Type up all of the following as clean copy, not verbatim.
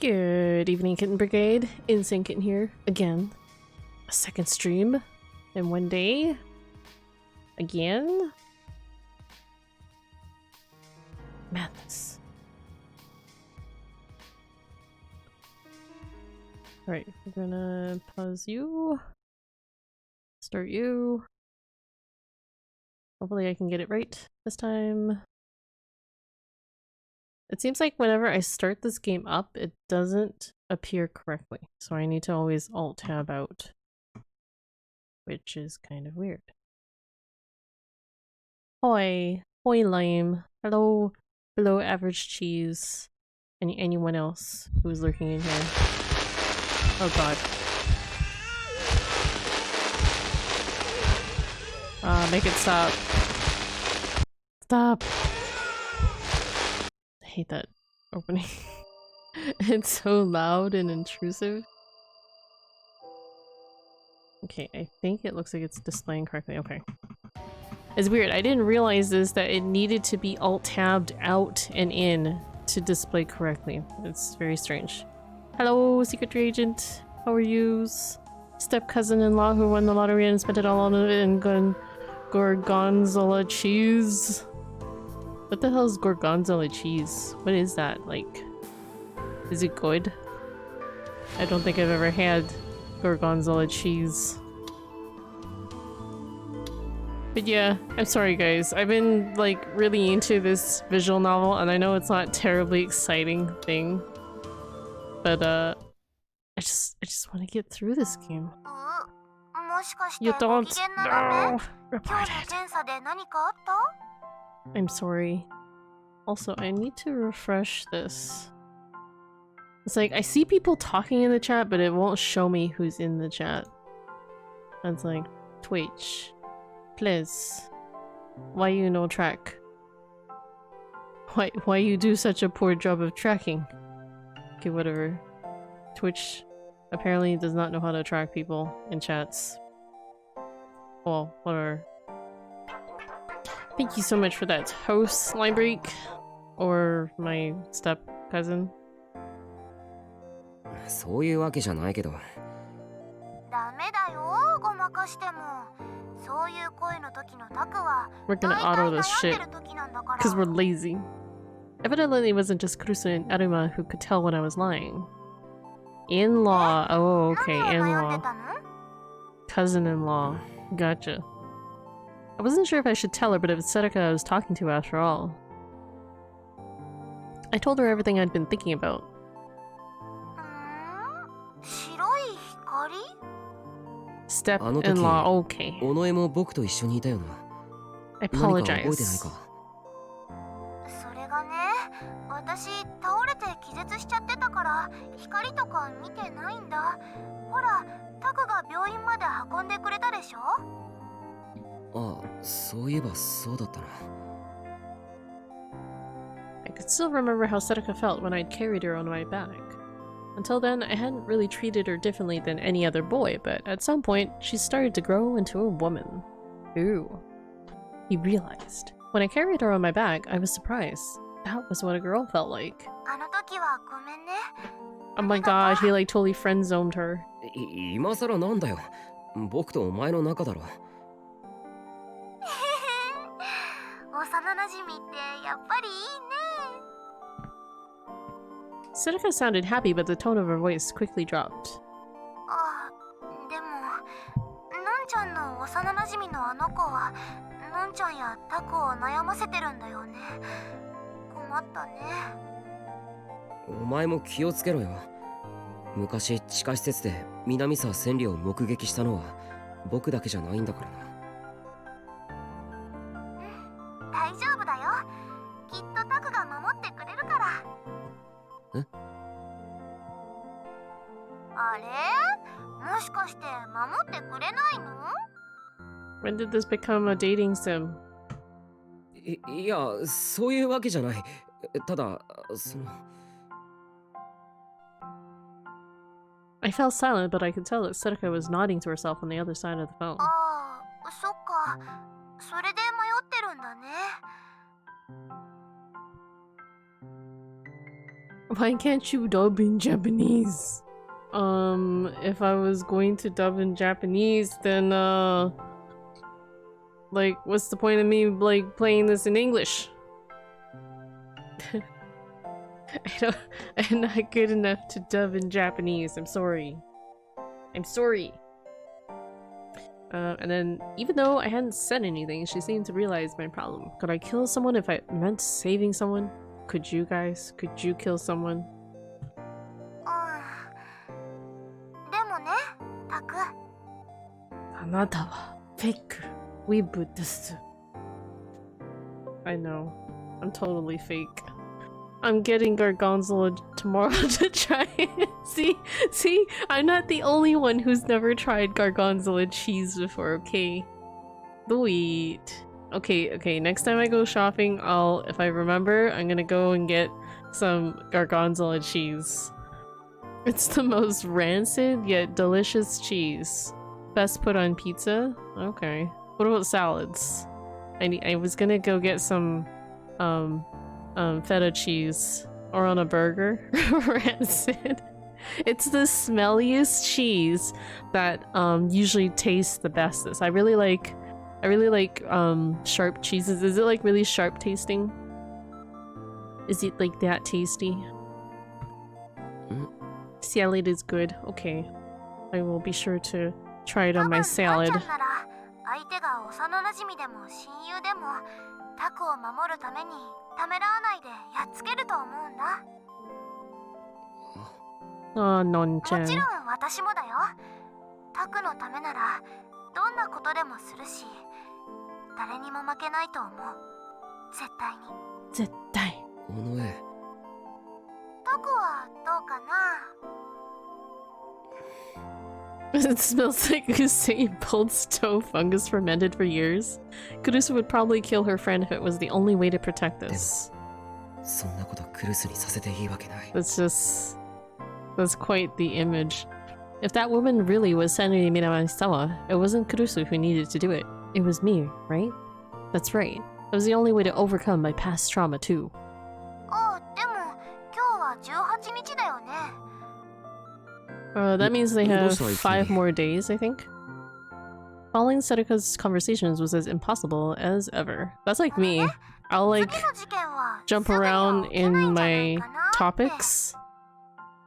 Good evening, Kitten Brigade. Insane Kitten here again. A second stream in one day. Again. Madness. Alright, we're gonna pause you. Start you. Hopefully I can get it right this time. It seems like whenever I start this game up, it doesn't appear correctly. So I need to always alt-tab out. Which is kind of weird. Hoi. Hoi lime. Hello. Below average cheese. Anyone else who's lurking in here. Oh god. Make it stop. Stop. I hate that opening. It's so loud and intrusive. Okay, I think it looks like it's displaying correctly. Okay. It's weird. I didn't realize this, that it needed to be alt-tabbed out and in to display correctly. It's very strange. Hello, secretary agent. How are yous? Step-cousin-in-law who won the lottery and spent it all on it in gorgonzola cheese. What the hell is gorgonzola cheese? What is that? Like, is it good? I don't think I've ever had gorgonzola cheese. But yeah, I'm sorry guys. I've been like really into this visual novel and I know it's not a terribly exciting thing. But I just want to get through this game. You don't. No! Report it. I'm sorry. Also, I need to refresh this. It's like, I see people talking in the chat, but it won't show me who's in the chat. And it's like, Twitch. Please. Why you no track? Why you do such a poor job of tracking? Okay, whatever. Twitch apparently does not know how to track people in chats. Well, whatever. Thank you so much for that host, line break. Or my step cousin. そういうわけじゃないけど。ダメだよ、ごまかしても。そういう声の時のタクは We're gonna auto this shit because we're lazy. Evidently it wasn't just Kurusu and Aruma who could tell when I was lying. In-law. Oh, okay, in-law. Cousin-in-law. Gotcha. I wasn't sure if I should tell her, but it was Serika I was talking to after all. I told her everything I'd been thinking about. Step-in-law, okay. I apologize. それがね、私倒れて気絶しちゃってたから光とか見てないんだ。ほら、タクが病院まで運んでくれたでしょ？あ、そういえばそうだったな。I could still remember how Serika felt when I'd carried her on my back. Until then, I hadn't really treated her differently than any other boy, but at some point, she started to grow into a woman. Ooh. He realized. When I carried her on my back, I was surprised. That was what a girl felt like. Oh my god, he like totally friend-zoned her. 今さらなんだよ。僕とお前の仲だろ。幼なじみってやっぱりいいね。Serika sounded happy, but the tone of her voice quickly dropped. あ、でも、のんちゃんの幼なじみのあの子は、のんちゃんやタクを悩ませてるんだよね。困ったね。お前も気をつけろよ。昔地下施設で南沢千里を目撃したのは僕だけじゃないんだからな。大丈夫だよ。きっとタクが守ってくれるから。え？あれ？もしかして守ってくれないの？ When did this become a dating sim? いや、そういうわけじゃない。ただ、その。I fell silent, but I could tell that Serika was nodding to herself on the other side of the phone. ああ、そっか。それで迷ってるんだね。Why can't you dub in Japanese? If I was going to dub in Japanese, then, like, what's the point of me, like, playing this in English? I'm not good enough to dub in Japanese, I'm sorry. I'm sorry. And then, even though I hadn't said anything, she seemed to realize my problem. Could I kill someone if I meant saving someone? Could you guys? Could you kill someone? でもね、タク。あなたはフェイク、weabooです。I know. I'm totally fake. I'm getting Gargonzola tomorrow to try it. See, I'm not the only one who's never tried Gargonzola cheese before, okay? Sweet. Okay, next time I go shopping, if I remember, I'm gonna go and get some Gargonzola cheese. It's the most rancid yet delicious cheese. Best put on pizza? Okay. What about salads? I was gonna go get some, feta cheese or on a burger. Rancid. It's the smelliest cheese that usually tastes the bestest. I really like sharp cheeses. Is it like really sharp tasting? Is it like that tasty? Salad is good. Okay. I will be sure to try it on my salad. 相手が幼馴染でも親友でもタクを守るためにためらわないでやっつけると思うんだ。もちろん私もだよ。タクのためならどんなことでもするし、誰にも負けないと思う。絶対に。絶対。尾上。タクはどうかな。It smells like Usain Bolt's toe fungus fermented for years. Kurusu would probably kill her friend if it was the only way to protect us. That's quite the image. If that woman really was Senri Minamisawa, it wasn't Kurusu who needed to do it. It was me, right? That's right. That was the only way to overcome my past trauma too. でも今日は18日だよね。That means they have 5 more days, I think. Following Setika's conversations was as impossible as ever. That's like me. I'll like jump around in my topics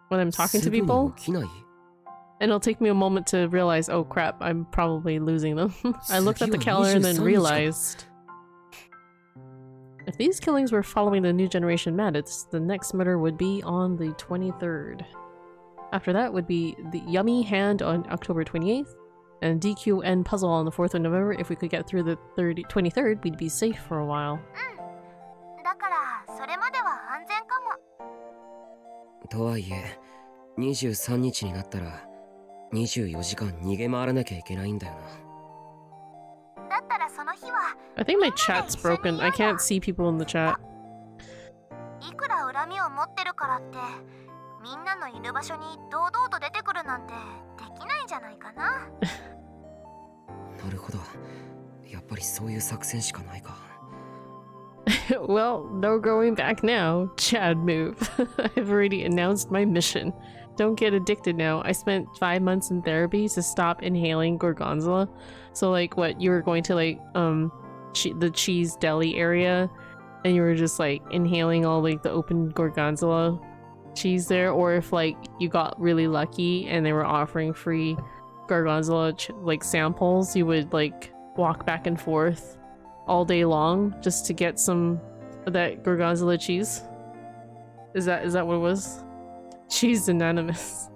when I'm talking to people. And it'll take me a moment to realize, oh crap, I'm probably losing them. I looked at the calendar and then realized. If these killings were following the new generation methods, the next murder would be on the 23rd. After that would be the Yummy Hand on October 28th, and DQN Puzzle on the 4th of November. If we could get through the 23rd, we'd be safe for a while. だからそれまでは安全かも。とはいえ、23日になったら24時間逃げ回らなきゃいけないんだよな。だったらその日は I think my chat's broken. I can't see people in the chat. いくら恨みを持ってるからってみんなのいる場所に堂々と出てくるなんてできないんじゃないかな。なるほど。やっぱりそういう作戦しかないか。Well, no going back now. Chad move. I've already announced my mission. Don't get addicted now. I spent 5 months in therapy to stop inhaling Gorgonzola. So like what, you were going to like the cheese deli area and you were just like inhaling all like the open Gorgonzola cheese there, or if like you got really lucky and they were offering free Gorgonzola like samples, you would like walk back and forth all day long just to get some of that Gorgonzola cheese. Is that what it was? Cheese Anonymous.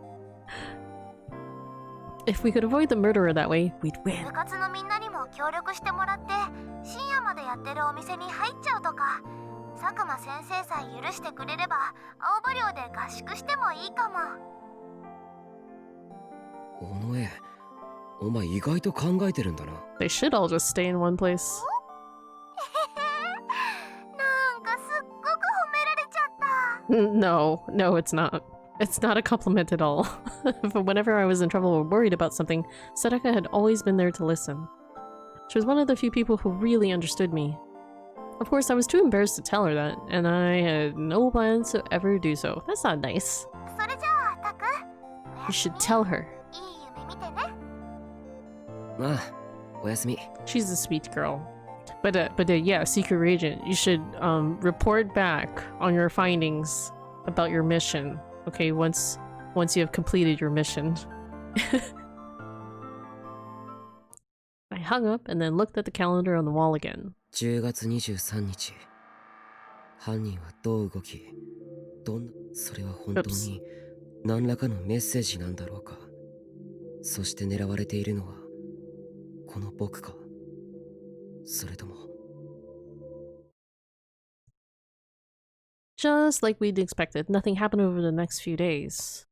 If we could avoid the murderer that way, we'd win. 部活のみんなにも協力してもらって深夜までやってるお店に入っちゃうとか。佐久間先生さえ許してくれれば青葉寮で合宿してもいいかも。尾上、お前意外と考えてるんだな。They should all just stay in one place. なんかすっごく褒められちゃった。No, it's not. It's not a compliment at all. But whenever I was in trouble or worried about something, Setaka had always been there to listen. She was one of the few people who really understood me. Of course, I was too embarrassed to tell her that, and I had no plans to ever do so. That's not nice. それじゃあタク、 You should tell her. いい夢見てね。ああ、おやすみ。 She's a sweet girl. But yeah, secret agent, you should report back on your findings about your mission. Okay, once you have completed your mission. I hung up and then looked at the calendar on the wall again. 10月23日。犯人はどう動き、それは本当に何らかのメッセージなんだろうか。そして狙われているのはこの僕か、それとも。 Just like we'd expected, nothing happened over the next few days.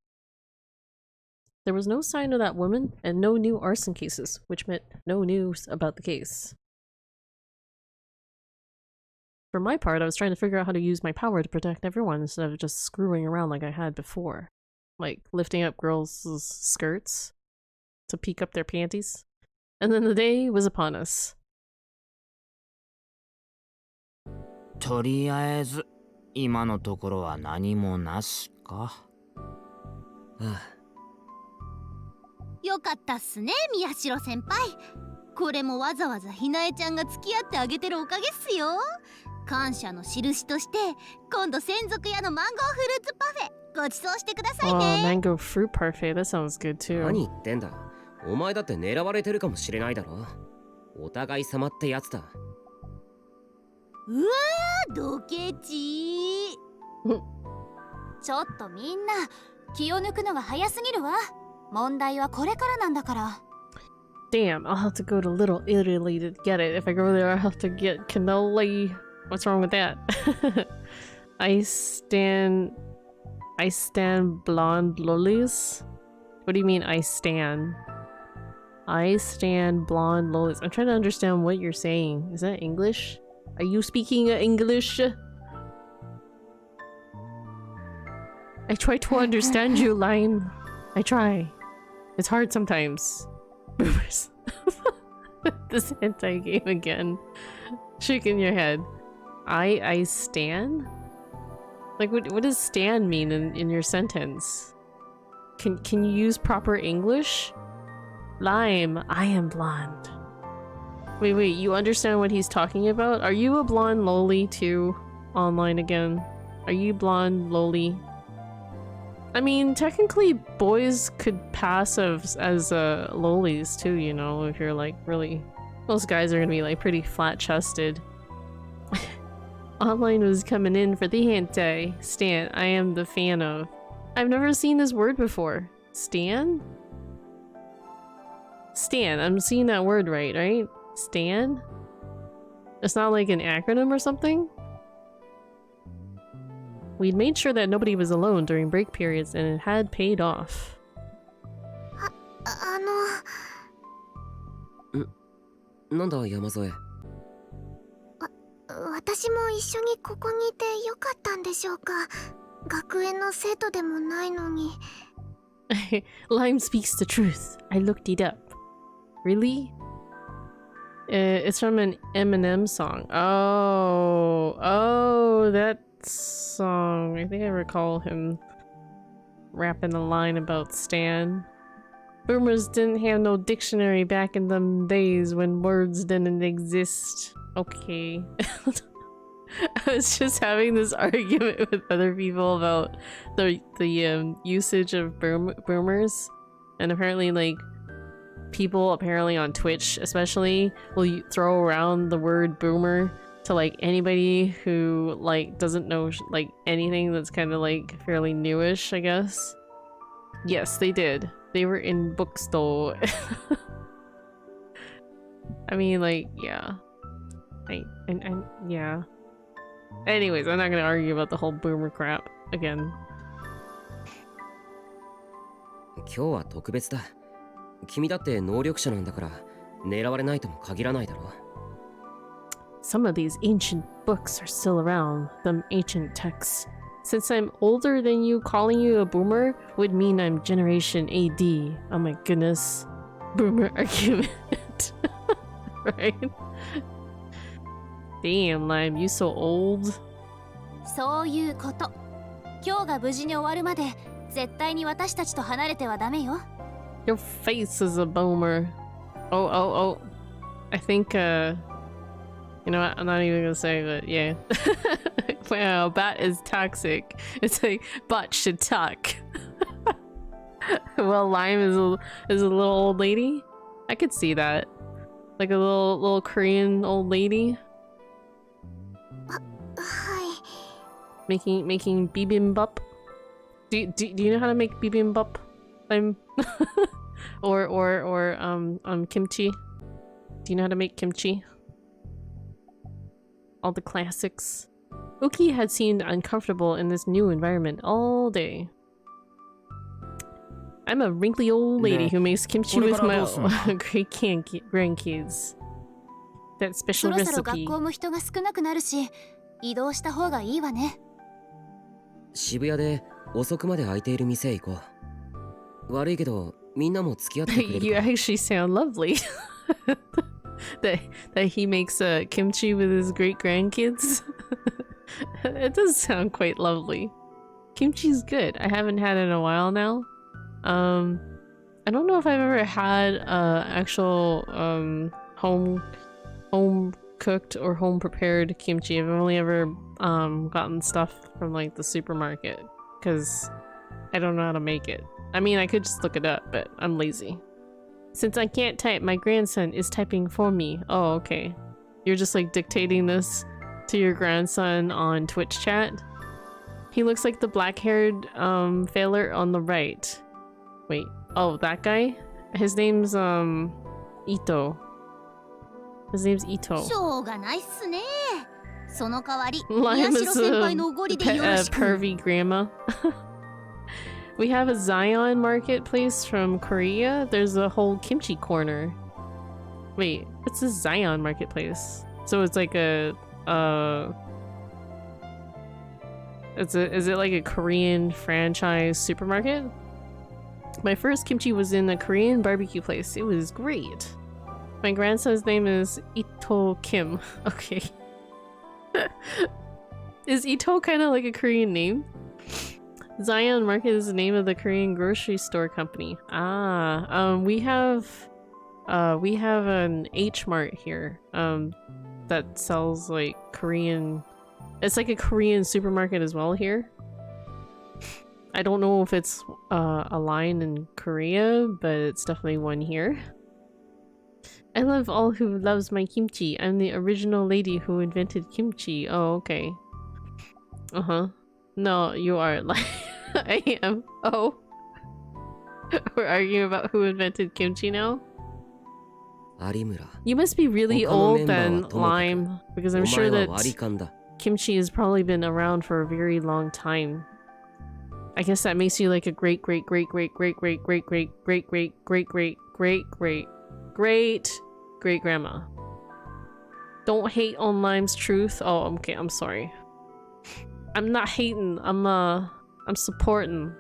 There was no sign of that woman, and no new arson cases, which meant no news about the case. For my part, I was trying to figure out how to use my power to protect everyone instead of just screwing around like I had before. Like lifting up girls' skirts to peek up their panties. And then the day was upon us. とりあえず今のところは何もなしか。ああ。よかったっすね、宮代先輩。これもわざわざひなえちゃんが付き合ってあげてるおかげっすよ。感謝の印として今度専属屋のマンゴーフルーツパフェご馳走してください Oh, ね。 mango fruit parfait. That sounds good too. 何言ってんだ。お前だって狙われてるかもしれないだろ。お互い様ってやつだ。うわー、ドケチちょっとみんな気を抜くのが早すぎるわ。問題はこれからなんだから。 Damn, I'll have to go to Little Italy to get it. If I go there, I'll have to get cannoli. What's wrong with that? I stand blonde lollies? What do you mean I stand? I stand blonde lollies. I'm trying to understand what you're saying. Is that English? Are you speaking English? I try to understand you, Line. I try. It's hard sometimes. Boomers. This hentai game again. Shaking your head. I stand? Like what does stand mean in your sentence? Can you use proper English? Lime, I am blonde. Wait, you understand what he's talking about? Are you a blonde loli too? Online again. Are you blonde loli? I mean, technically boys could pass as lolis too, you know, if you're like really... Most guys are gonna be like pretty flat-chested. Online was coming in for the hentai. Stan, I am the fan of. I've never seen this word before. Stan? Stan, I'm seeing that word right? Stan? It's not like an acronym or something? We'd made sure that nobody was alone during break periods, and it had paid off. なんだ山添。私も一緒にここにいてよかったんでしょうか。学園の生徒でもないのに。Lime speaks the truth. I looked it up. Really? It's from an Eminem song. Oh, that song. I think I recall him rapping a line about Stan. Boomers didn't have no dictionary back in them days when words didn't exist. Okay. I was just having this argument with other people about the usage of boomers, and apparently like people on Twitch especially will throw around the word boomer to like anybody who like doesn't know like anything that's kind of like fairly newish, I guess. Yes, they did. They were in bookstore. I mean, like, yeah. Yeah. Anyways, I'm not gonna argue about the whole boomer crap again. 今日は特別だ。君だって能力者なんだから狙われないとも限らないだろ。Some of these ancient books are still around, them ancient texts. Since I'm older than you, calling you a boomer would mean I'm Generation AD. Oh my goodness. Boomer argument. Right? Damn, Lime, you so old. そういうこと。今日が無事に終わるまで絶対に私たちと離れてはダメよ。Your face is a boomer. Oh. I think, you know what? I'm not even gonna say, but yeah. Wow, Bat is toxic. It's like, Bat should talk. Well, Lime is a little old lady. I could see that. Like a little Korean old lady. はい。Making bibimbap. Do you know how to make bibimbap? or kimchi? Do you know how to make kimchi? All the classics. Uki had seemed uncomfortable in this new environment all day. I'm a wrinkly old lady who makes kimchi with my great grandkids. That special そろそろ recipe. 学校も人が少なくなるし、移動した方がいいわね。渋谷で遅くまで開いている店へ行こう。悪いけどみんなも付き合ってくれるか。 You actually sound lovely. that he makes kimchi with his great grandkids. It does sound quite lovely. Kimchi's good. I haven't had it in a while now. I don't know if I've ever had actual home cooked or home prepared kimchi. I've only ever gotten stuff from like the supermarket because I don't know how to make it. I mean, I could just look it up, but I'm lazy. Since I can't type, my grandson is typing for me. Oh, okay. You're just like dictating this to your grandson on Twitch chat. He looks like the black-haired failure on the right. Wait. Oh, that guy? His name's Ito. His name's Ito. しょうがないっすね。その代わり、 Lime 宮 is 代先輩のおごりでよろしく。 pervy grandma. We have a Zion marketplace from Korea. There's a whole kimchi corner. Wait, what's a Zion marketplace? So it's like a is it like a Korean franchise supermarket? My first kimchi was in a Korean barbecue place. It was great. My grandson's name is Ito Kim. Okay. Is Ito kind of like a Korean name? Zion Market is the name of the Korean grocery store company. We have an H Mart here that sells like Korean. It's like a Korean supermarket as well here. I don't know if it's a line in Korea, but it's definitely one here. I love all who loves my kimchi. I'm the original lady who invented kimchi. Oh, okay. No, you are like I am. Oh. We're arguing about who invented kimchi now? You must be really old then, Lime, because I'm sure that kimchi has probably been around for a very long time. I guess that makes you like a great grandma. Don't hate on Lime's truth. Oh, okay, I'm sorry. I'm not hating. I'm supporting.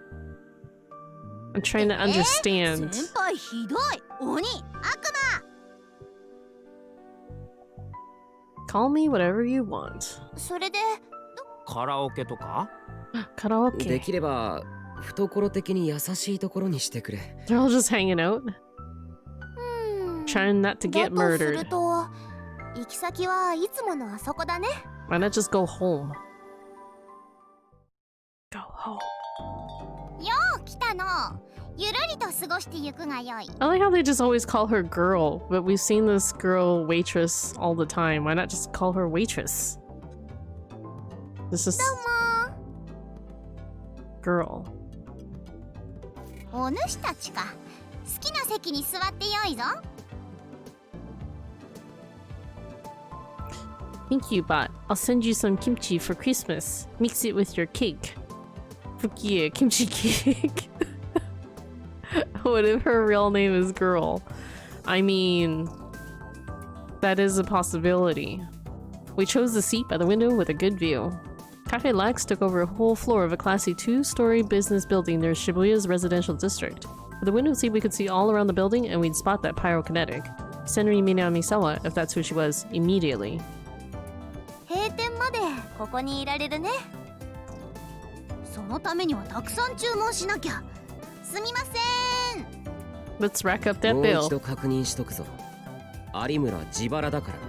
I'm trying to understand. 先輩ひどい。鬼、悪魔。 Call me whatever you want. それで、カラオケとか？ Karaoke. できれば懐的に優しいところにしてくれ。 They're all just hanging out, trying trying not to get だとす murdered. ると、行き先はいつものあそこだね。 Why not just go home? Go home. よう来たの。ゆるりと過ごしてゆくがよい。 I like how they just always call her girl, but we've seen this girl waitress all the time. Why not just call her waitress? This is どうも。 girl. お主たちか。好きな席に座ってよいぞ。 Thank you, bot. I'll send you some kimchi for Christmas. Mix it with your cake. Fuck yeah, kimchi cake. What if her real name is girl? I mean, that is a possibility. We chose the seat by the window with a good view. Cafe Lax took over a whole floor of a classy 2-story business building near Shibuya's residential district. With the window seat, we could see all around the building and we'd spot that pyrokinetic. Senri Minamisawa, if that's who she was, immediately. までここにいられるね。そのためにはたくさん注文しなきゃ。すみません。 Let's rack up that もう一 bill. 度確認しとくぞ。有村自腹だからな。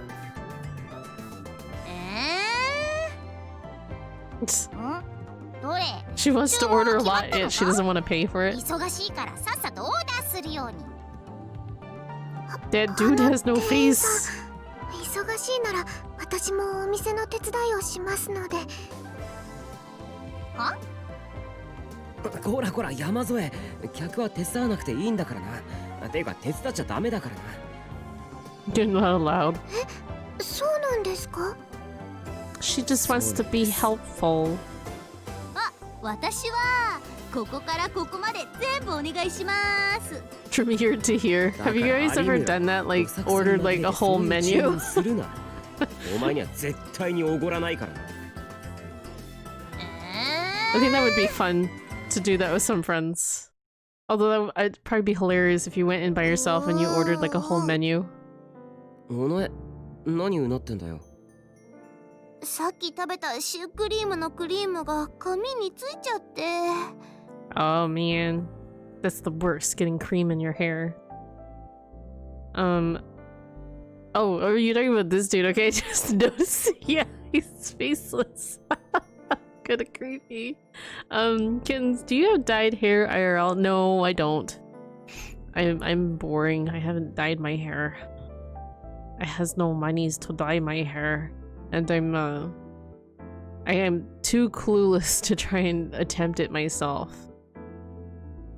どれ She wants to order a lot and she doesn't want to pay for it. 忙しいからさっさとオーダーするように。 That dude has no face. 忙しいなら私もお店の手伝いをしますので。は？こらこら山添、客は手伝わなくていいんだからな。ていうか手伝っちゃダメだからな。You're not allowed. そうなんですか？ She just wants to be helpful. あ、私はここからここまで全部お願いします。 From here to here. Have you guys ever done that? Like ordered like a whole menu? するな。お前には絶対におごらないからな。I think that would be fun to do that with some friends. Although it'd probably be hilarious if you went in by yourself and you ordered like a whole menu. お前、何うなってんだよ。さっき食べたシュークリームのクリームが髪についちゃって。 Oh man. That's the worst, getting cream in your hair. Oh, are you talking about this dude? Okay, just notice. Yeah, he's faceless. Kinda creepy. Kittens, do you have dyed hair IRL? No, I don't. I'm boring. I haven't dyed my hair. I has no monies to dye my hair. And I am too clueless to try and attempt it myself.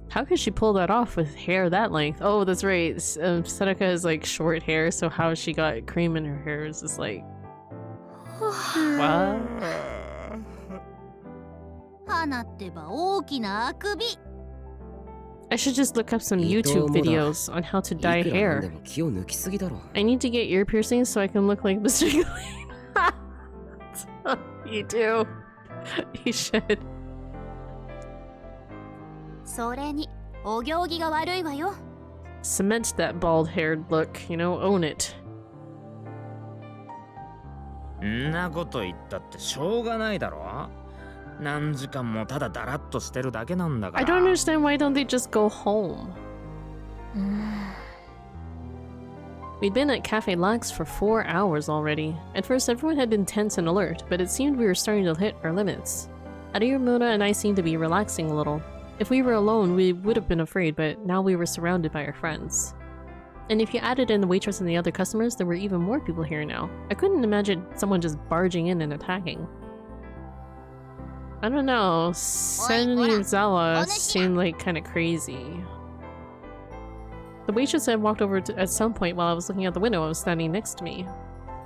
How could she pull that off with hair that length? Oh, that's right. Seneca has like short hair, so how she got cream in her hair is just like... What? 花ってば大きなあくび。 I should just look up some YouTube videos on how to dye いくらなんで hair. も気を抜きすぎだろ。I need to get ear piercings so I can look like Mr. Clean. You do. You should. それにお行儀が悪いわよ。 Cement that bald-haired look, you know, own it. んなこと言ったってしょうがないだろ。何時間もただだらっとしてるだけなんだから。 I don't understand why don't they just go home? We'd been at Cafe Lax for 4 hours already. At first everyone had been tense and alert, but it seemed we were starting to hit our limits. Ariamuna and I seemed to be relaxing a little. If we were alone, we would have been afraid, but now we were surrounded by our friends. And if you added in the waitress and the other customers, there were even more people here now. I couldn't imagine someone just barging in and attacking. I don't know, Senizawa seemed like kinda crazy. The waitress had walked over at some point while I was looking out the window and was standing next to me.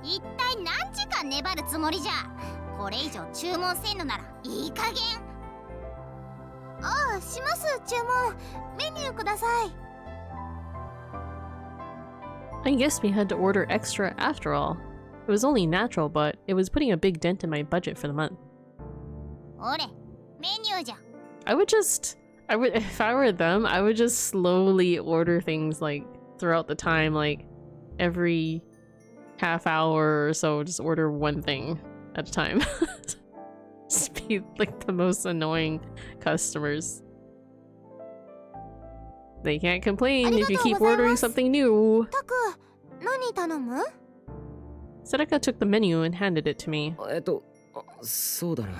一体何時間粘るつもりじゃ。これ以上注文せんのならいい加減。ああ、します。注文。メニューください。 I guess we had to order extra after all. It was only natural, but it was putting a big dent in my budget for the month. おれ、メニューじゃ。 if I were them, I would just slowly order things like throughout the time, like every half hour or so, just order one thing at a time. Just be like the most annoying customers. They can't complain if you keep ordering something new. タク、何頼む？ Sedeka took the menu and handed it to me. そうだな。な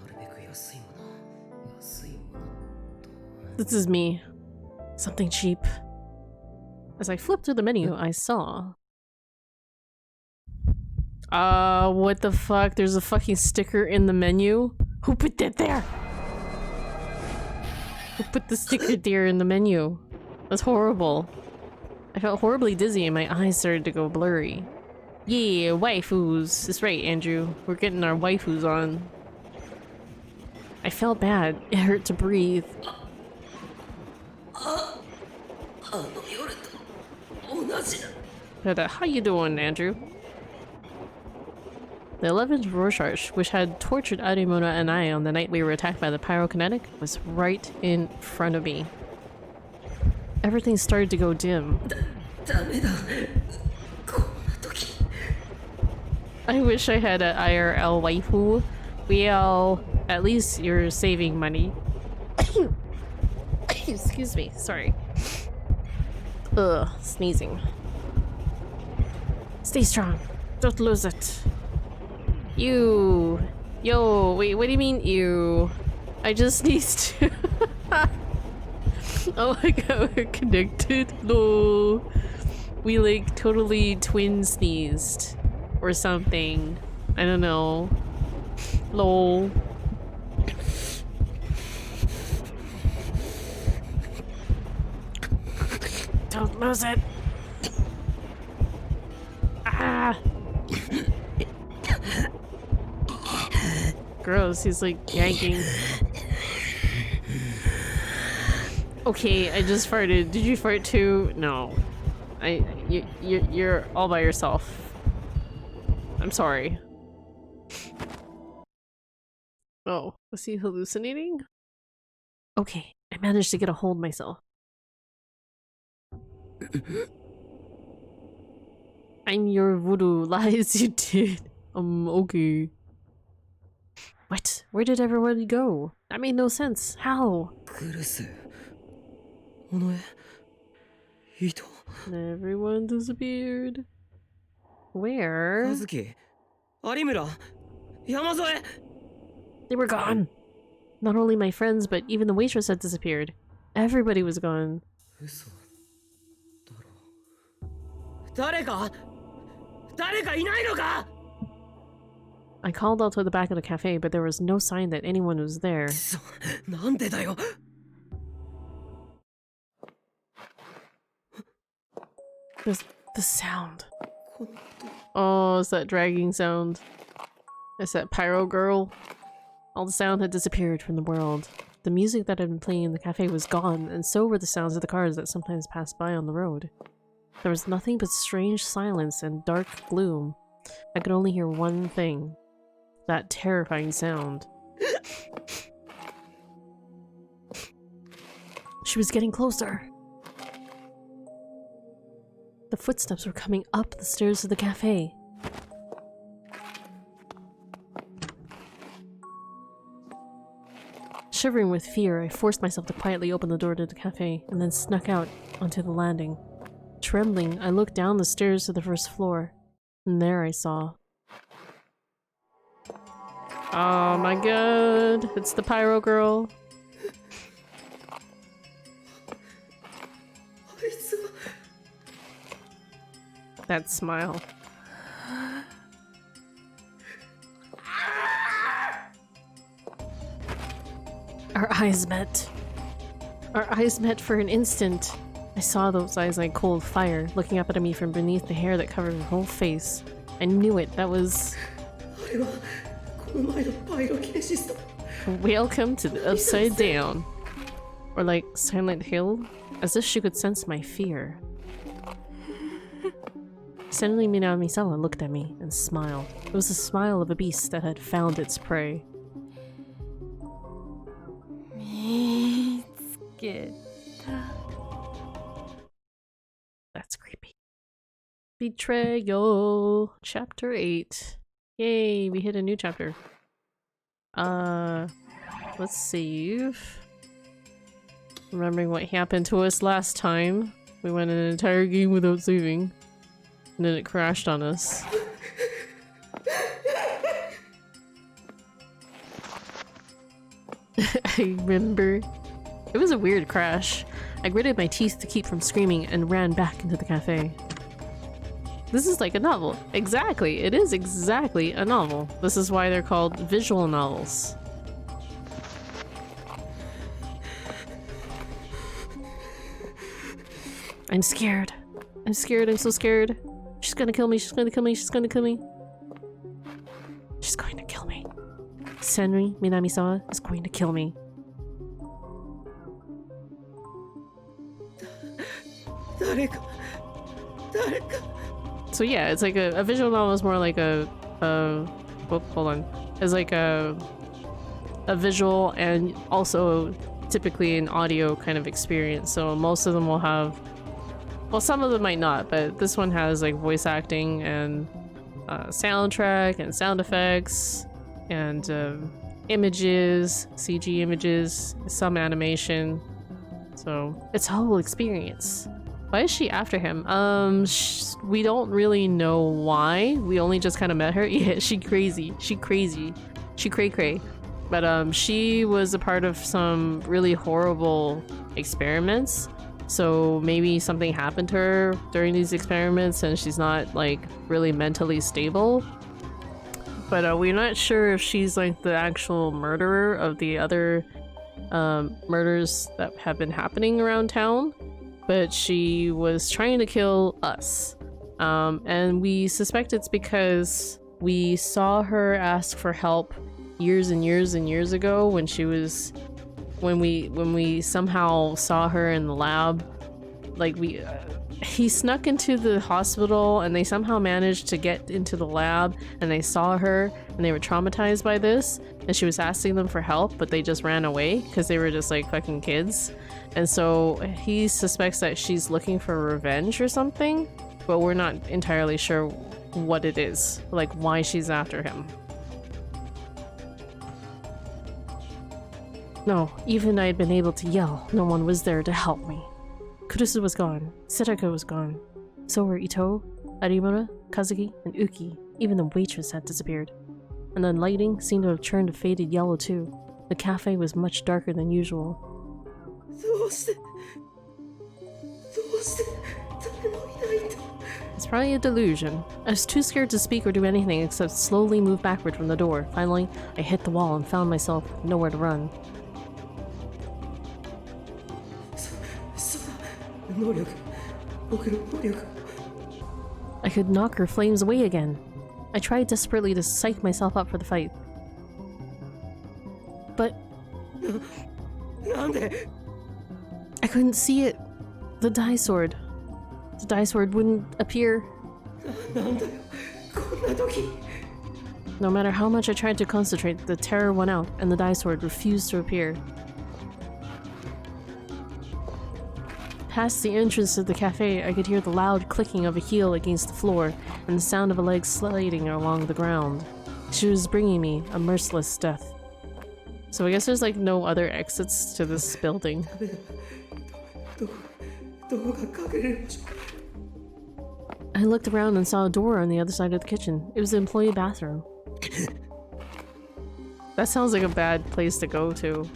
るべく安いもの、安いものと。 This is me. Something cheap. As I flipped through the menu, I saw... what the fuck? There's a fucking sticker in the menu? Who put that there? Who put the sticker there in the menu? That's horrible. I felt horribly dizzy and my eyes started to go blurry. Yeah, waifus. That's right, Andrew. We're getting our waifus on. I felt bad. It hurt to breathe. How you doing, Andrew? The 11th Rorschach, which had tortured Arimona and I on the night we were attacked by the pyrokinetic, was right in front of me. Everything started to go dim. I wish I had an IRL waifu. Well, at least you're saving money. Excuse me, sorry. Ugh, sneezing. Stay strong. Don't lose it. You. Yo, wait, what do you mean, you? I just sneezed. Oh my god, we're connected. No. We like totally twin sneezed. Or something. I don't know. Lol. Don't lose it. Ah. Gross, he's like yanking. Okay, I just farted. Did you fart too? No. You're all by yourself. I'm sorry. Oh, was he hallucinating? Okay, I managed to get a hold myself. I'm your voodoo. Lies you did. Okay. What? Where did everyone go? That made no sense. How? グルスお前いた Everyone disappeared. Where? 和樹有村山添 They were gone. Not only my friends, but even the waitress had disappeared. Everybody was gone. 嘘だろ誰かいないのか I called out to the back of the cafe, but there was no sign that anyone was there. そなんでだよ There's the sound. Oh, it's that dragging sound. It's that pyro girl. All the sound had disappeared from the world. The music that had been playing in the cafe was gone, and so were the sounds of the cars that sometimes passed by on the road. There was nothing but strange silence and dark gloom. I could only hear one thing. That terrifying sound. She was getting closer. The footsteps were coming up the stairs of the cafe. Shivering with fear, I forced myself to quietly open the door to the cafe and then snuck out onto the landing. Trembling, I looked down the stairs to the first floor, and there I saw... Oh my god, it's the pyro girl. That smile. Our eyes met. Our eyes met for an instant. I saw those eyes like cold fire, looking up at me from beneath the hair that covered her whole face. I knew it, that was... Welcome to the Upside Down. Or like Silent Hill, as if she could sense my fear. Suddenly Minamisawa looked at me and smiled. It was the smile of a beast that had found its prey. That's creepy. Betrayal! Chapter 8. Yay, we hit a new chapter. Let's save. Remembering what happened to us last time. We went an entire game without saving. And then it crashed on us. I remember. It was a weird crash. I gritted my teeth to keep from screaming and ran back into the cafe. This is like a novel. Exactly. It is exactly a novel. This is why they're called visual novels. I'm scared. I'm scared. I'm so scared. She's gonna kill me. She's gonna kill me. She's gonna kill me. She's going to kill me. Senri Minamisawa is going to kill me. So yeah, it's like a visual novel is more like a oh, hold on. It's like a visual and also typically an audio kind of experience. So most of them will have, well, some of them might not, but this one has like voice acting and soundtrack and sound effects and images, CG images, some animation. So it's a whole experience. Why is she after him? We don't really know why. We only just kind of met her. Yeah, she crazy. She crazy. She cray cray. But she was a part of some really horrible experiments. So maybe something happened to her during these experiments and she's not like really mentally stable. But we're not sure if she's like the actual murderer of the other murders that have been happening around town. But she was trying to kill us. And we suspect it's because we saw her ask for help years and years and years ago when she was when we somehow saw her in the lab. Like he snuck into the hospital and they somehow managed to get into the lab and they saw her and they were traumatized by this and she was asking them for help, but they just ran away because they were just like fucking kids. And so he suspects that she's looking for revenge or something, but we're not entirely sure what it is, like why she's after him. No, even I had been able to yell, no one was there to help me. Kurusu was gone, Setaka was gone. So were Ito, Arimura, Kazuki, and Uki. Even the waitress had disappeared. And the lighting seemed to have turned a faded yellow too. The cafe was much darker than usual. It's probably a delusion. I was too scared to speak or do anything except slowly move backward from the door. Finally, I hit the wall and found myself nowhere to run. I could knock her flames away again. I tried desperately to psych myself up for the fight. But I couldn't see it. The die sword. The die sword wouldn't appear. No matter how much I tried to concentrate, the terror won out and the die sword refused to appear. Past the entrance of the cafe, I could hear the loud clicking of a heel against the floor and the sound of a leg sliding along the ground. She was bringing me a merciless death. So I guess there's like no other exits to this building. I looked around and saw a door on the other side of the kitchen. It was the employee bathroom. That sounds like a bad place to go to.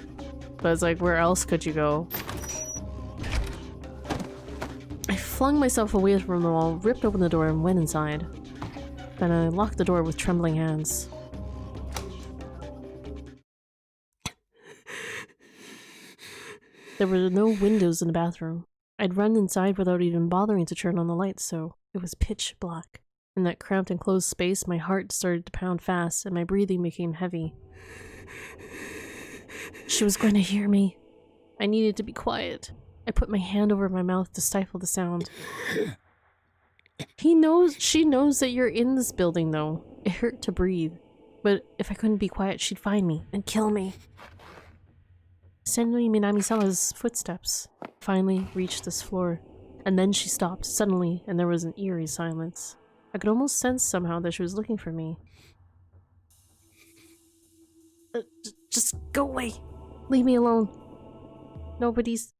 But it's like, where else could you go? I flung myself away from the wall, ripped open the door, and went inside. Then I locked the door with trembling hands. There were no windows in the bathroom. I'd run inside without even bothering to turn on the lights, so it was pitch black. In that cramped enclosed space, my heart started to pound fast and my breathing became heavy. She was going to hear me. I needed to be quiet. I put my hand over my mouth to stifle the sound. She knows that you're in this building though. It hurt to breathe. But if I couldn't be quiet, she'd find me and kill me. Senri Minamisawa's footsteps finally reached this floor. And then she stopped suddenly and there was an eerie silence. I could almost sense somehow that she was looking for me. Just go away. Leave me alone. Nobody's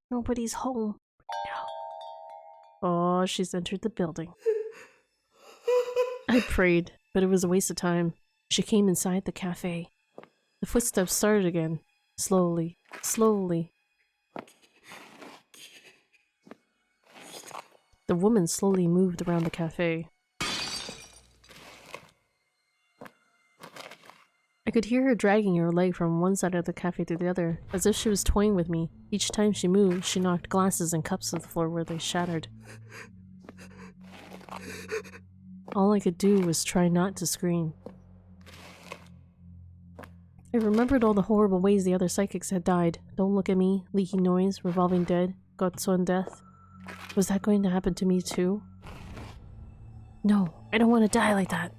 home. No. Oh, she's entered the building. I prayed, but it was a waste of time. She came inside the cafe. The footsteps started again. Slowly, slowly. The woman slowly moved around the cafe. I could hear her dragging her leg from one side of the cafe to the other, as if she was toying with me. Each time she moved, she knocked glasses and cups to the floor where they shattered. All I could do was try not to scream. I remembered all the horrible ways the other psychics had died. Don't look at me, leaking noise, revolving dead, Gotsuan death. Was that going to happen to me too? No, I don't want to die like that.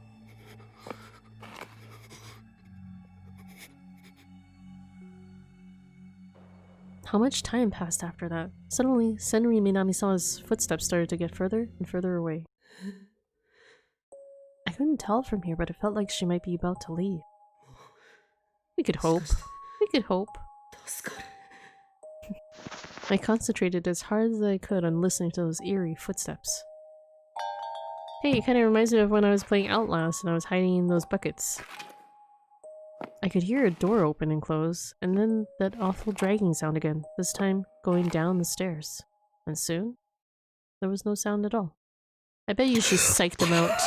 How much time passed after that? Suddenly, Senri Minamisawa's footsteps started to get further and further away. I couldn't tell from here, but it felt like she might be about to leave. We could hope. We could hope. I concentrated as hard as I could on listening to those eerie footsteps. Hey, it kind of reminds me of when I was playing Outlast and I was hiding in those buckets. I could hear a door open and close, and then that awful dragging sound again, this time going down the stairs. And soon, there was no sound at all. I bet you she psyched him out.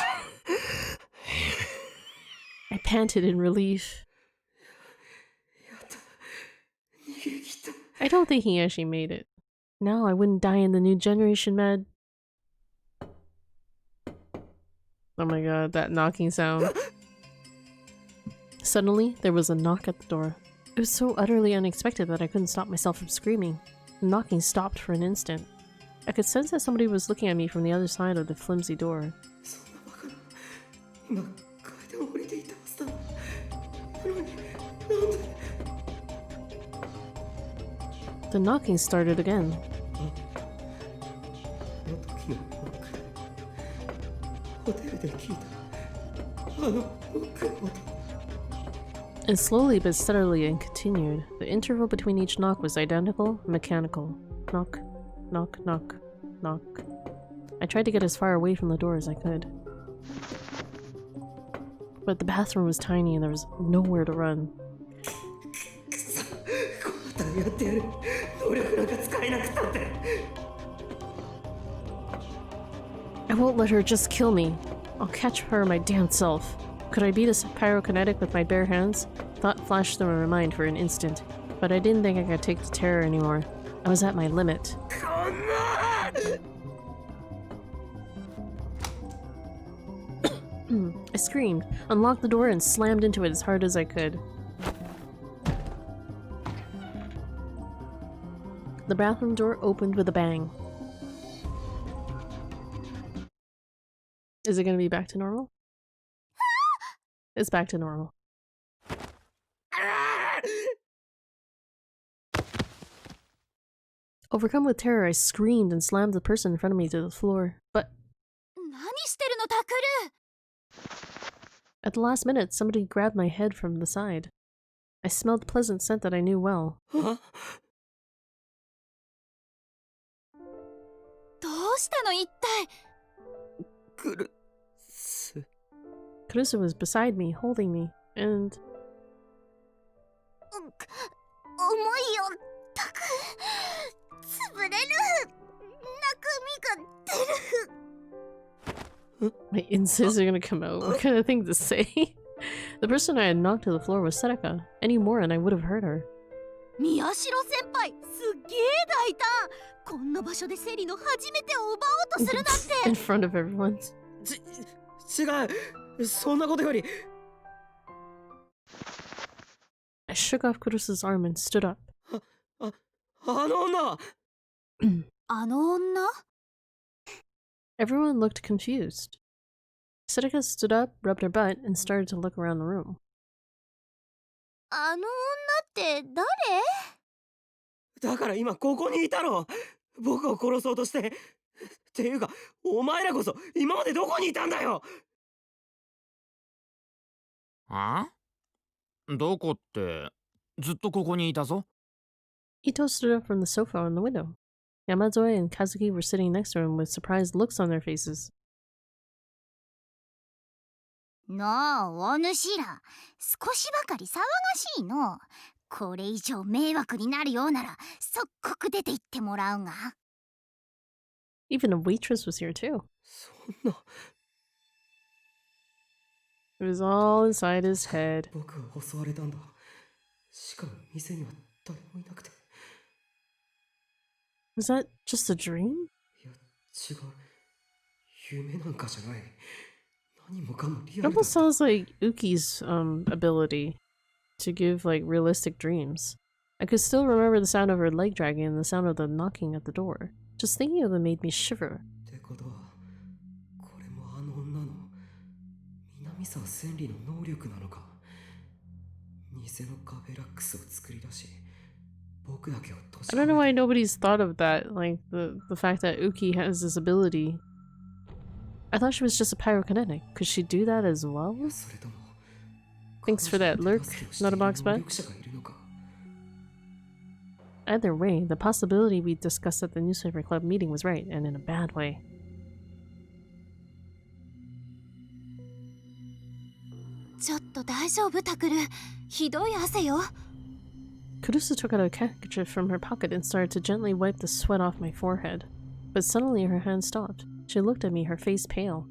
I panted in relief. I don't think he actually made it. Now I wouldn't die in the new generation med. Oh my god, that knocking sound. Suddenly, there was a knock at the door. It was so utterly unexpected that I couldn't stop myself from screaming. The knocking stopped for an instant. I could sense that somebody was looking at me from the other side of the flimsy door. The knocking started again. And slowly but steadily it continued. The interval between each knock was identical, mechanical. Knock, knock, knock, knock. I tried to get as far away from the door as I could. But the bathroom was tiny and there was nowhere to run. I won't let her just kill me. I'll catch her my damn self. Could I beat a pyrokinetic with my bare hands? Thought flashed through my mind for an instant, but I didn't think I could take the terror anymore. I was at my limit. I screamed, unlocked the door, and slammed into it as hard as I could. The bathroom door opened with a bang. Is it gonna be back to normal? It's back to normal. Overcome with terror, I screamed and slammed the person in front of me to the floor. But at the last minute, somebody grabbed my head from the side. I smelled the pleasant scent that I knew well. Huh? Caruso was beside me, holding me, and... My insides are gonna come out. What kind of thing to say? The person I had knocked to the floor was Serika. Any more and I would have hurt her. In front of everyone. I shook off Kurusa's arm and stood up. Everyone looked confused. Serika stood up, rubbed her butt, and started to look around the room. Huh? どこって、ずっとここにいたぞ。 Ito stood up from the sofa on the window. Yamazoe and Kazuki were sitting next to him with surprised looks on their faces. のう、お主ら、少しばかり騒がしいの。これ以上迷惑になるようなら、即刻出て行ってもらうが。Even a waitress was here too. It was all inside his head. Was that just a dream? It almost sounds like Uki's ability to give like realistic dreams. I could still remember the sound of her leg dragging and the sound of the knocking at the door. Just thinking of them made me shiver. I don't know why nobody's thought of that, like the fact that Uki has this ability. I thought she was just a pyrokinetic. Could she do that as well? それとも Thanks for that lurk, 彼女の手助けをしている Nutterbox 能 Butt. 力者がいるのか Either way, the possibility we discussed at the newspaper club meeting was right, and in a bad way. ちょっと大丈夫タクル。ひどい汗よ。 Kurusu took out a handkerchief from her pocket and started to gently wipe the sweat off my forehead. But suddenly her hand stopped. She looked at me, her face pale.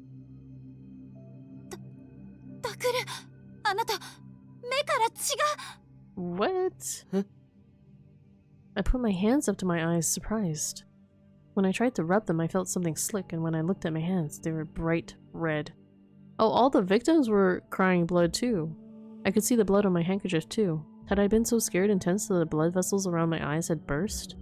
タクル、あなた、目から血が。 What? Huh? I put my hands up to my eyes, surprised. When I tried to rub them, I felt something slick, and when I looked at my hands, they were bright red. Oh, all the victims were crying blood too. I could see the blood on my handkerchief too. Had I been so scared and tense that the blood vessels around my eyes had burst?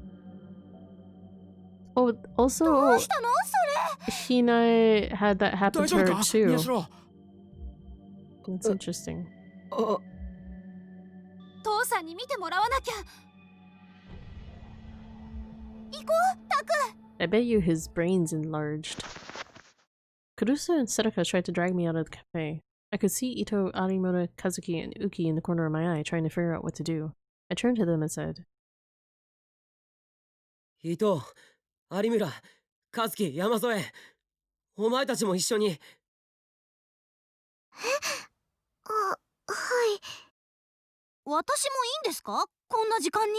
Oh, ど also, うしたのそれ。 Hinai had that happen 大 to 丈夫 her か too. 宮代 That's interesting. あ父さんに見てもらわなきゃ。行こう、タク。 I bet you his brain's enlarged. Kurusu and Sedaka tried to drag me out of the cafe. I could see Ito, Arimura, Kazuki, and Uki in the corner of my eye trying to figure out what to do. I turned to them and said, 伊藤有村和樹山添お前たちも一緒にあ、はい。私もいいんですか？こんな時間に？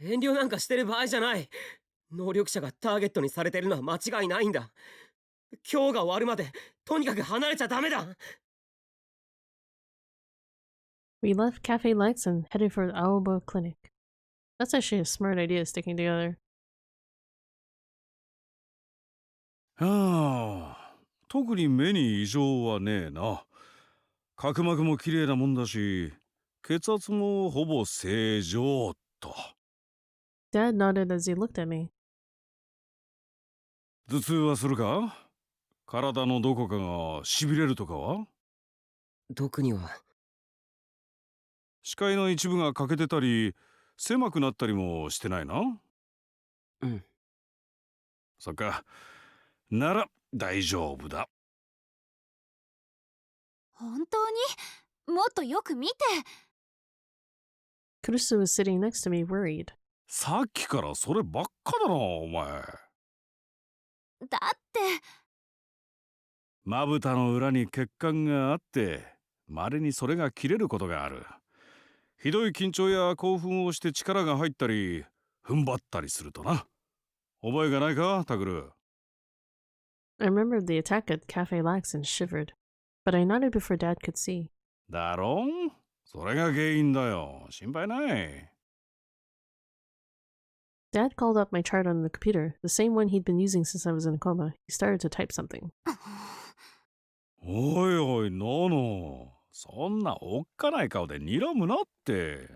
遠慮なんかしてる場合じゃない能力者がターゲットにされてるのは間違いないんだ今日が終わるまでとにかく離れちゃダメだ We left Cafe Lights and headed for the Aoba Clinic. That's actually a smart idea, sticking together. はあ、特に目に異常はねえな。角膜も綺麗なもんだし、血圧もほぼ正常と。Dad nodded as he looked at me. 頭痛はするか？体のどこかが痺れるとかは？特には視界の一部が欠けてたり、狭くなったりもしてないな。うん。そっか。なら大丈夫だ。本当に？もっとよく見て。 Kurusu was sitting next to me, worried. さっきからそればっかだな、お前。だって。まぶたの裏に血管があって、稀にそれが切れることがある。ひどい緊張や興奮をして力が入ったり、踏ん張ったりするとな。覚えがないか、タグル。I remembered the attack at Cafe Lax and shivered, but I nodded before Dad could see. だろ？それが原因だよ。心配ない。Dad called up my chart on the computer, the same one he'd been using since I was in a coma. He started to type something. おいおい、ノノ。そんなおっかない顔で睨むなって。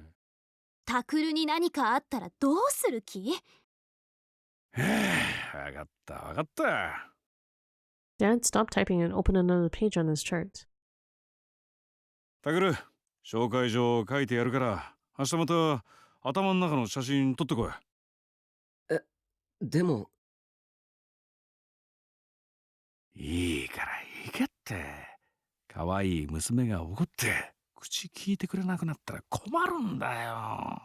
タクルに何かあったらどうする気？わかったわかった。Dad stopped typing and opened another page on his chart. タグル、紹介状書いてやるから、明日また頭の中の写真撮ってこい。でもいいからいいかって。可愛い娘が怒って口聞いてくれなくなったら困るんだよ。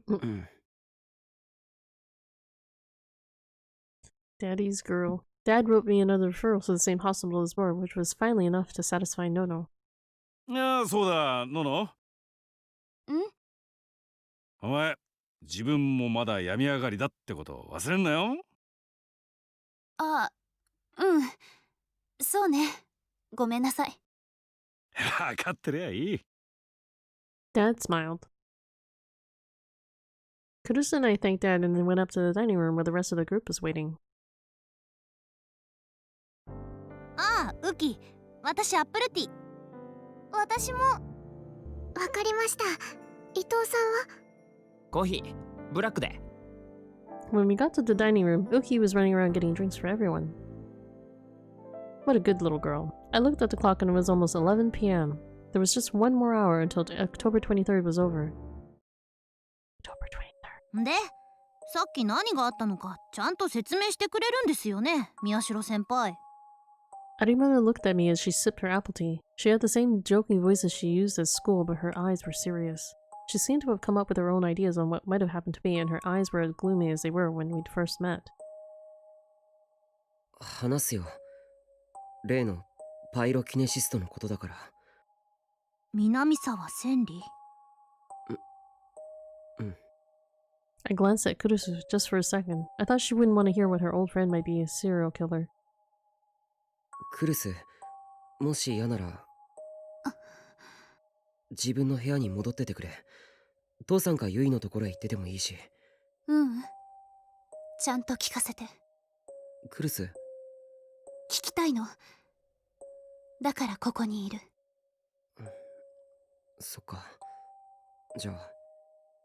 うん Daddy's girl. Dad wrote me another referral to the same hospital as Moar, which was finally enough to satisfy Nono. いや、そうだ、ノノ。ん？お前、自分もまだ病み上がりだってこと忘れんなよ。あ、うん。そうね。ごめんなさい。わかってりゃいい。Dad smiled. Kurusu and I thanked Dad and then went up to the dining room where the rest of the group was waiting. ああ、ウキ。私アップルティー。私も。わかりました。伊藤さんは？コーヒーブラックで。 When we got to the dining room, Uki was running around getting drinks for everyone. What a good little girl. I looked at the clock and it was almost 11 p.m. There was just one more hour until October 23rd was over. October 23rd. で、さっき何があったのかちゃんと説明してくれるんですよね、宮代先輩。 Arimona looked at me as she sipped her apple tea. She had the same joking voice as she used at school, but her eyes were serious. She seemed to have come up with her own ideas on what might have happened to me, and her eyes were as gloomy as they were when we'd first met. 話すよ。例のパイロキネシストのことだから。南沢千里。I glanced at Kurusu just for a second. I thought she wouldn't want to hear what her old friend might be a serial killer. クルス、もし嫌なら自分の部屋に戻っててくれ。父さんかユイのところへ行っててもいいし。ちゃんと聞かせて。クルス、聞きたいの。だからここにいる。そっか。じゃあ。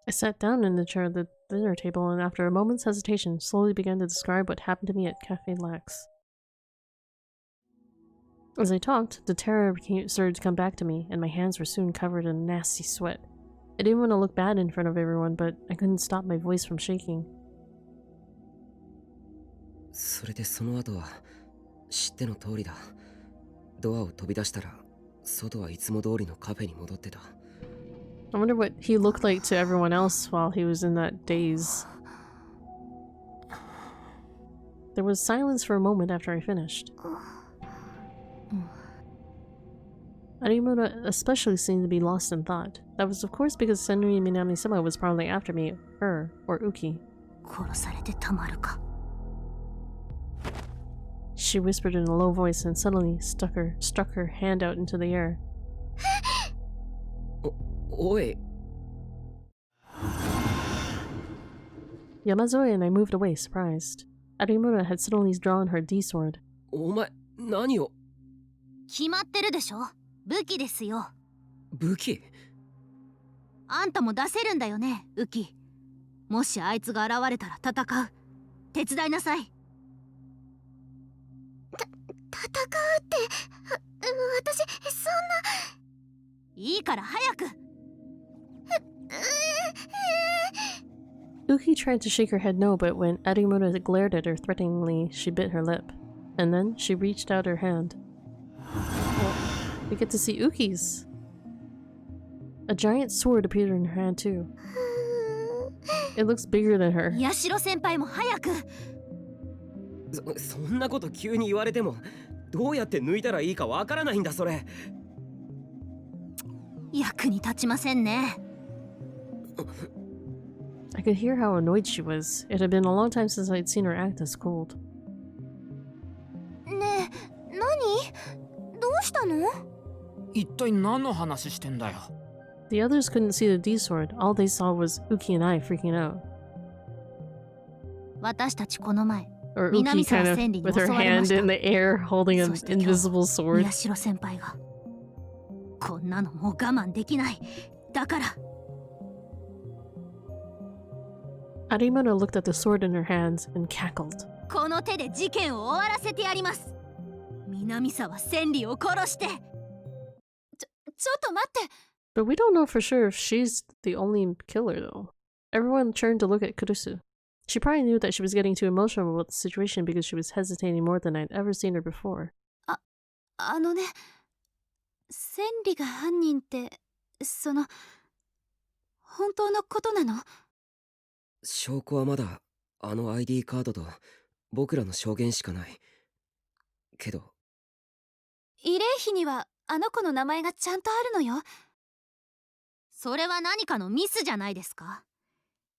I sat down in the chair at the dinner table and after a moment's hesitation, slowly began to describe what happened to me at Cafe Lax. As I talked, the terror started to come back to me, and my hands were soon covered in nasty sweat. I didn't want to look bad in front of everyone, but I couldn't stop my voice from shaking. それでその後は知っての通りだ。ドアを飛び出したら外はいつも通りのカフェに戻ってた。I wonder what he looked like to everyone else while he was in that daze. There was silence for a moment after I finished. Arimura especially seemed to be lost in thought. That was of course because Senri Minami-sama was probably after me, her, or Uki. 殺されてたまるか。She whispered in a low voice and suddenly struck her hand out into the air. おい。 Yamazoe and I moved away, surprised. Arimura had suddenly drawn her D-sword. お前何を。決まってるでしょ。武器ですよ。武器。あんたも出せるんだよね、ウキ。もしあいつが現れたら戦う。手伝いなさい。戦うって私そんな。いいから早く。Uki tried to shake her head no, but when Arimura glared at her threateningly, she bit her lip. And then she reached out her hand. Well, we get to see Uki's. A giant sword appeared in her hand too. It looks bigger than her. ヤシロ先輩も早く。そんなこと急に言われてもどうやって抜いたらいいかわからないんだそれ。役に立ちませんね。I could hear how annoyed she was. It had been a long time since I'd seen her act this cold. ねえ、何？どうしたの？一体何の話してんだよ。The others couldn't see the D-sword. All they saw was Uki and I freaking out. 私たちこの前。 Or Uki kind of with her hand in the air holding an invisible sword. 宮代先輩が。こんなのもう我慢できない。だから。Arimura looked at the sword in her hands and cackled. この手で事件を終わらせてやります。南沢千里を殺して。ちょっと待って。 But we don't know for sure if she's the only killer, though. Everyone turned to look at Kurusu. She probably knew that she was getting too emotional about the situation because she was hesitating more than I'd ever seen her before. あのね、千里が犯人って、本当のことなの？証拠はまだあの ID カードと僕らの証言しかない。けど慰霊碑にはあの子の名前がちゃんとあるのよ。それは何かのミスじゃないですか。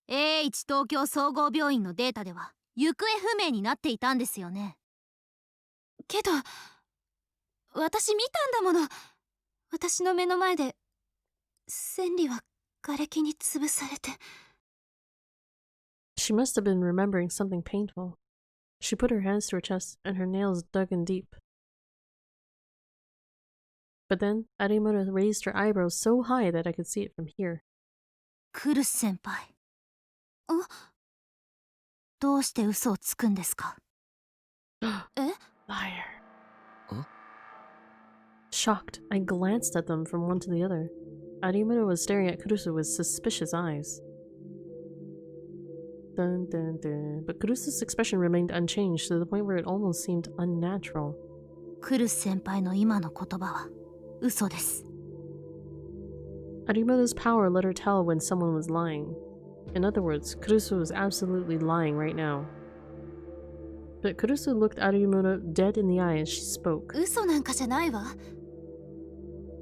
A1 東京総合病院のデータでは行方不明になっていたんですよね。けど私見たんだもの。私の目の前で千里は瓦礫に潰されて。She must have been remembering something painful. She put her hands to her chest and her nails dug in deep. But then Arimura raised her eyebrows so high that I could see it from here. クルス先輩。どうして嘘をつくんですか？え？ Liar. Huh? Shocked, I glanced at them from one to the other. Arimura was staring at Kurusu with suspicious eyes. Dun, dun, dun. But Kurusu's expression remained unchanged to the point where it almost seemed unnatural. クルス先輩の今の言葉は嘘です。 Arimoto's power let her tell when someone was lying. In other words, Kurusu was absolutely lying right now. But Kurusu looked Arimoto dead in the eye as she spoke. 嘘なんかじゃないわ。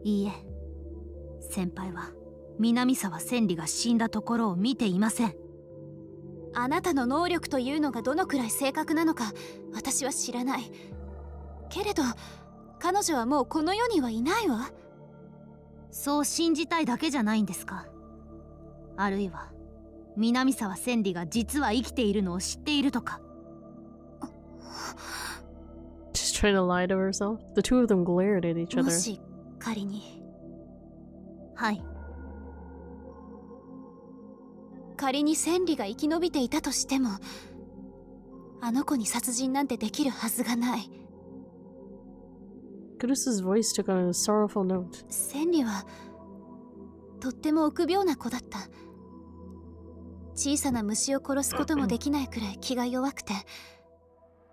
いいえ、先輩は南沢千里が死んだところを見ていません。あなたの能力というのがどのくらい正確なのか私は知らない。けれど彼女はもうこの世にはいないわ。そう信じたいだけじゃないんですか。あるいは南沢千里が実は生きているのを知っているとか。 She's trying to lie to herself. The two of them glared at each も other. し仮に、はい、仮に千里が生き延びていたとしてもあの子に殺人なんてできるはずがない。 Kurusu's voice took on a sorrowful note. 千里はとっても臆病な子だった。小さな虫を殺すこともできないくらい気が弱くて、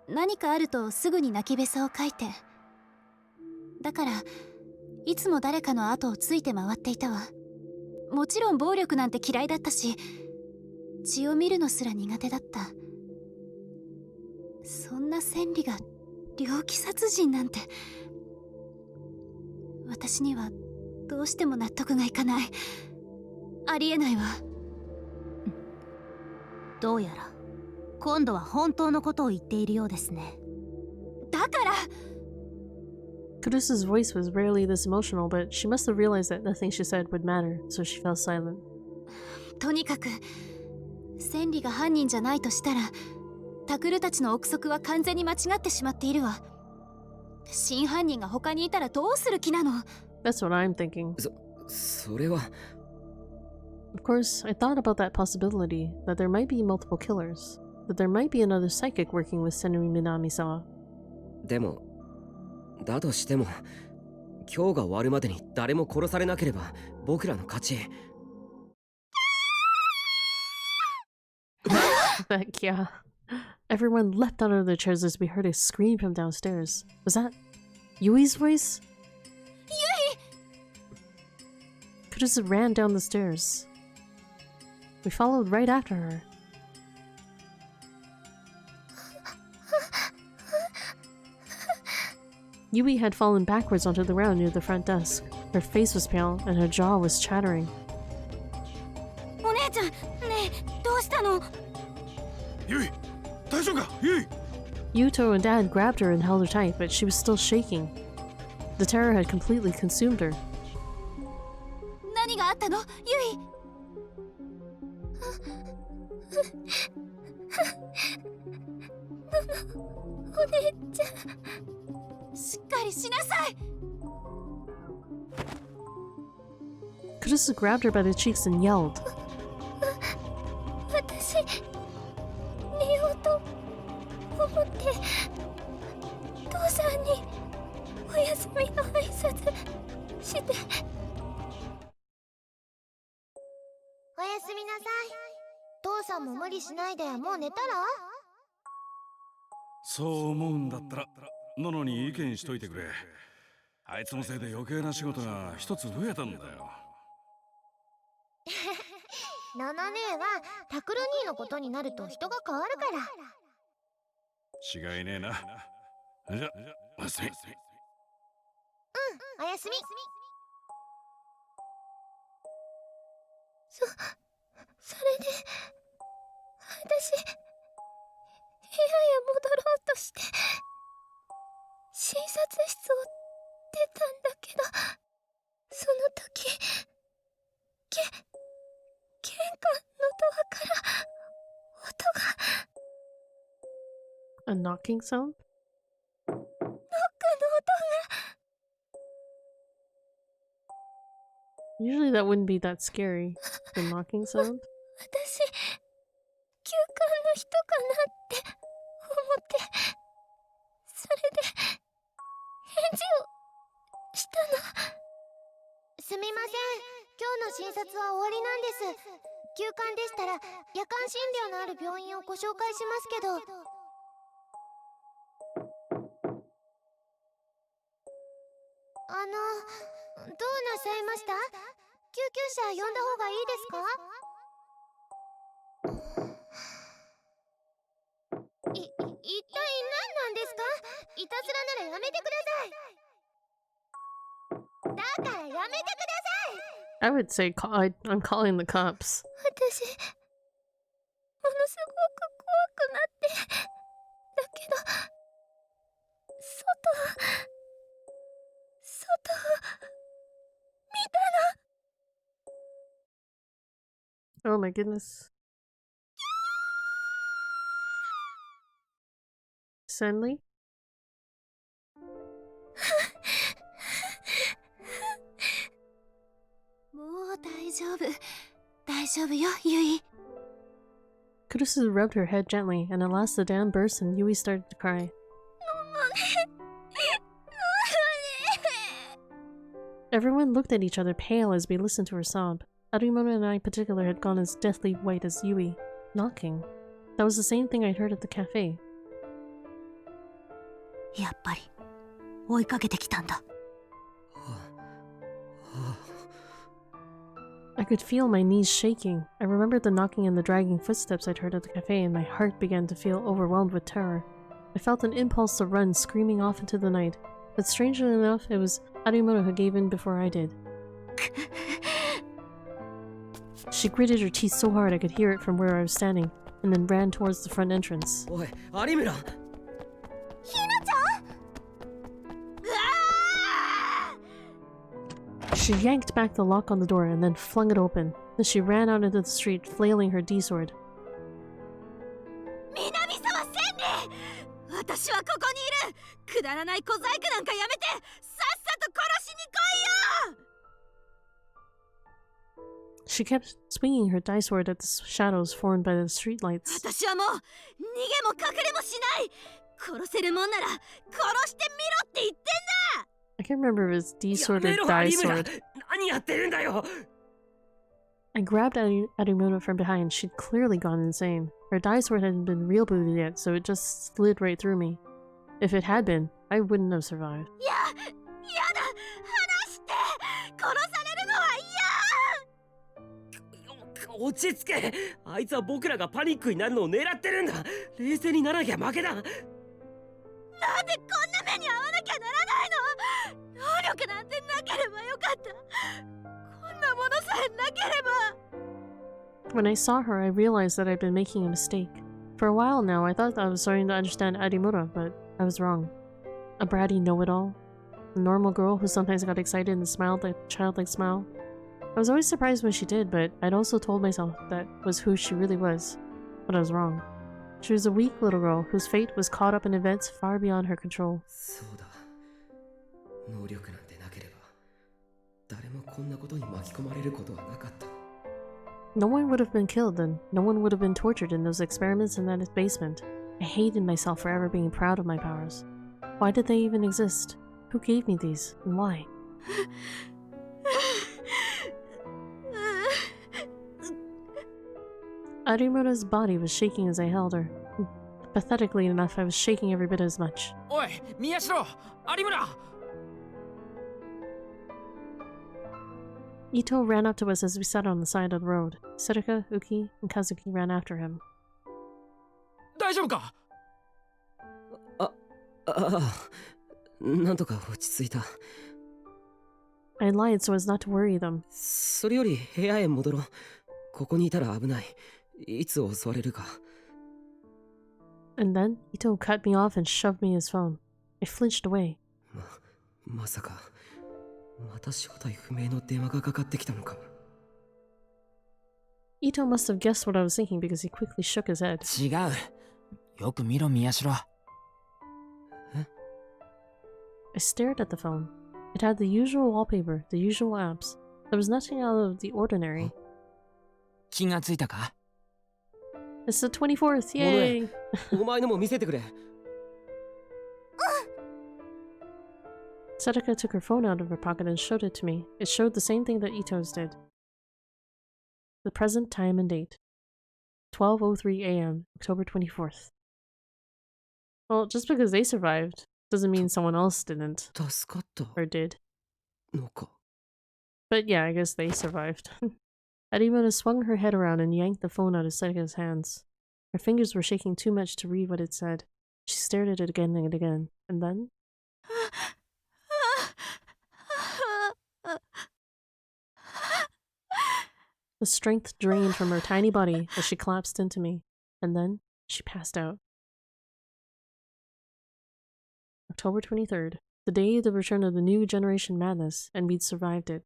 何かあるとすぐに泣きべさをかいて、だからいつも誰かの後をついて回っていたわ。もちろん暴力なんて嫌いだったし、血を見るのすら苦手だった。そんな千里が猟奇殺人なんて、私にはどうしても納得がいかない。ありえないわ。どうやら今度は本当のことを言っているようですね。だから Kurusu's voice was rarely this emotional, but she must have realized that nothing she said would matter, so she fell silent. とにかく千里が犯人じゃないとしたら、タクルたちの憶測は完全に間違ってしまっているわ。真犯人が他にいたらどうする気なの？ That's what I'm thinking. それは Of course, I thought about that possibility, that there might be multiple killers, that there might be another psychic working with Senri Minamisawa. でもだとしても今日が終わるまでに誰も殺されなければ僕らの勝ち。Heck yeah. Everyone leapt out of their chairs as we heard a scream from downstairs. Was that Yui's voice? Yui! Kurusu ran down the stairs. We followed right after her. Yui had fallen backwards onto the ground near the front desk. Her face was pale and her jaw was chattering. お姉ちゃん、ねえ、どうしたの？ユイ、大丈夫か？ユイ。 Yuto and Dad grabbed her and held her tight, but she was still shaking. The terror had completely consumed her. 何があったの？ユイ。お姉ちゃん、しっかりしなさい。 Kurusu grabbed her by the cheeks and yelled. 私、寝ようと思って、父さんにお休みの挨拶して。おやすみなさい。父さんも無理しないでもう寝たら？そう思うんだったらノノに意見しといてくれ。あいつのせいで余計な仕事が一つ増えたんだよ。ナナ姉はタクル兄のことになると人が変わるから。違いねえな。じゃおやすみ。うん、おやすみ。それで私部屋へ戻ろうとして診察室を出たんだけど、その時玄関のドアから音が A knocking sound? ノックの音が Usually that wouldn't be that scary. The knocking sound? 私休館の人かなって思ってそれで返事をしたの。すみません。今日の診察は終わりなんです。休館でしたら夜間診療のある病院をご紹介しますけど。どうなさいました？救急車呼んだ方がいいですか？一体何なんですか？いたずらならやめてください。だからやめてください。 I would say I'm calling the cops. 私ものすごく怖くなって。だけど外見たら Oh my goodness. Suddenly? もう大丈夫。大丈夫よ、ユイ。 Kurusu rubbed her head gently, and at last the dam burst and Yui started to cry. Everyone looked at each other pale as we listened to her sob. Arimono and I in particular had gone as deathly white as Yui. Knocking. That was the same thing I'd heard at the cafe. やっぱり追いかけてきたんだ。I could feel my knees shaking. I remembered the knocking and the dragging footsteps I'd heard at the cafe, and my heart began to feel overwhelmed with terror. I felt an impulse to run, screaming off into the night. But strangely enough, it was Arimono who gave in before I did. She gritted her teeth so hard I could hear it from where I was standing, and then ran towards the front entrance. おい、有村。She yanked back the lock on the door and then flung it open. Then she ran out into the street, flailing her D-sword. 南沢千里、私はここにいる。くだらない小細工なんかやめて、さっさと殺しに来いよ。 She kept swinging her die-sword at the shadows formed by the streetlights. 私はもう逃げも隠れもしない。殺せるもんなら殺してみろって言ってんだ。 I can't remember if it's D-sword or die-sword. 何やってるんだよ。 I grabbed Arimono from behind. She'd clearly gone insane. Her die-sword hadn't been rebooted yet, so it just slid right through me. If it had been, I wouldn't have survived. やだ、離して。殺されるのは嫌。落ち着け。あいつは僕らがパニックになるのを狙ってるんだ。冷静にならなきゃ負けだ。なんでこんな目に遭わなきゃならないの？能力なんてなければよかった。こんなものさえなければ。 When I saw her, I realized that I'd been making a mistake. For a while now, I thought I was starting to understand Arimono, but I was wrong. A bratty know-it-all. A normal girl who sometimes got excited and smiled a childlike smile. I was always surprised when she did, but I'd also told myself that was who she really was. But I was wrong. She was a weak little girl whose fate was caught up in events far beyond her control. そうだ。能力なんてなければ、誰もこんなことに巻き込まれることはなかった。 No one would have been killed and no one would have been tortured in those experiments in that basement. I hated myself for ever being proud of my powers. Why did they even exist? Who gave me these, and why? Arimoto's body was shaking as I held her. Pathetically enough, I was shaking every bit as much. おい、宮代、有村。 Ito ran up to us as we sat on the side of the road. Seruka, Uki, and Kazuki ran after him. 大丈夫か？なんとか落ち着いた。I lied so as not to worry them. それより部屋へ戻ろう。ここにいたら危ない。いつ襲われるか。And then, Ito cut me off and shoved me his phone. I flinched away. まさか、また正体不明の電話がかかってきたのか。Ito must have guessed what I was thinking because he quickly shook his head. 違う。よく見ろ、宮代。I stared at the phone. It had the usual wallpaper, the usual apps. There was nothing out of the ordinary. 気がついたか？ It's the 24th, yay! お前のも見せてくれ。Sadaka took her phone out of her pocket and showed it to me. It showed the same thing that Ito's did. The present time and date. 12:03 a.m., October 24th. Well, just because they survived doesn't mean someone else didn't. 助かった Or did. のか But yeah, I guess they survived. Arimura swung her head around and yanked the phone out of Sadaka's hands. Her fingers were shaking too much to read what it said. She stared at it again and again, and then... The strength drained from her tiny body as she collapsed into me, and then she passed out. October 23rd, the day of the return of the new generation madness, and we'd survived it.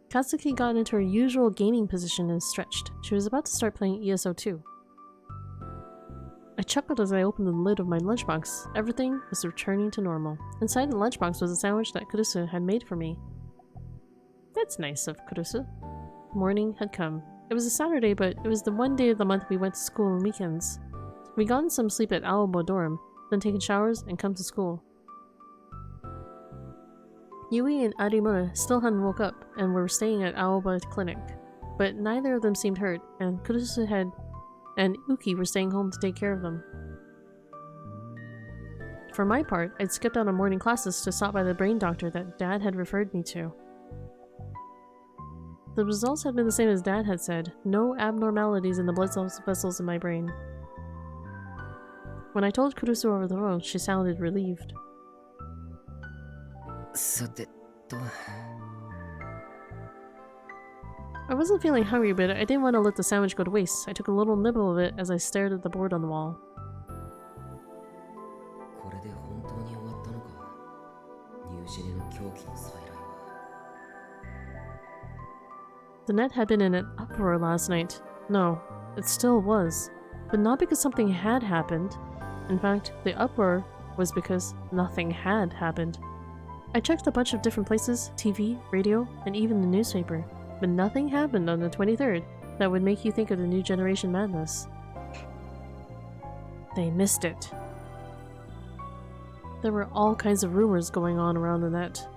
Katsuki got into her usual gaming position and stretched. She was about to start playing ESO 2. I chuckled as I opened the lid of my lunchbox. Everything was returning to normal. Inside the lunchbox was a sandwich that Kurusu had made for me. That's nice of Kurusu. Morning had come. It was a Saturday, but it was the one day of the month we went to school on weekends. We'd gotten some sleep at Aoba dorm, then taken showers and come to school. Yui and Arimura still hadn't woke up and were staying at Aoba Clinic, but neither of them seemed hurt, and Kurusu and Uki were staying home to take care of them. For my part, I'd skipped out on morning classes to stop by the brain doctor that Dad had referred me to. The results had been the same as Dad had said, no abnormalities in the blood vessels in my brain. When I told Kurusu over the phone, she sounded relieved. さてと I wasn't feeling hungry, but I didn't want to let the sandwich go to waste. I took a little nibble of it as I stared at the board on the wall. これで本当に終わったのかニュージェネの狂気の再来は The net had been in an uproar last night. No, it still was. But not because something had happened. In fact, the uproar was because nothing had happened. I checked a bunch of different places, TV, radio, and even the newspaper, but nothing happened on the 23rd that would make you think of the new generation madness. They missed it. There were all kinds of rumors going on around the net.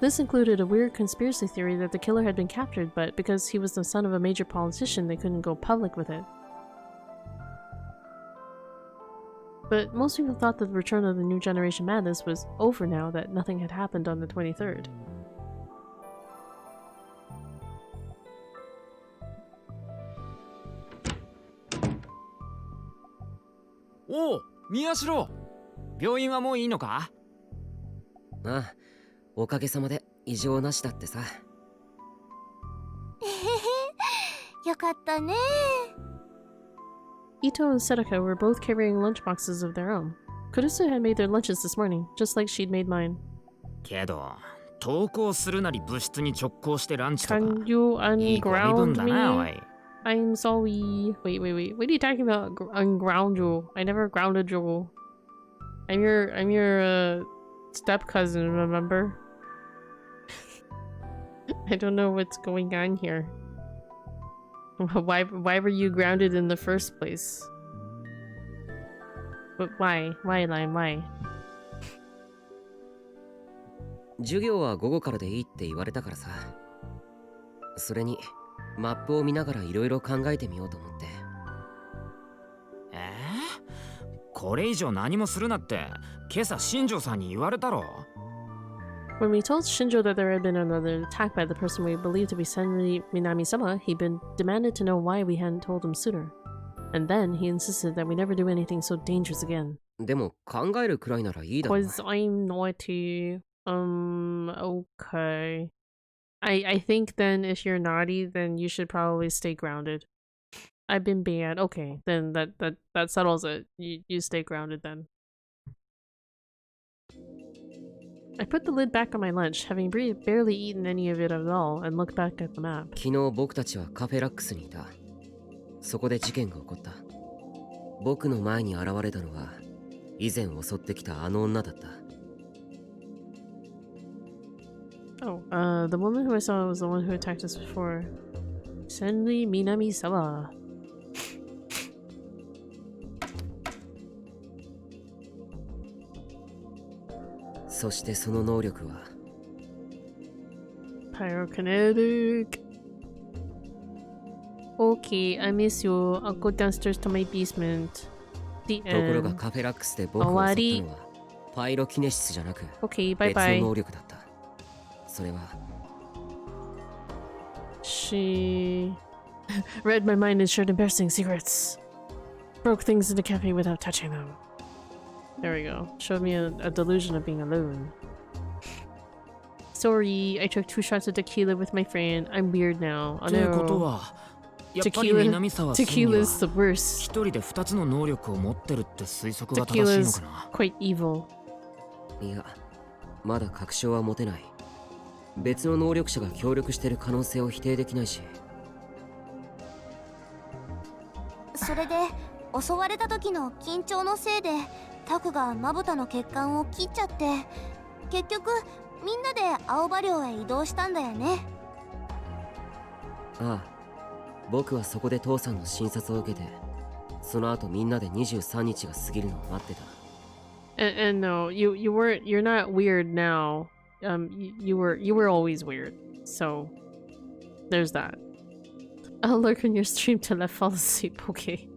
This included a weird conspiracy theory that the killer had been captured, but because he was the son of a major politician, they couldn't go public with it. But most people thought that the return of the new generation madness was over now that nothing had happened on the 23rd. Oh, 宮代病院はもういいのかああおかげさまで異常なしだってさよかったね Ito and Sedaka were both carrying lunchboxes of their own. Kurusu had made their lunches this morning, just like she'd made mine. けど登校するなり部室に直行してランチとか Can you いいご身分 unground だなお me? い I'm sorry. Wait. What are you talking about? Unground you? I never grounded you. I'm your step cousin, remember? I don't know what's going on here. Why were you grounded in the first place? But why? Why, Lime? Why? 授業は午後からでいいって言われたからさそれにマップを見ながらいろいろ考えてみようと思ってこれ以上何もするなって今朝新庄さんに言われたろ When we told Shinjo that there had been another attack by the person we believed to be Senri Minami-sama, he demanded to know why we hadn't told him sooner. And then he insisted that we never do anything so dangerous again. でも考えるくらいならいいだろう 'Cause I'm naughty. Okay. I think then if you're naughty, then you should probably stay grounded. I've been bad. Okay, then that settles it. You stay grounded then. I put the lid back on my lunch, having barely eaten any of it at all, and looked back at the map. 昨日僕たちはカフェラックスにいたそこで事件が起こった僕の前に現れたのは以前襲ってきたあの女だった Oh, the woman who I saw was the one who attacked us before. Senri Minami-sama. そしてその能力は Pyrokinetic. Okay, I miss you. I'll go downstairs to my basement. The ところが end. カフェラックスで僕を襲ったのはパイロキネシスじゃなく Okay, bye 別の bye. 能力だった。それは She read my mind and shared embarrassing secrets. Broke things in the cafe without touching them. There we go. Showed me a delusion of being alone. Sorry, I took 2 shots of tequila with my friend. I'm weird now. Oh ってこと no. はやっぱり南沢真理 Tequila は is the worst. 一人で2つの能力を持ってるって推測が正しいの Tequila's かな。 quite evil. いや、まだ確証は持てない。別の能力者が協力している可能性を否定できないし。それで襲われた時の緊張のせいでタクがまぶたの血管を切っちゃって、結局みんなで青葉寮へ移動したんだよね。ああ、僕はそこで父さんの診察を受けて、その後みんなで23日が過ぎるのを待ってた。And no, you're not weird now. You were always weird. So there's that. I'll lurk on your stream till I fall asleep. Okay.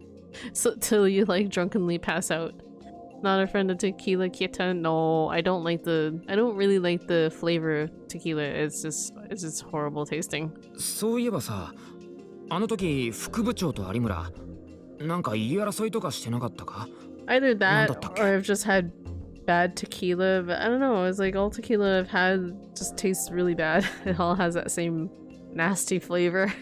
So till you like drunkenly pass out. Not a friend of tequila, Kieta. No, I don't really like the flavor of tequila. It's just horrible tasting. そういえばさ、あの時副部長と有村なんか言い争いとかしてなかったか？ Either that なんだったっけ？ or I've just had bad tequila, but I don't know. It's like all tequila I've had just tastes really bad. It all has that same nasty flavor.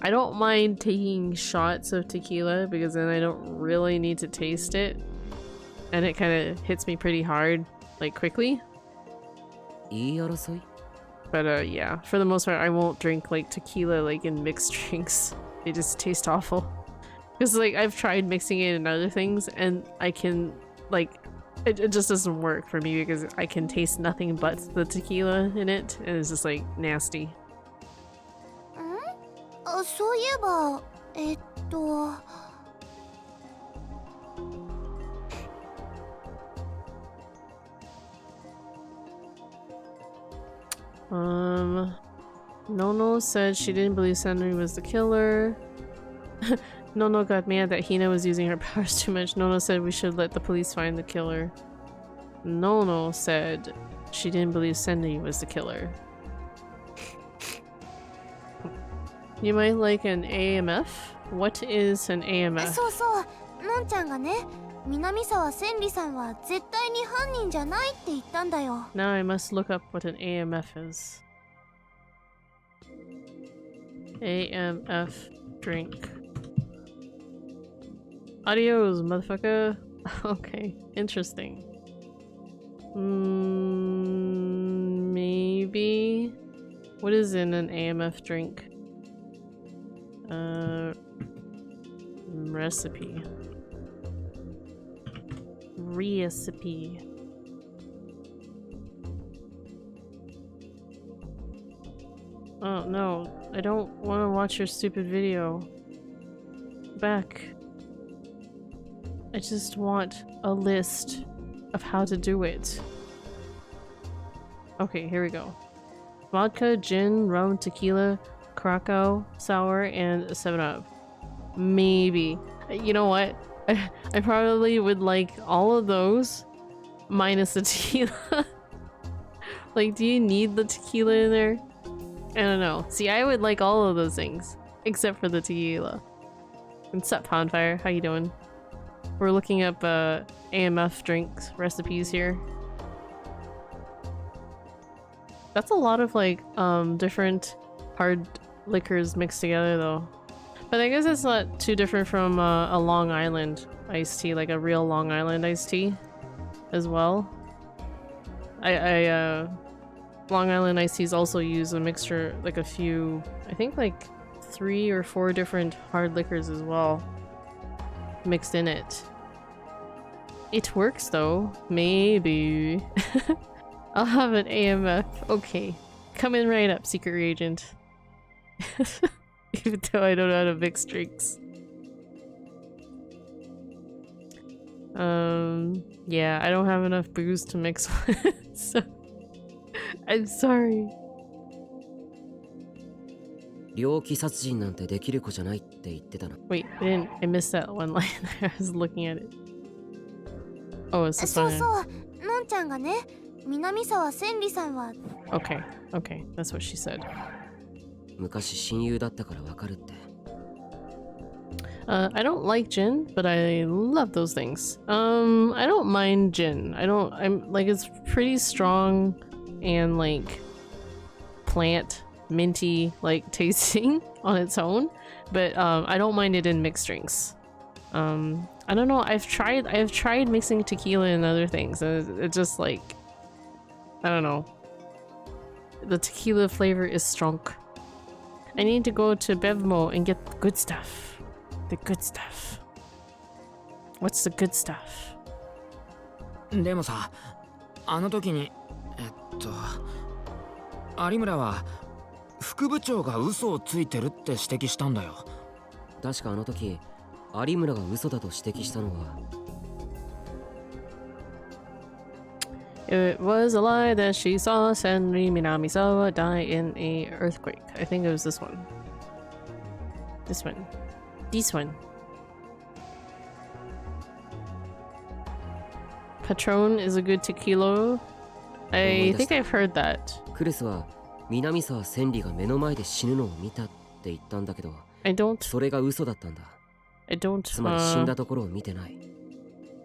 I don't mind taking shots of tequila because then I don't really need to taste it. And it kind of hits me pretty hard, like quickly. 言い争い？ But yeah, for the most part, I won't drink like tequila like in mixed drinks. They just taste awful. Because like I've tried mixing it in other things and I can like it just doesn't work for me because I can taste nothing but the tequila in it and it's just like nasty. そういえばNono said she didn't believe Sandri was the killer. Nono got mad that Hina was using her powers too much. Nono said we should let the police find the killer. Nono said she didn't believe Sandri was the killer. You might like an AMF? What is an AMF? そうそう、のんちゃんがね、南沢千里さんは絶対に犯人じゃないって言ったんだよ。 Now I must look up what an AMF is. AMF drink. Adios, motherfucker. Okay, interesting. Maybe. What is in an AMF drink? Recipe. Recipe. Oh no, I don't want to watch your stupid video. Back. I just want a list of how to do it. Okay, here we go. Vodka, gin, rum, tequila, Krakow, sour, and 7-Up. Maybe. You know what? I probably would like all of those minus the tequila. Like, do you need the tequila in there? I don't know. See, I would like all of those things except for the tequila. What's up, Pondfire? How you doing? We're looking up AMF drinks recipes here. That's a lot of like different hard liquors mixed together though. But I guess it's not too different from a Long Island iced tea, like a real Long Island iced tea as well. Long Island iced teas also use a mixture, like a few, I think like 3 or 4 different hard liquors as well mixed in it. It works though. Maybe. I'll have an AMF. Okay. Coming right up, secret agent. Even though I don't know how to mix drinks. Yeah, I don't have enough booze to mix with, so I'm sorry. 猟奇殺人なんてできる子じゃないって言ってたな。 Wait, I missed that one line. I was looking at it. Oh, it's this そう one. そうのんちゃんがね南沢千里さんは Okay, that's what she said. 昔親友だったからわかるって。 I don't like gin, but I love those things. I don't mind gin. I'm like, it's pretty strong and like plant minty like tasting on its own, but I don't mind it in mixed drinks. I don't know, I've tried mixing tequila and other things, and it just like, I don't know. The tequila flavor is strong. I need to go to Bevmo and get the good stuff. The good stuff. What's the good stuff? でもさ、あの時に有村は副部長が嘘をついてるって指摘したんだよ。確かあの時有村が嘘だと指摘したのは It was a lie that she saw Senri Minamisawa die in a earthquake. I think it was this one. This one. This one. Patron is a good tequila. I think I've heard that. クレスは南沢千里が目の前で死ぬのを見たって言ったんだけど、 I don't それが嘘だったんだ。 I don't つまり死んだところを見てない。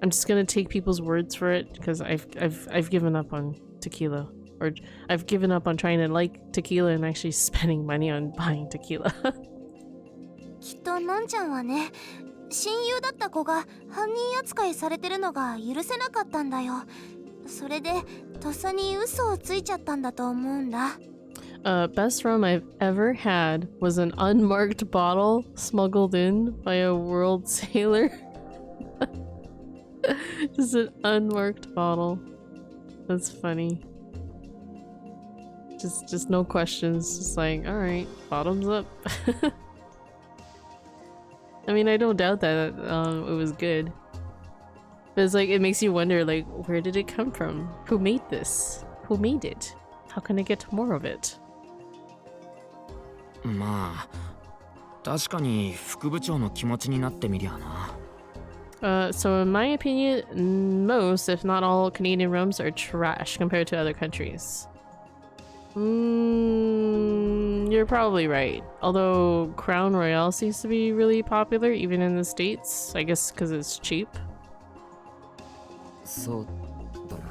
I'm just gonna take people's words for it because I've given up on tequila, or I've given up on trying to like tequila and actually spending money on buying tequila. きっとのんちゃんはね親友だった子が犯人扱いされてるのが許せなかったんだよ。それでとっさに嘘をついちゃったんだと思うんだ。Best rum I've ever had was an unmarked bottle smuggled in by a world sailor. Just an unmarked bottle. That's funny. Just no questions. Just like, all right, bottoms up. I mean, I don't doubt that it was good. But it's like, it makes you wonder, like, where did it come from? Who made this? Who made it? How can I get more of it? まあ、確かに副部長の気持ちになってみりゃな。So in my opinion, most, if not all, Canadian rums are trash compared to other countries. You're probably right. Although Crown Royale seems to be really popular, even in the States. I guess because it's cheap. そうだな。やっ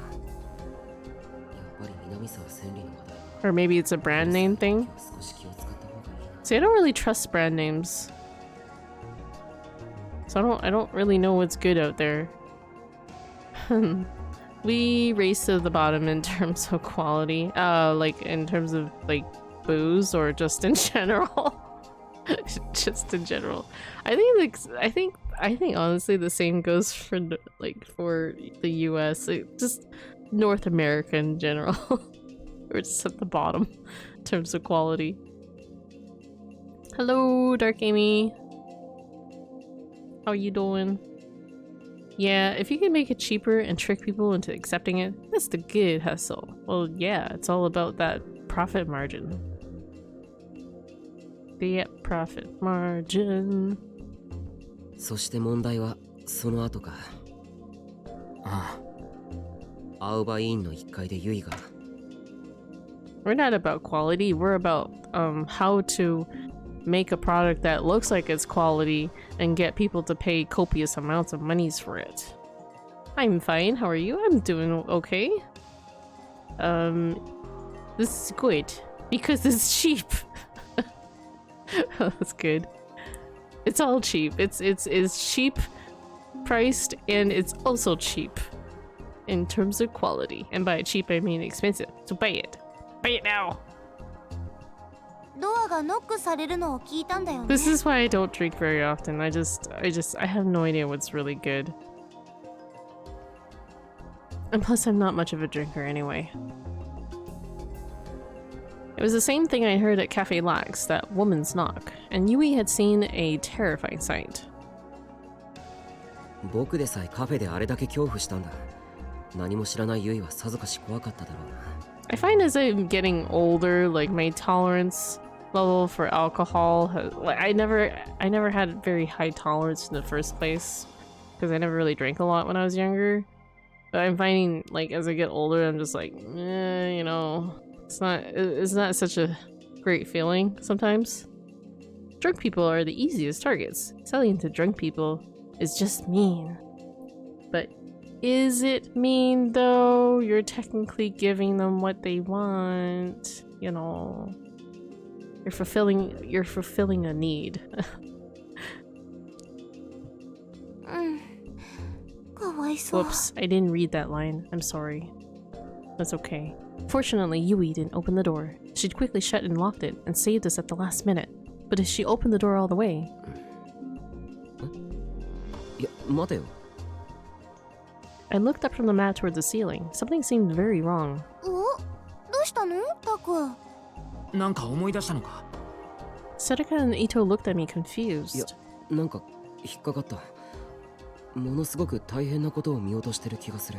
ぱり南沢千里の話題は Or maybe it's a brand name thing. 少し気を使った方がいいな。 See, I don't really trust brand names. So I don't really know what's good out there. We race to the bottom in terms of quality. Like in terms of like booze or just in general. Just in general. I think honestly the same goes for for the US, like, just North America in general. We're just at the bottom in terms of quality. Hello, Dark Amy. How you doing? Yeah, if you can make it cheaper and trick people into accepting it, that's the good hustle. Well, yeah, it's all about that profit margin. The profit margin. そして問題はその後か。ああ。青葉委員の1階でユイが We're not about quality, we're about how to make a product that looks like it's quality and get people to pay copious amounts of monies for it. I'm fine, how are you? I'm doing okay. This is good because it's cheap. That's good. It's all cheap. It's cheap priced and it's also cheap in terms of quality. And by cheap I mean expensive. So buy it. Buy it now. ドアがノックされるのを聞いたんだよね。 This is why I don't drink very often. I have no idea what's really good. And plus I'm not much of a drinker anyway. It was the same thing I heard at Cafe Lax, that woman's knock, and Yui had seen a terrifying sight. 僕でさえカフェであれだけ恐怖したんだ。何も知らないユイはさぞかし怖かっただろうな。I find as I'm getting older, like my tolerance level for alcohol, like I never had very high tolerance in the first place because I never really drank a lot when I was younger. But I'm finding like as I get older, I'm just like, you know, it's not such a great feeling sometimes. Drunk people are the easiest targets. Selling to drunk people is just mean. But is it mean though? You're technically giving them what they want, you know. You're fulfilling a need. かわいそう。 Whoops, I didn't read that line. I'm sorry. That's okay. Fortunately, Yui didn't open the door. She'd quickly shut and locked it and saved us at the last minute. But as she opened the door all the way... いや、待てよ。 I looked up from the mat toward the ceiling. Something seemed very wrong. お、どうしたのタク。なんか思い出したのか。 Sedaka and Ito looked at me いや、 confused. なんか引っかかった。ものすごく大変なことを見落としてる気がする。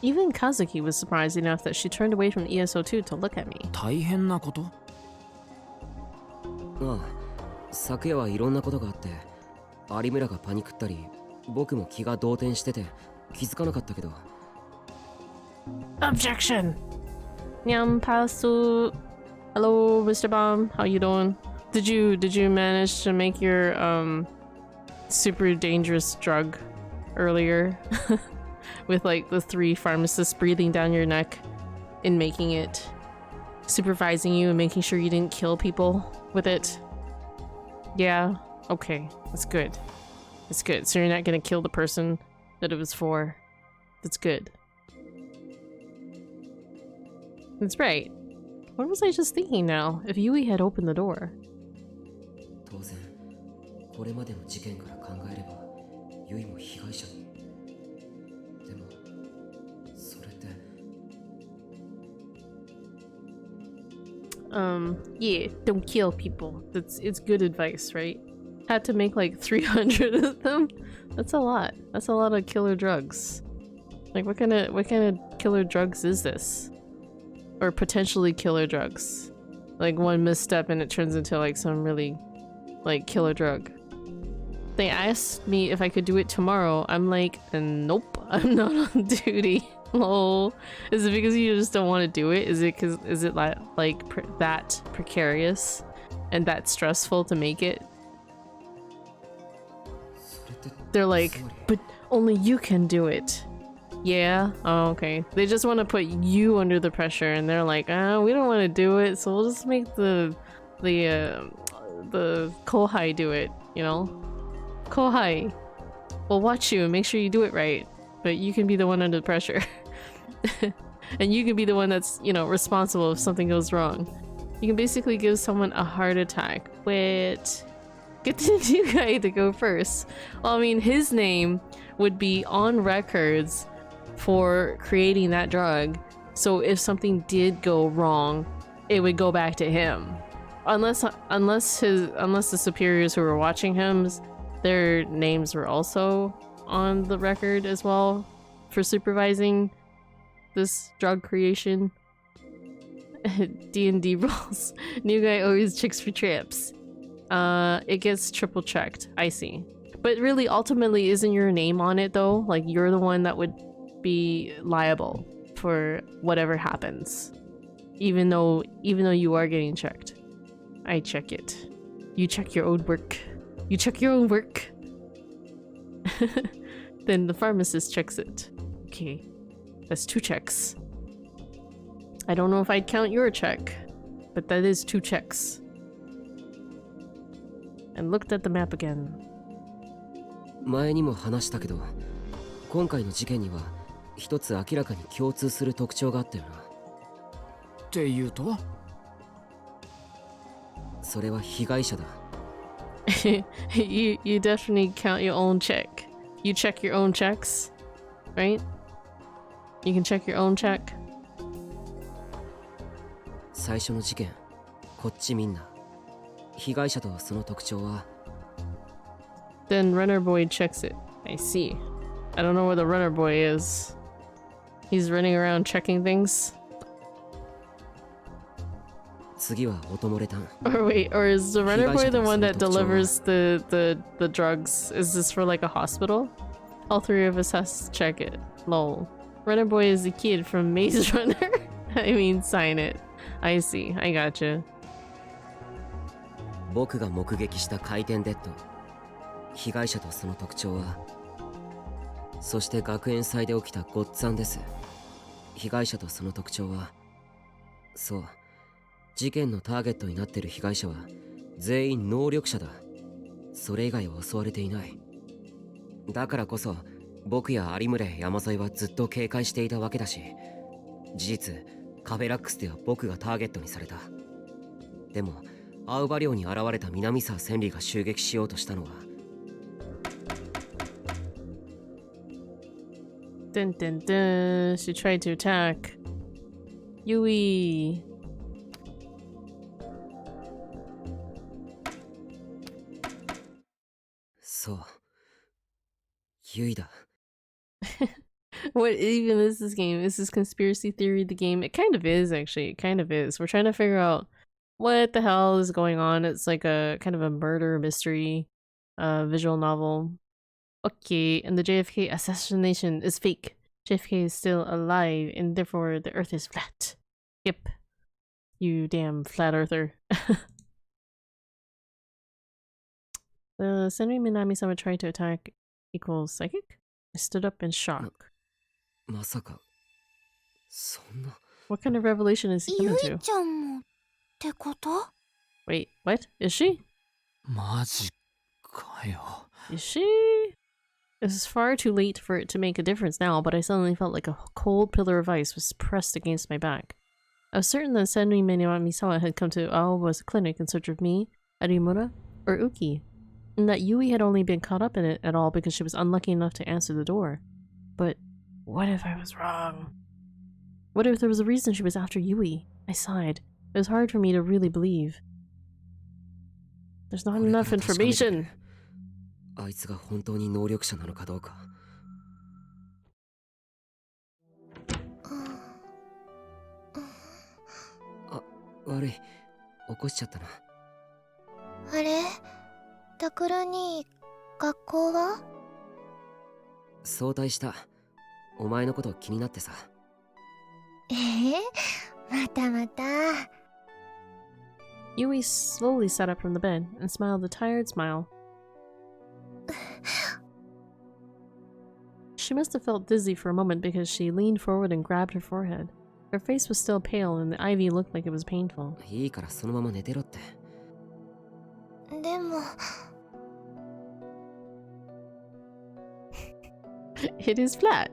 Even Kazuki was surprised enough that she turned away from ESO2 to look at me. 大変なこと？ああ、昨夜はいろんなことがあって、有村がパニクったり、僕も気が動転してて気づかなかったけど。Objection! Nyampasu. Hello, Mr. Bomb. How you doing? Did you manage to make your super dangerous drug earlier? With like the 3 pharmacists breathing down your neck and making it, supervising you and making sure you didn't kill people with it. Yeah, okay, that's good. That's good. So you're not gonna kill the person that it was for. That's good. That's right. What was I just thinking now? If Yui had opened the door. 当然、これまでの事件から考えれば、ユイも被害者に。でも、それって。Yeah, don't kill people. It's good advice, right? Had to make like 300 of them. That's a lot. That's a lot of killer drugs. Like what kind of killer drugs is this? Or potentially killer drugs? Like one misstep and it turns into like some really like killer drug. They asked me if I could do it tomorrow. I'm like, nope, I'm not on duty. Lol. Is it because you just don't want to do it? Is it that precarious and that stressful to make it? They're like, but only you can do it. Yeah? Oh, okay. They just want to put you under the pressure and they're like, we don't want to do it, so we'll just make the Kohai do it, you know? Kohai, we'll watch you and make sure you do it right, but you can be the one under the pressure. And you can be the one that's, you know, responsible if something goes wrong. You can basically give someone a heart attack. Wait. Get the new guy to go first. Well, I mean, his name would be on records for creating that drug. So if something did go wrong, it would go back to him. Unless the superiors who were watching him, their names were also on the record as well for supervising this drug creation. D&D rules. New guy always checks for traps. It gets triple checked. I see. But really, ultimately, isn't your name on it though? Like you're the one that would be liable for whatever happens. Even though you are getting checked. I check it. You check your own work. You check your own work. Then the pharmacist checks it. Okay. That's 2 checks. I don't know if I'd count your check, but that is 2 checks. And looked at the map again. 前にも話したけど、今回の事件には一つ明らかに共通する特徴があったよな。っていうと？それは被害者だ。you definitely count your own check. You check your own checks, right? You can check your own check. 最初の事件、こっちみんな。被害者とその特徴は Then Runner Boy checks it. I see. I don't know where the Runner Boy is. He's running around checking things. 次は音漏れ炭 Or wait, or is the Runner Boy the one that 被害者とその特徴は delivers the drugs? Is this for like a hospital? All three of us has to check it. Lol. Runner Boy is the kid from Maze Runner. I mean, sign it. I see. I gotcha. 僕が目撃した回転デッド被害者とその特徴はそして学園祭で起きたごっつぁんです被害者とその特徴はそう事件のターゲットになっている被害者は全員能力者だそれ以外は襲われていないだからこそ僕や有村山添はずっと警戒していたわけだし事実カフェラックスでは僕がターゲットにされたでもアウバ寮に現れた南沢千里が襲撃しようとしたのは Dun dun dun. She tried to attack Yui. So, Yui da. What even is this game? Is this conspiracy theory the game? It kind of is, actually. It kind of is. We're trying to figure out what the hell is going on. It's like a kind of a murder mystery visual novel. Okay, and the JFK assassination is fake. JFK is still alive, and therefore the Earth is flat. Yep. You damn flat earther. The Senri Minami-sama tried to attack equals psychic? I stood up in shock. まさかそんな What kind of revelation is he ゆ coming い to? ちゃんもってこと？ Wait, what? Is she? マジかよ。 Is she? It was far too late for it to make a difference now, but I suddenly felt like a cold pillar of ice was pressed against my back. I was certain that Senri Minami-sama had come to Aoba's clinic in search of me, Arimura, or Uki, and that Yui had only been caught up in it at all because she was unlucky enough to answer the door. But what if I was wrong? What if there was a reason she was after Yui? I sighed. It was hard for me to really believe. There's not enough information! あいつが本当に能力者なのかどうかあ、悪い起こしちゃったなあれ？タクルに学校は？早退したお前のこと気になってさまたまた。 Yui slowly sat up from the bed and smiled a tired smile. She must have felt dizzy for a moment because she leaned forward and grabbed her forehead. Her face was still pale and the ivy looked like it was painful. いいからそのまま寝てろってでも It is flat.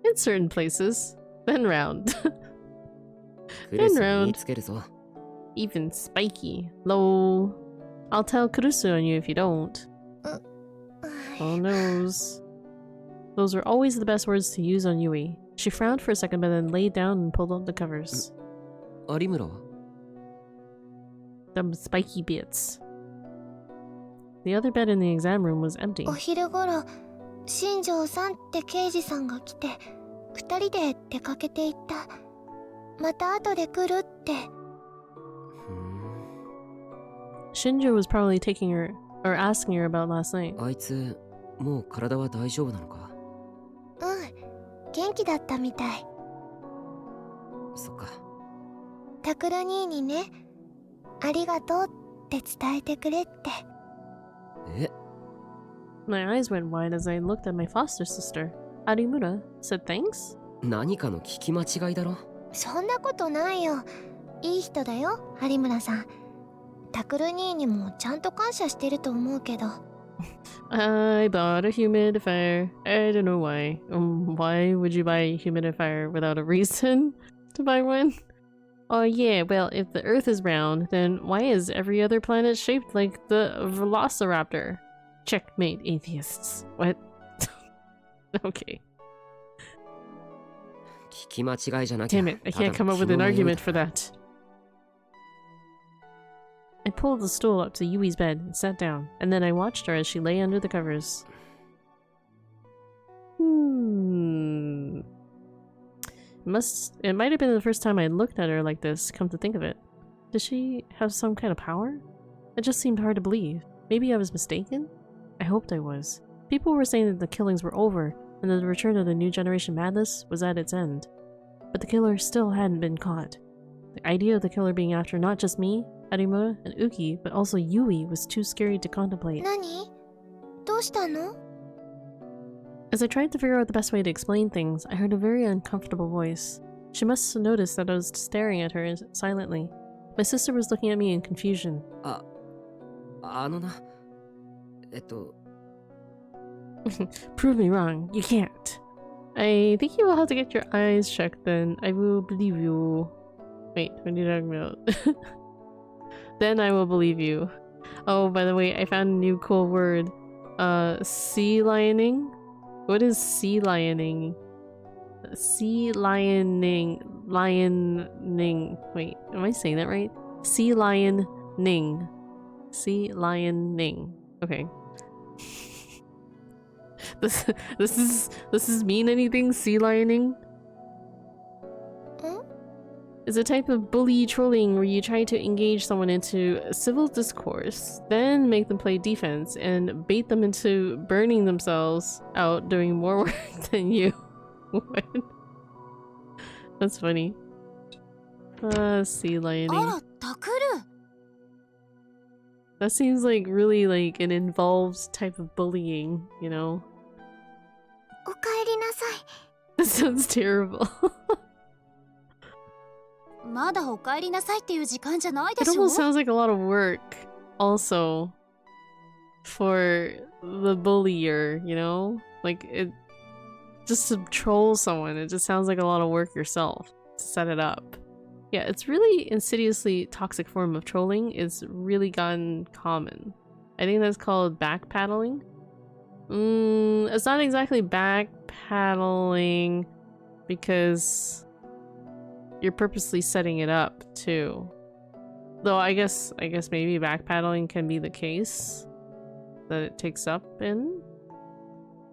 In certain places. Then round. クルス round に見つけるぞ Even spiky. Lol. I'll tell Kurusu on you if you don't. Oh noes. Those were always the best words to use on Yui. She frowned for a second but then laid down and pulled up the covers. 有村は Them spiky bits. The other bed in the exam room was empty. お昼ごろ新庄さんって刑事さんが来て2人で出かけていった。また後で来るって。 Shinjo was probably taking her or asking her about last night. あいつもう体は大丈夫なのか元気だったみたい。そっかタクル兄にね、ありがとうって伝えてくれって。え My eyes went wide as I looked at my foster sister. Arimura said thanks? 何かの聞き間違いだろそんなことないよ。いい人だよ、有村さん。タクル兄にもちゃんと感謝してると思うけど。I bought a humidifier. I don't know why. Why would you buy a humidifier without a reason to buy one? Oh yeah, well, if the Earth is round, then why is every other planet shaped like the Velociraptor? Checkmate, atheists. What? Okay. 聞き間違いじゃなきゃ Damn it, I can't come up with an argument for that. I pulled the stool up to Yui's bed and sat down, and then I watched her as she lay under the covers. It might have been the first time I looked at her like this, come to think of it. Did she have some kind of power? It just seemed hard to believe. Maybe I was mistaken? I hoped I was. People were saying that the killings were over, and that the return of the new generation madness was at its end. But the killer still hadn't been caught. The idea of the killer being after not just me, Harimura, and Uki, but also Yui was too scary to contemplate. 何？どうしたの？ As I tried to figure out the best way to explain things, I heard a very uncomfortable voice. She must have noticed that I was staring at her silently. My sister was looking at me in confusion. あのな、Prove me wrong. You can't. I think you will have to get your eyes checked then. I will believe you. Wait, what are you talking about? Then I will believe you. Oh, by the way, I found a new cool word. Sea lioning? What is sea lioning? Sea lioning. Lioning. Wait, am I saying that right? Sea lioning. Sea lioning. Okay. This is mean anything? Sea lioning? Is a type of bully trolling where you try to engage someone into civil discourse, then make them play defense and bait them into burning themselves out doing more work than you. What? That's funny. Sea lioning. あら、タクル。 That seems like really like an involved type of bullying, you know? おかえりなさ That sounds terrible. い。まだおかえりなさいっていう時間じゃないで It しょ almost sounds like a lot of work also for the bullier, you know? Like it just to troll someone, it just sounds like a lot of work yourself to set it up. Yeah, it's really insidiously toxic form of trolling. It's really gotten common. I think that's called backpedaling. It's not exactly backpedaling because you're purposely setting it up too. Though I guess maybe backpedaling can be the case that it takes up in.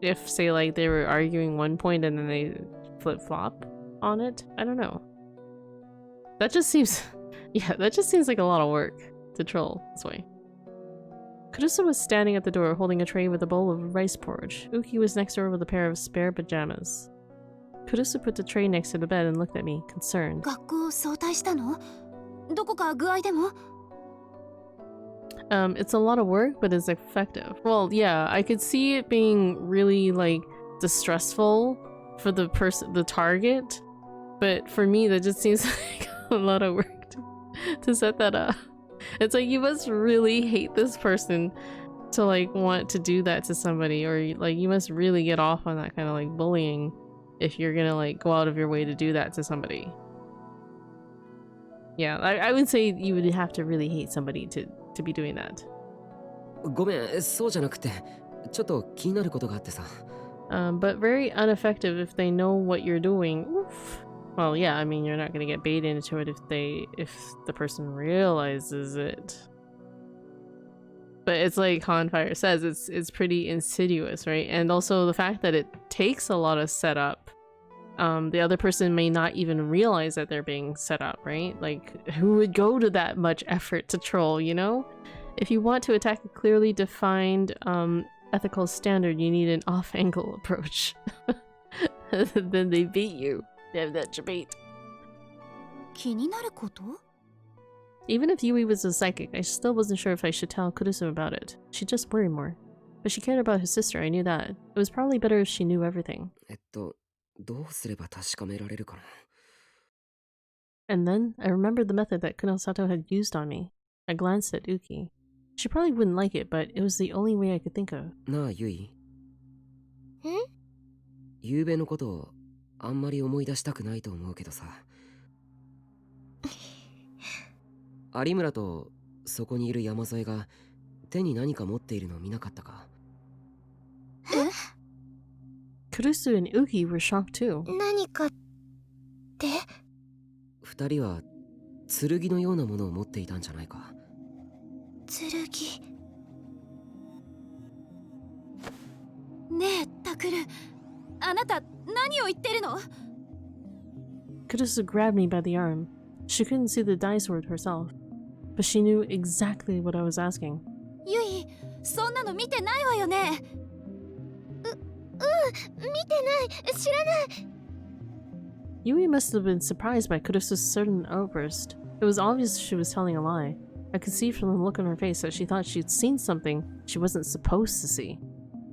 If say like they were arguing one point and then they flip-flop on it. I don't know. That just seems like a lot of work to troll this way. Kurusu was standing at the door holding a tray with a bowl of rice porridge. Uki was next door with a pair of spare pajamas. Kurusu put the tray next to the bed and looked at me, concerned. 学校早退したの？どこか具合でも？ It's a lot of work, but it's effective. Well, yeah, I could see it being really like distressful for the target, but for me that just seems like a lot of work to set that up. It's like you must really hate this person to like want to do that to somebody, or like you must really get off on that kind of like bullying if you're gonna like go out of your way to do that to somebody. Yeah, I would say you would have to really hate somebody to be doing that. ごめん、そうじゃなくて、ちょっと気になることがあってさ。But very ineffective if they know what you're doing. Oof. Well, yeah, I mean, you're not gonna get baited into it if the person realizes it. But it's like Hanfire says, it's pretty insidious, right? And also the fact that it takes a lot of setup. The other person may not even realize that they're being set up, right? Like, who would go to that much effort to troll, you know? If you want to attack a clearly defined ethical standard, you need an off-angle approach. Then they beat you. They have that debate. 気になること？ Even if Yui was a psychic, I still wasn't sure if I should tell Kurusu about it. She just worried more. But she cared about his sister, I knew that. It was probably better if she knew everything. どうすれば確かめられるかな。 And then, I remembered the method that Kunosato had used on me. I glanced at Uki. She probably wouldn't like it, but it was the only way I could think of. なあ、ユイ。ん？ゆうべのことをあんまり思い出したくないと思うけどさ。有村とそこにいる山添が手に何か持っているのを見なかったか？ Kurusu and Uki were shocked too. 何かって？二人は剣のようなものを持っていたんじゃないか。剣。ねえ、タクル。あなた、何を言ってるの？ Kurusu grabbed me by the arm. She couldn't see the dye sword herself, but she knew exactly what I was asking. ユイ、そんなの見てないわよね。見てない。知らない。Yui must have been surprised by Kurusu's sudden outburst. It was obvious she was telling a lie. I could see from the look on her face that she thought she'd seen something she wasn't supposed to see.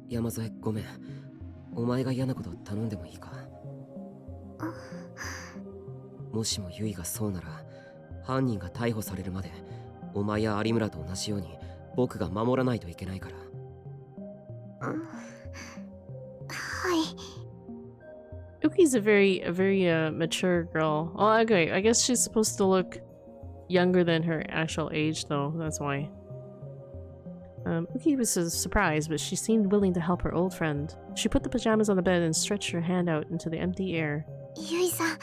山添ごめん。お前が嫌なこと頼んでもいいか？もしもユイがそうなら、犯人が逮捕されるまでお前や有村と同じように僕が守らないといけないから。はい。Uki's a very mature girl. Oh, okay, I guess she's supposed to look younger than her actual age, though. That's why. Uki was surprised, but she seemed willing to help her old friend. She put the pajamas on the bed and stretched her hand out into the empty air. ユイさん、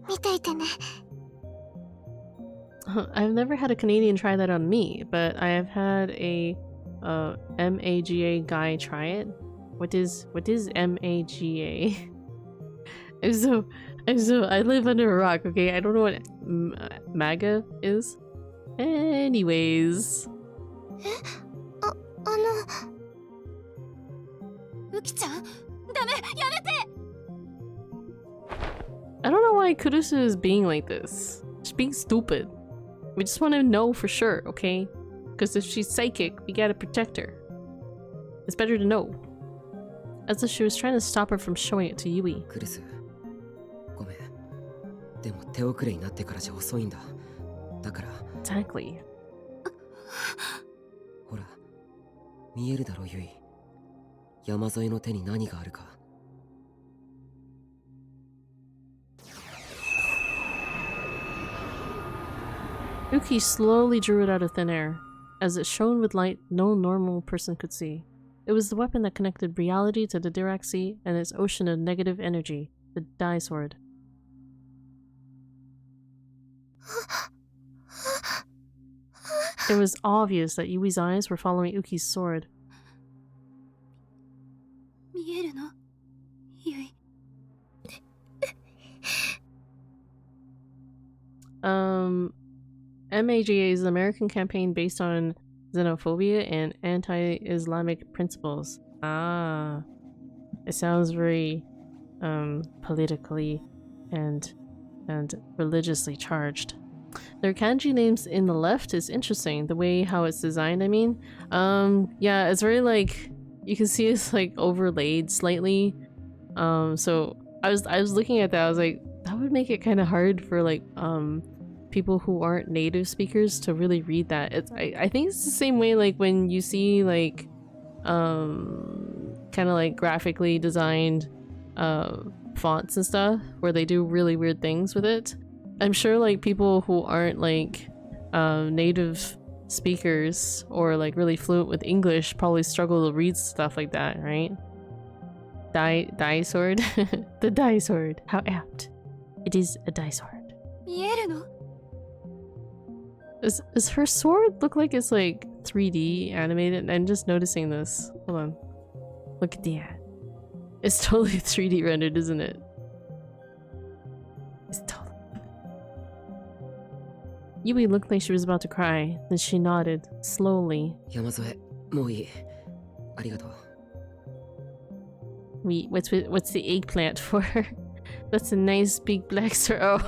見ていてね。I've never had a Canadian try that on me, but I have had a MAGA guy try it. What is MAGA? I live under a rock, okay? I don't know what MAGA is. Anyways. ウキちゃん、ダメ、やめて。 I don't know why Kurusu is being like this. She's being stupid. We just want to know for sure, okay? Because if she's psychic, we gotta protect her. It's better to know. As if she was trying to stop her from showing it to Yui. クリス、ごめん。でも手遅れになってからじゃ遅いんだ。だから。Exactly. ほら、見えるだろユイ。山添の手に何があるか。Uki slowly drew it out of thin air. As it shone with light no normal person could see. It was the weapon that connected reality to the Dirac Sea and its ocean of negative energy, the dye sword. It was obvious that Yui's eyes were following Uki's sword. 見えるの？ユイ。MAGA is an American campaign based on xenophobia and anti-Islamic principles. Ah. It sounds very politically and religiously charged. Their kanji names in the left is interesting, the way how it's designed, I mean. Yeah, it's very like, you can see it's like overlaid slightly. So I was looking at that, I was like, that would make it kind of hard for like people who aren't native speakers to really read that. I think it's the same way like when you see like kind of like graphically designed fonts and stuff where they do really weird things with it. I'm sure like people who aren't like native speakers or like really fluent with English probably struggle to read stuff like that, right? Dye sword? The dye sword. How apt. It is a dye sword. 見えるの？ Does her sword look like it's like 3D animated? I'm just noticing this. Hold on. Look at that. It's totally 3D rendered, isn't it? It's totally. Yui looked like she was about to cry. Then she nodded, slowly. 山添、もういい。ありがとう。Wait, what's the eggplant for? That's a nice big black sword. Oh.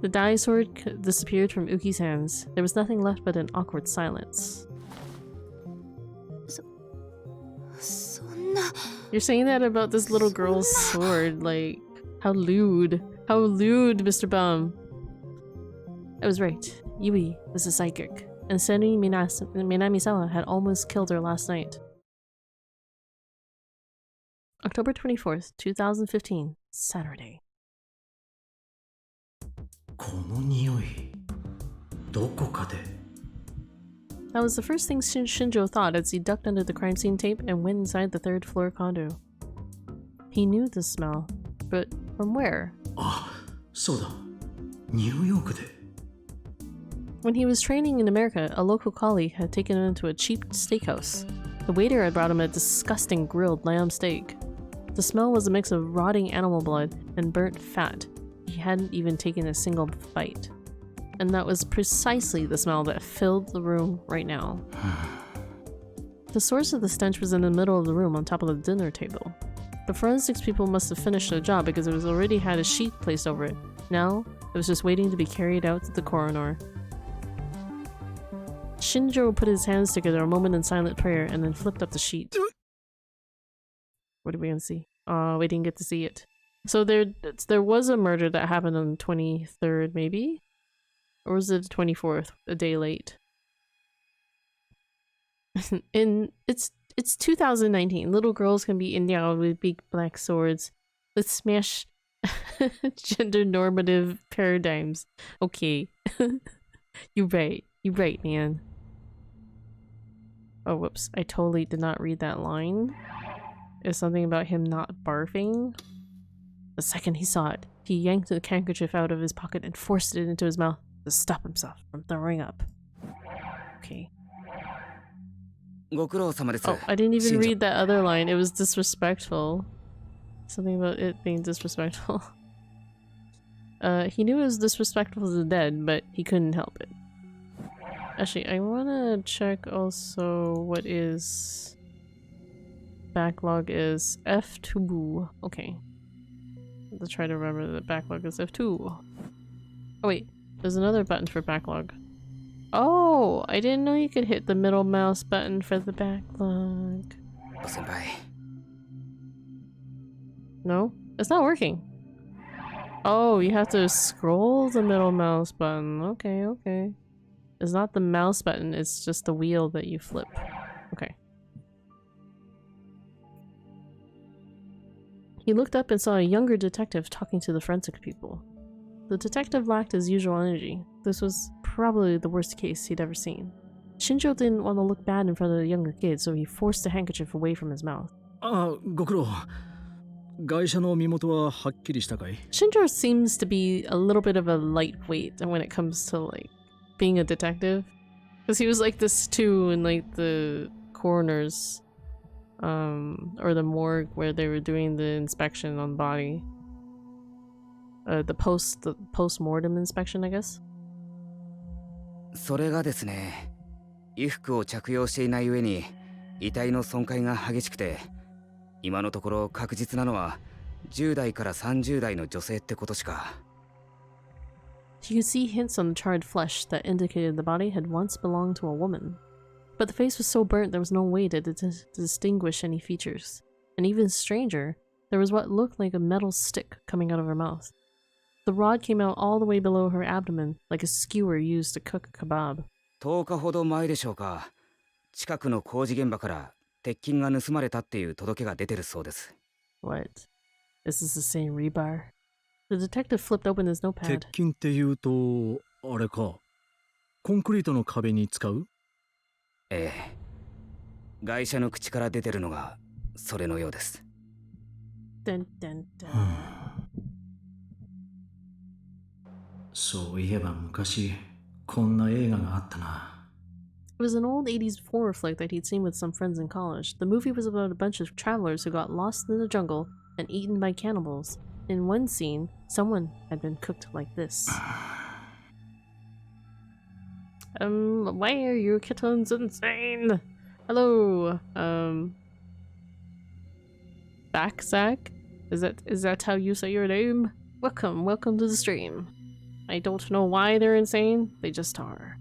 The dye sword disappeared from Uki's hands. There was nothing left but an awkward silence. そんな。 You're saying that about this little girl's sword, like, how lewd. How lewd, Mr. Bum. I was right. Yui was a psychic, and Senri Minamisawa had almost killed her last night. October 24th, 2015, Saturday. この匂い、どこかで。 That was the first thing Shinjo thought as he ducked under the crime scene tape and went inside the third floor condo. He knew the smell, but from where? あ、そうだ。ニューヨークで。When he was training in America, a local colleague had taken him to a cheap steakhouse. The waiter had brought him a disgusting grilled lamb steak. The smell was a mix of rotting animal blood and burnt fat. He hadn't even taken a single bite. And that was precisely the smell that filled the room right now. The source of the stench was in the middle of the room on top of the dinner table. The forensics people must have finished their job because it was already had a sheet placed over it. Now, it was just waiting to be carried out to the coroner. Shinjo put his hands together a moment in silent prayer and then flipped up the sheet. What are we gonna see? Oh, we didn't get to see it. So there was a murder that happened on the 23rd, maybe? Or was it the 24th? A day late. It's 2019. Little girls can be endowed with big black swords. Let's smash gender normative paradigms. Okay. You're right. You're right, man. Oh, whoops. I totally did not read that line. It's something about him not barfing. The second he saw it, he yanked the handkerchief out of his pocket and forced it into his mouth to stop himself from throwing up. Okay. Oh, I didn't even read that other line. It was disrespectful. Something about it being disrespectful. He knew it was disrespectful to the dead, but he couldn't help it. Actually, I wanna check also what is backlog is F2. Okay. Let's try to remember that backlog is F2. Oh wait, there's another button for backlog. Oh, I didn't know you could hit the middle mouse button for the backlog. No? It's not working. Oh, you have to scroll the middle mouse button. Okay, okay. It's not the mouse button, it's just the wheel that you flip. Okay. He looked up and saw a younger detective talking to the forensic people. The detective lacked his usual energy. This was probably the worst case he'd ever seen. Shinjo didn't want to look bad in front of the younger kid, so he forced the handkerchief away from his mouth. Shinjo seems to be a little bit of a lightweight when it comes to like being a detective, because he was like this too in like the coroner's or the morgue where they were doing the inspection on the body. The post-mortem inspection, I guess. それがですね、衣服を着用していない上に遺体の損壊が激しくて、今のところ確実なのは10代から30代の女性ってことしか。You could see hints on the charred flesh that indicated the body had once belonged to a woman. But the face was so burnt there was no way to distinguish any features. And even stranger, there was what looked like a metal stick coming out of her mouth. The rod came out all the way below her abdomen, like a skewer used to cook a kebab. 10日ほど前でしょうか。近くの工事現場から鉄筋が盗まれたっていう届けが出てるそうです。What? Is this the same rebar? The detective flipped open his notepad. 鉄筋っていうと、あれか。コンクリートの壁に使う？ええ。外車の口から出てるのがそれのようです。Dun, dun, dun. そういえば昔こんな映画があったな。It was an old 80s horror flick that he'd seen with some friends in college. The movie was about a bunch of travelers who got lost in the jungle and eaten by cannibals. In one scene, someone had been cooked like this. Why are your kittens insane? Hello, Backsack? Is that how you say your name? Welcome to the stream. I don't know why they're insane, they just are.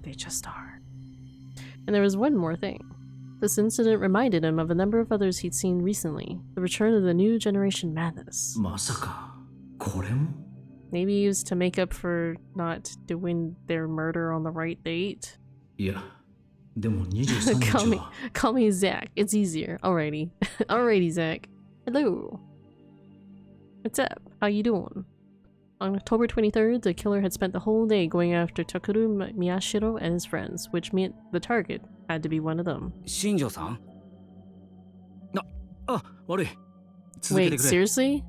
They just are. And there was one more thing. This incident reminded him of a number of others he'd seen recently. The return of the new generation madness. まさかこれも？ Maybe used to make up for not doing their murder on the right date. いや、でも23日は。call me Zach. It's easier. Alrighty. Alrighty, Zach. Hello. What's up? How you doing? On October 23rd, the killer had spent the whole day going after Takeru Miyashiro and his friends, which meant the target had to be one of them. 新庄さん？悪い。Wait, seriously?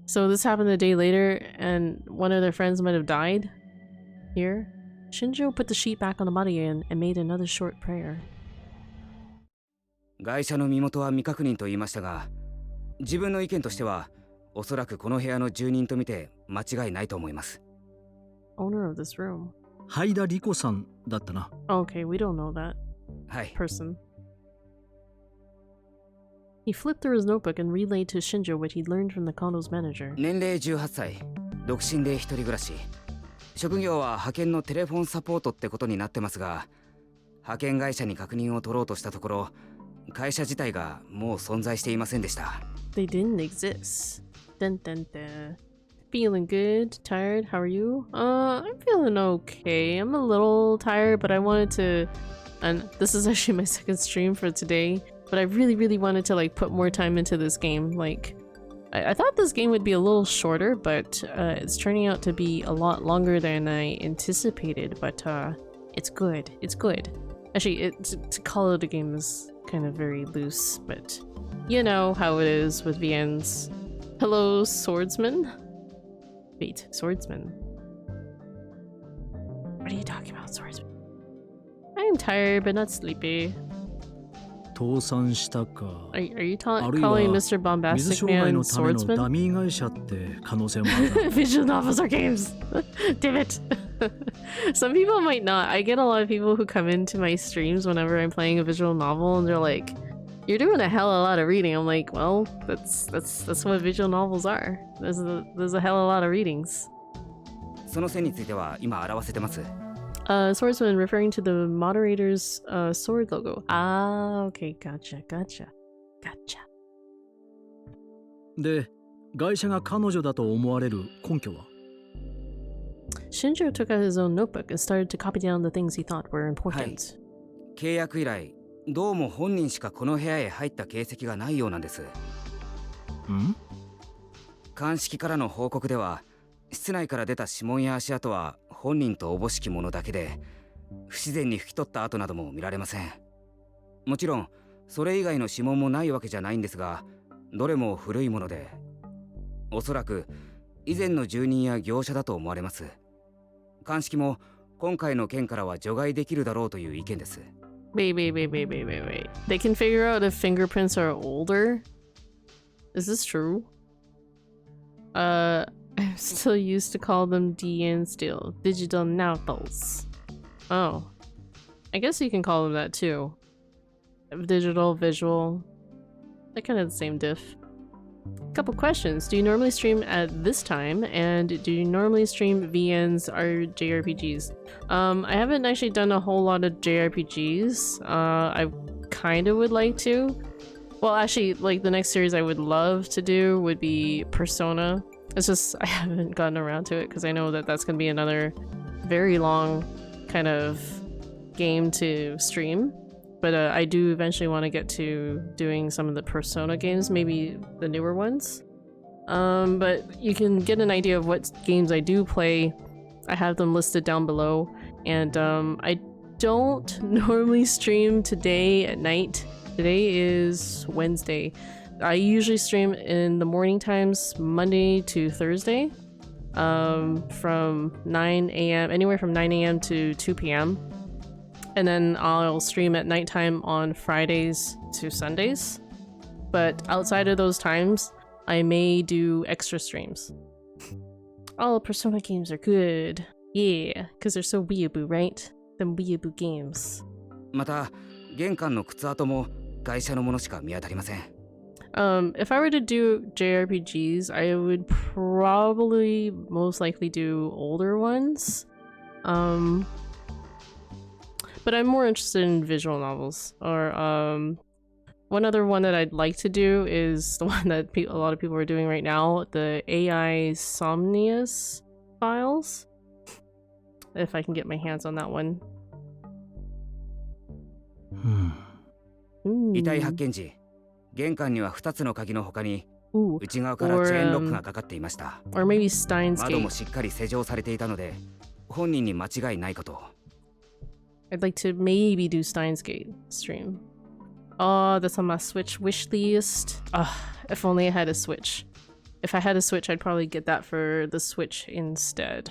So this happened a day later, and one of their friends might have died? Here, Shinjo put the sheet back on the body and made another short prayer. ガイシャの身元は未確認と言いましたが、自分の意見としては、おそらくこの部屋の住人と見て間違いないと思います。Owner of this room. 灰田理子さんだったな。Okay, we don't know that はい。 person. He flipped through his notebook and relayed to Shinjo what he'd learned from the condo's manager. 年齢18歳、独身で一人暮らし。職業は派遣のテレフォンサポートってことになってますが、派遣会社に確認を取ろうとしたところ、会社自体がもう存在していませんでした。They didn't exist. Dun dun dun. Feeling good? Tired? How are you? I'm feeling okay. I'm a little tired, but I wanted to... And this is actually my second stream for today. But I really wanted to like put more time into this game. Like, I thought this game would be a little shorter, but it's turning out to be a lot longer than I anticipated. But it's good. It's good. Actually, to call it a game is kind of very loose, but you know how it is with VNs. Hello, swordsman? Wait, swordsman. What are you talking about, swordsman? I am tired, but not sleepy. 倒産したか。Are you あるい calling は Mr. 水 Bombastic 商売 Man のためのダ swordsman? ミー会社って可能性もあるな。 Visual novels are games! Damn it! Some people might not. I get a lot of people who come into my streams whenever I'm playing a visual novel and they're like, "You're doing a hell of a lot of reading." I'm like, well, that's what visual novels are. There's a hell of a lot of readings. その線については今表せてます。Swordsman referring to the moderator's sword logo. Ah, okay, gotcha. で、会社が彼女だと思われる根拠は？ Shinjo took out his own notebook and started to copy down the things he thought were はい。 important. 契約以来、どうも本人しかこの部屋へ入った形跡がないようなんです。ん？鑑識からの報告では、室内から出た指紋や足跡は本人とおぼしきものだけで、不自然に拭き取った跡なども見られません。もちろんそれ以外の指紋もないわけじゃないんですが、どれも古いもので、おそらく以前の住人や業者だと思われます。鑑識も今回の件からは除外できるだろうという意見です。Wait. They can figure out if fingerprints are older? Is this true? I'm still used to call them DN still. Digital novels. Oh. I guess you can call them that too. Digital, visual. They're kind of the same diff. Couple questions. Do you normally stream at this time? And do you normally stream VNs or JRPGs? I haven't actually done a whole lot of JRPGs. I kind of would like to. Well, actually, like the next series I would love to do would be Persona. It's just I haven't gotten around to it because I know that that's going to be another very long kind of game to stream. But I do eventually want to get to doing some of the Persona games, maybe the newer ones. But you can get an idea of what games I do play. I have them listed down below. And I don't normally stream today at night. Today is Wednesday. I usually stream in the morning times, Monday to Thursday, from 9 a.m., anywhere from 9 a.m. to 2 p.m. And then I'll stream at nighttime on Fridays to Sundays. But outside of those times, I may do extra streams. All Persona games are good. Yeah, because they're so weaboo, right? Them weaboo games. また、玄関の靴跡も外車のものしか見当たりません。If I were to do JRPGs, I would probably most likely do older ones. But I'm more interested in visual novels. Or one other one that I'd like to do is the one that a lot of people are doing right now, the AI Somnius files. If I can get my hands on that one. 遺体発見時、玄関には2つの鍵の他に Ooh. 内側からチェーンロックがかかっていました。 Or maybe Steins 窓も Gate. しっかり施錠されていたので、本人に間違いないかと。I'd like to maybe do Steins Gate stream. Oh, that's on my Switch wish list. If only I had a Switch. If I had a Switch, I'd probably get that for the Switch instead.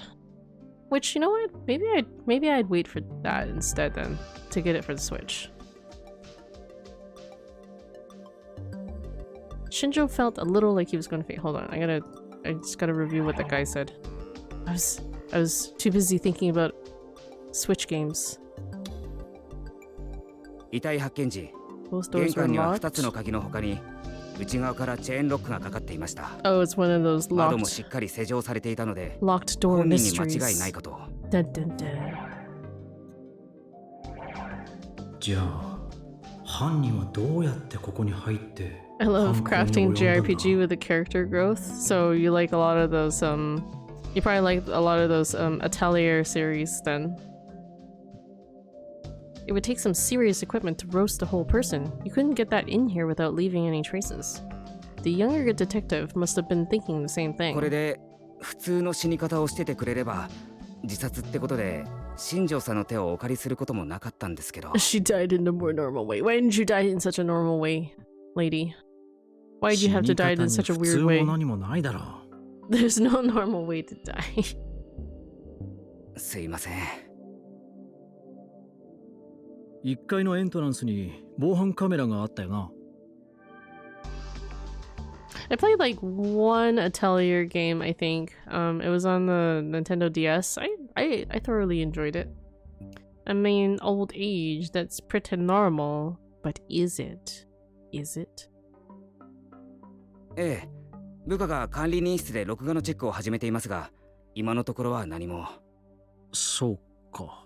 Which, you know what? Maybe I'd wait for that instead then to get it for the Switch. Shinjo felt a little like he was going to faint. Hold on, I just gotta review what that guy said. I was too busy thinking about Switch games. 遺体発見時、 Both 玄 doors were 関には locked. 2つの鍵の他に内側からチェーンロックがかかっていました。 Oh, it's one of those 窓も locked しっかり施錠されていたので、 locked door 本人に間違い mysteries. ないこと。 Dun, dun, dun. じゃあ犯人はどうやってここに入って I love 犯行 crafting に及んだんだ JRPG with the character growth. So you like a lot of those you probably like a lot of those Atelier series then. It would take some serious equipment to roast a whole person. You couldn't get that in here without leaving any traces. The younger detective must have been thinking the same これ thing. で普通の死に方をしててくれれば自殺ってことで新庄さんの手をお借りすることもなかったんですけど。 She died in a more normal way. Why didn't you die in such a normal way, lady? Why did you have to die in such a weird 死に方に way? 普通も何もないだろう。 There's no normal way to die. すいません。 1階のエントランスに防犯カメラがあったよな。 I played like one Atelier game, I think. It was on the Nintendo DS. I thoroughly enjoyed it. I mean, old age, that's pretty normal. But is it? Is it? ええ、部下が管理人室で録画のチェックを始めていますが、今のところは何も。そうか。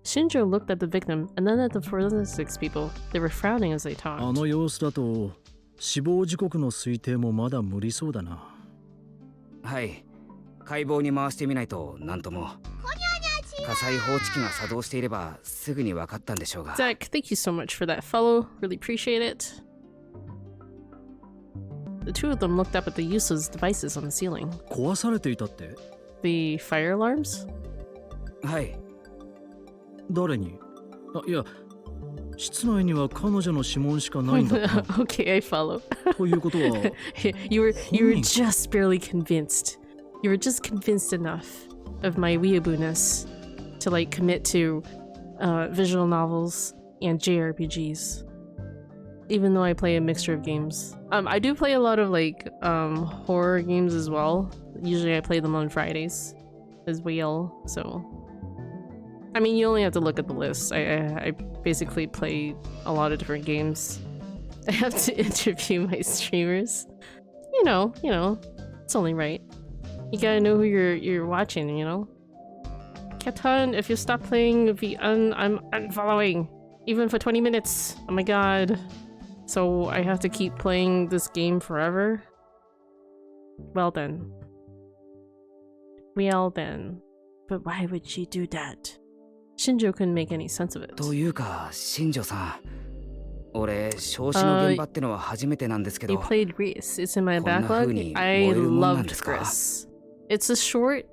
Shinjo looked at the victim and then at the forensics people. They were frowning as they あ talked. の様子だと死亡時刻の推定もまだ無理そうだな。はい、解剖に回してみないと何とも。火災報知器が作動していればすぐに分かったんでしょうが。 Zach, thank you so much for that follow. Really appreciate it. The two of them looked up at the useless devices on the ceiling. 壊されていたって？ The fire alarms? はい。誰に？あ、いや、室内には彼女の指紋しかないんだったな。 Okay, I follow. ということは、 you were Homie. just barely convinced. You were just convinced enough of my weaboo-ness to like commit to visual novels and JRPGs. Even though I play a mixture of games. I do play a lot of like horror games as well. Usually I play them on Fridays as well, so I mean, you only have to look at the list. I basically play a lot of different games. I have to interview my streamers. You know, it's only right. You gotta know who you're watching, you know? Captain, if you stop playing I'm unfollowing. Even for 20 minutes. Oh my god. So I have to keep playing this game forever? Well then. Well then. But why would she do that? Shinjo couldn't make any sense of it. というか、新庄さん。俺、焼死の現場ってのは初めてなんですけど。 You played Grease. It's in my こんな風 backlog. に I 燃えるもんなん loved ですか？ Grease. It's a short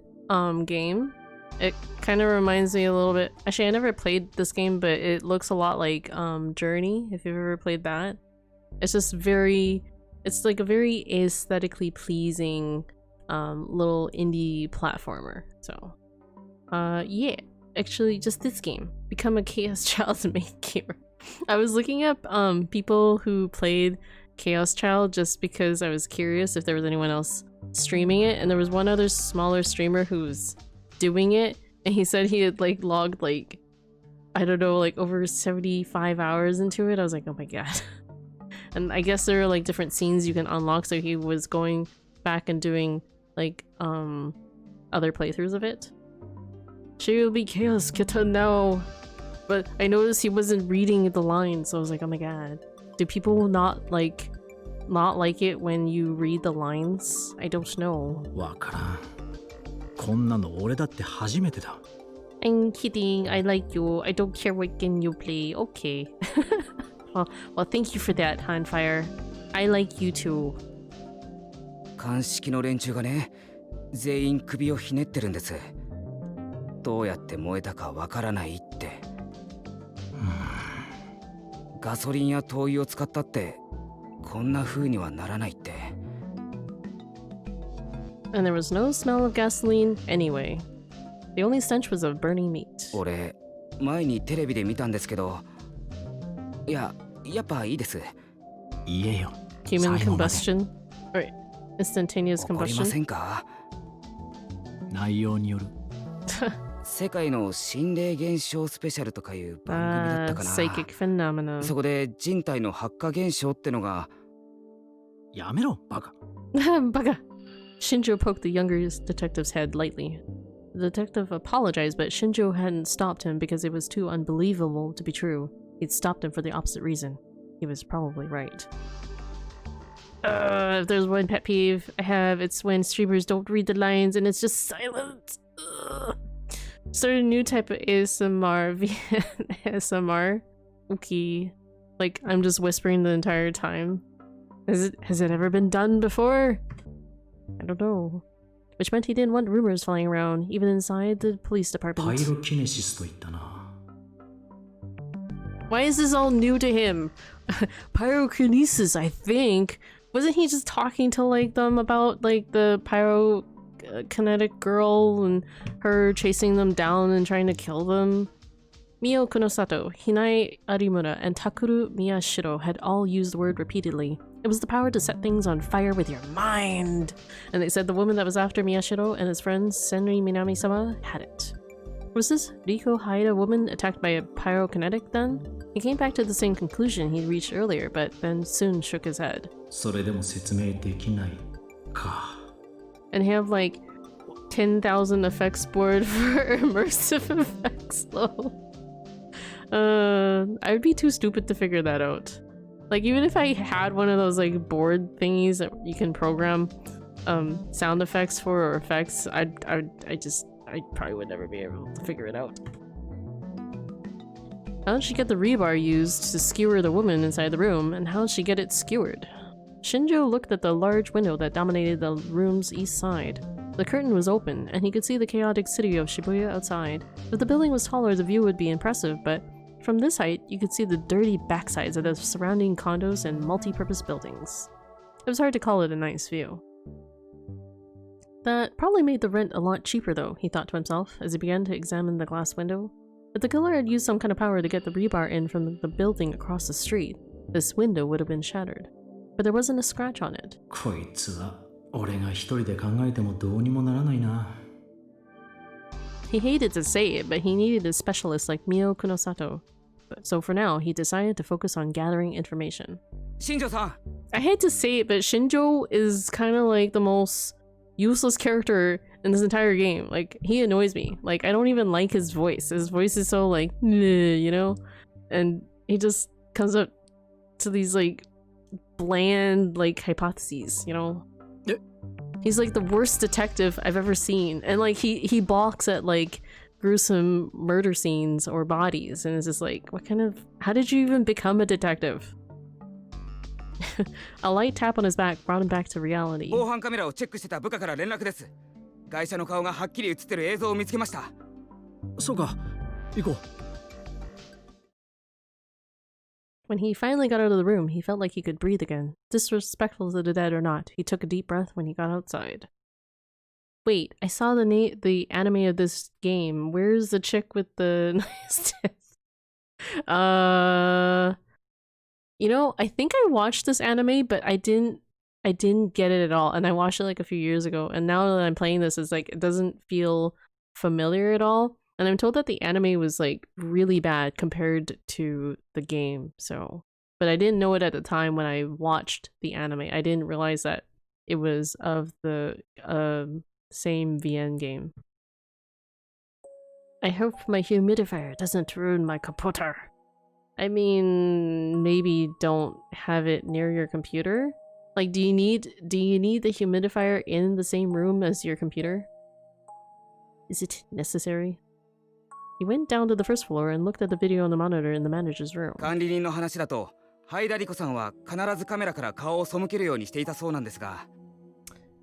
game. It kind of reminds me a little bit. Actually, I never played this game, but it looks a lot like Journey, if you've ever played that. It's just it's like a very aesthetically pleasing little indie platformer. So, yeah. Actually, just this game. Become a Chaos Child main gamer. I was looking up people who played Chaos Child just because I was curious if there was anyone else streaming it, and there was one other smaller streamer who was doing it, and he said he had like logged like, I don't know, like over 75 hours into it. I was like, oh my god. And I guess there are like different scenes you can unlock, so he was going back and doing like other playthroughs of it. She will be Chaos Kitten now. But I noticed he wasn't reading the lines, so I was like, oh my god. Do people not like it when you read the lines? I don't know. わからん。こんなの俺だって初めてだ。I'm kidding. I like you. I don't care what game you play. Okay. well, thank you for that, Hanfire. I like you too. 鑑識の連中がね、全員首をひねってるんです。どうやって燃えたかわからないって。ガソリンや灯油を使ったってこんな風にはならないって。 And there was no smell of gasoline anyway. The only stench was of burning meat. 俺前にテレビで見たんですけど、いや、やっぱいいです。言えよ。 Human 最後まで combustion? Or instantaneous 怒りませ combustion? んか？内容による。世界の心霊現象スペシャルとかいう番組だったかな。 Psychic phenomena. そこで人体の発火現象ってのが。やめろ、バカ。Baga! Shinjo poked the younger detective's head lightly. The detective apologized, but Shinjo hadn't stopped him because it was too unbelievable to be true. He'd stopped him for the opposite reason. He was probably right. If there's one pet peeve I have, it's when streamers don't read the lines and it's just silent. Started a new type of ASMR via ASMR. Okay. Like, I'm just whispering the entire time. Has it ever been done before? I don't know. Which meant he didn't want rumors flying around, even inside the police パイ department. ロキネシスと言ったな。 Why is this all new to him? Pyrokinesis, I think. Wasn't he just talking to like them about like the pyrokinetic girl and her chasing them down and trying to kill them? Mio Kunosato, Hinai Arimura, and Takuru Miyashiro had all used the word repeatedly. It was the power to set things on fire with your mind. And they said the woman that was after Miyashiro and his friend Senri Minami-sama had it. Was this Riko Haida woman attacked by a pyrokinetic then? He came back to the same conclusion he'd reached earlier, but then soon shook his head. それでも説明できないか。 And have like 10,000 effects board for immersive effects though. I would be too stupid to figure that out. Like even if I had one of those like board thingies that you can program sound effects for or effects, I probably would never be able to figure it out. How did she get the rebar used to skewer the woman inside the room, and how did she get it skewered? Shinjo looked at the large window that dominated the room's east side. The curtain was open, and he could see the chaotic city of Shibuya outside. If the building was taller, the view would be impressive, but from this height, you could see the dirty backsides of the surrounding condos and multi-purpose buildings. It was hard to call it a nice view. That probably made the rent a lot cheaper though, he thought to himself as he began to examine the glass window. If the killer had used some kind of power to get the rebar in from the building across the street, this window would have been shattered. But there wasn't a scratch on it. こいつは俺が一人で考えてもどうにもならないな。 He hated to say it, but he needed a specialist like Mio Kunosato. So for now, he decided to focus on gathering information. 新庄さん。 I hate to say it, but Shinjo is kind of like the most useless character in this entire game. Like, he annoys me. Like, I don't even like his voice. His voice is so like, you know? And he just comes up to these like bland like hypotheses, you know? He's like the worst detective I've ever seen. And like he balks at like gruesome murder scenes or bodies, and it's just like, what kind of, how did you even become a detective? A light tap on his back brought him back to reality. 防犯カメラをチェックしてた部下から連絡です。会社の顔がはっきり映ってる映像を見つけました。そうか、行こう。 When he finally got out of the room, he felt like he could breathe again. Disrespectful to the dead or not, he took a deep breath when he got outside. Wait, I saw the anime of this game. Where's the chick with the nice tits? You know, I think I watched this anime, but I didn't get it at all. And I watched it like a few years ago. And now that I'm playing this, it's like, it doesn't feel familiar at all. And I'm told that the anime was like really bad compared to the game. So, but I didn't know it at the time when I watched the anime. I didn't realize that it was of the same VN game. I hope my humidifier doesn't ruin my computer. I mean, maybe don't have it near your computer. Like, do you need the humidifier in the same room as your computer? Is it necessary? He went down to the first floor and looked at the video on the monitor in the manager's room. 管理人の話だと、ハイダリコさんは必ずカメラから顔を背けるようにしていたそうなんですが。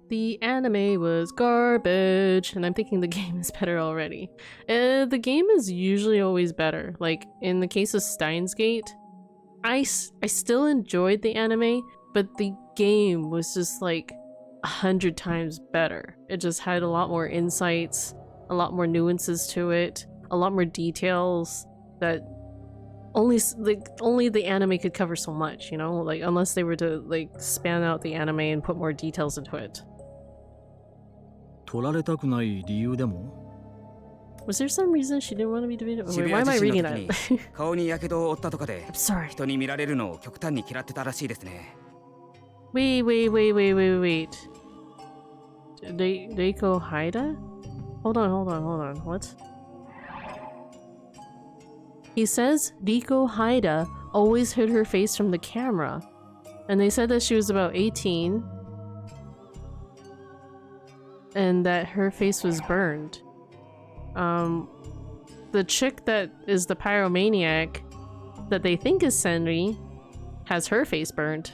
The anime was garbage, and I'm thinking the game is better already. The game is usually always better. Like, in the case of Steins Gate, I still enjoyed the anime, but the game was just like 100 times better. It just had a lot more insights. a lot more nuances to it, a lot more details that only the anime could cover so much, you know? Like, unless they were to, like, span out the anime and put more details into it. 取られたくない理由でも Was there some reason she didn't want to be debated? 渋 Wait, why 谷 am I 地震 reading の時 that? に顔に火傷を負ったとかで I'm sorry. 人に見られるのを極端に嫌ってたらしいですね。 Wait. Reiko Haida? Hold on. What? He says Reiko Haida always hid her face from the camera. And they said that she was about 18. And that her face was burned. The chick that is the pyromaniac that they think is Senri has her face burned.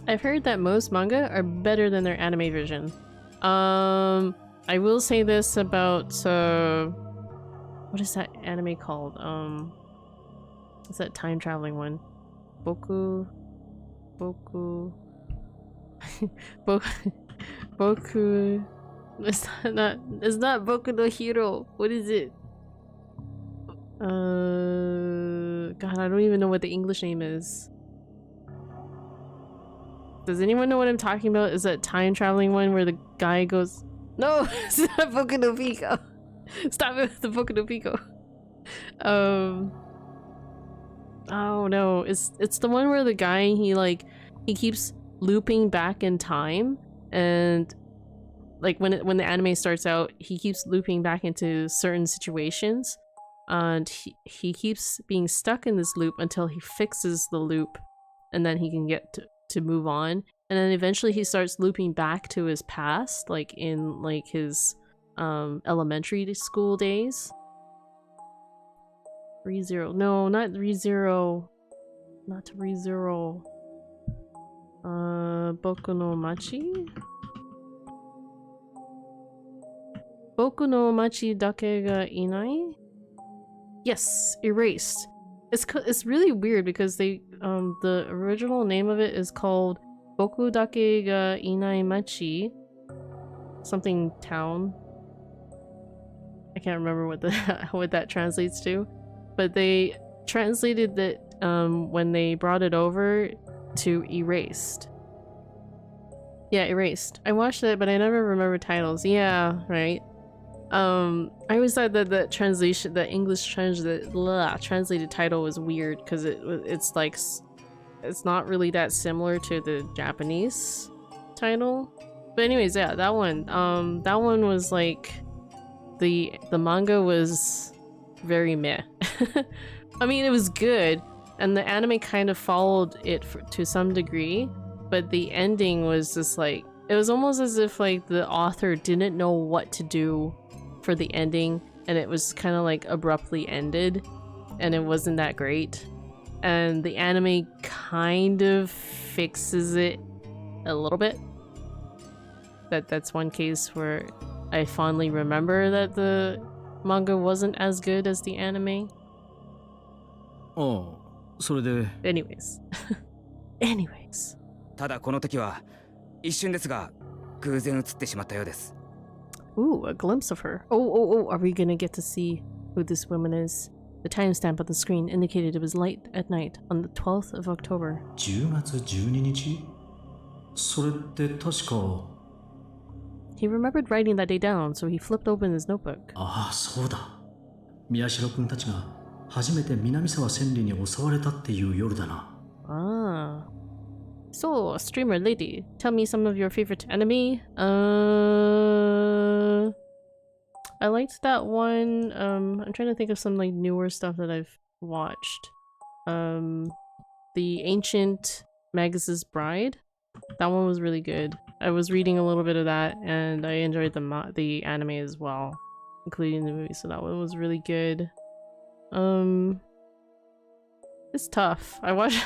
I've heard that most manga are better than their anime version. I will say this about what is that anime called? What's that time traveling one? Boku It's not Boku no Hero. What is it? God, I don't even know what the English name is. Does anyone know what I'm talking about? Is that time traveling one where the guy goes, no, it's not Boku no Pico. Stop it with the Boku no Pico. Oh no, it's the one where the guy he keeps looping back in time, and like when the anime starts out, he keeps looping back into certain situations, and he keeps being stuck in this loop until he fixes the loop, and then he can get to move on. And then eventually he starts looping back to his past, like in like his elementary school days. ReZero. No, not ReZero. Not ReZero. Boku no Machi? Boku no Machi dake ga inai? Yes, Erased. It's really weird because they the original name of it is called Boku dake ga inai machi, something town. I can't remember what that translates to, but they translated that when they brought it over to Erased. Yeah, Erased. I watched it, but I never remember titles. Yeah, right. I always thought that the translation, the English translated title was weird because it's like it's not really that similar to the Japanese title. But anyways, yeah, that one was like the manga was very meh. I mean, it was good, and the anime kind of followed it to some degree, but the ending was just like, it was almost as if like the author didn't know what to do for the ending, and it was kind of like abruptly ended, and it wasn't that great. And the anime kind of fixes it a little bit. That's one case where I fondly remember that the manga wasn't as good as the anime. Oh, それで Anyways. Anyways. ただこの時は一瞬ですが偶然映ってしまったようです。 Ooh, a glimpse of her. Oh, are we gonna get to see who this woman is? The timestamp on the screen indicated it was light at night on the 12th of October. 10月12日それって確か He remembered writing that day down, so he flipped open his notebook. ああそうだ宮代くんたちが初めて南沢千里に襲われたっていう夜だな。 Ah. So, streamer lady, tell me some of your favorite anime. I liked that one. I'm trying to think of some like newer stuff that I've watched. The Ancient Magus' Bride. That one was really good. I was reading a little bit of that, and I enjoyed the anime as well, including the movie. So that one was really good. It's tough. I watch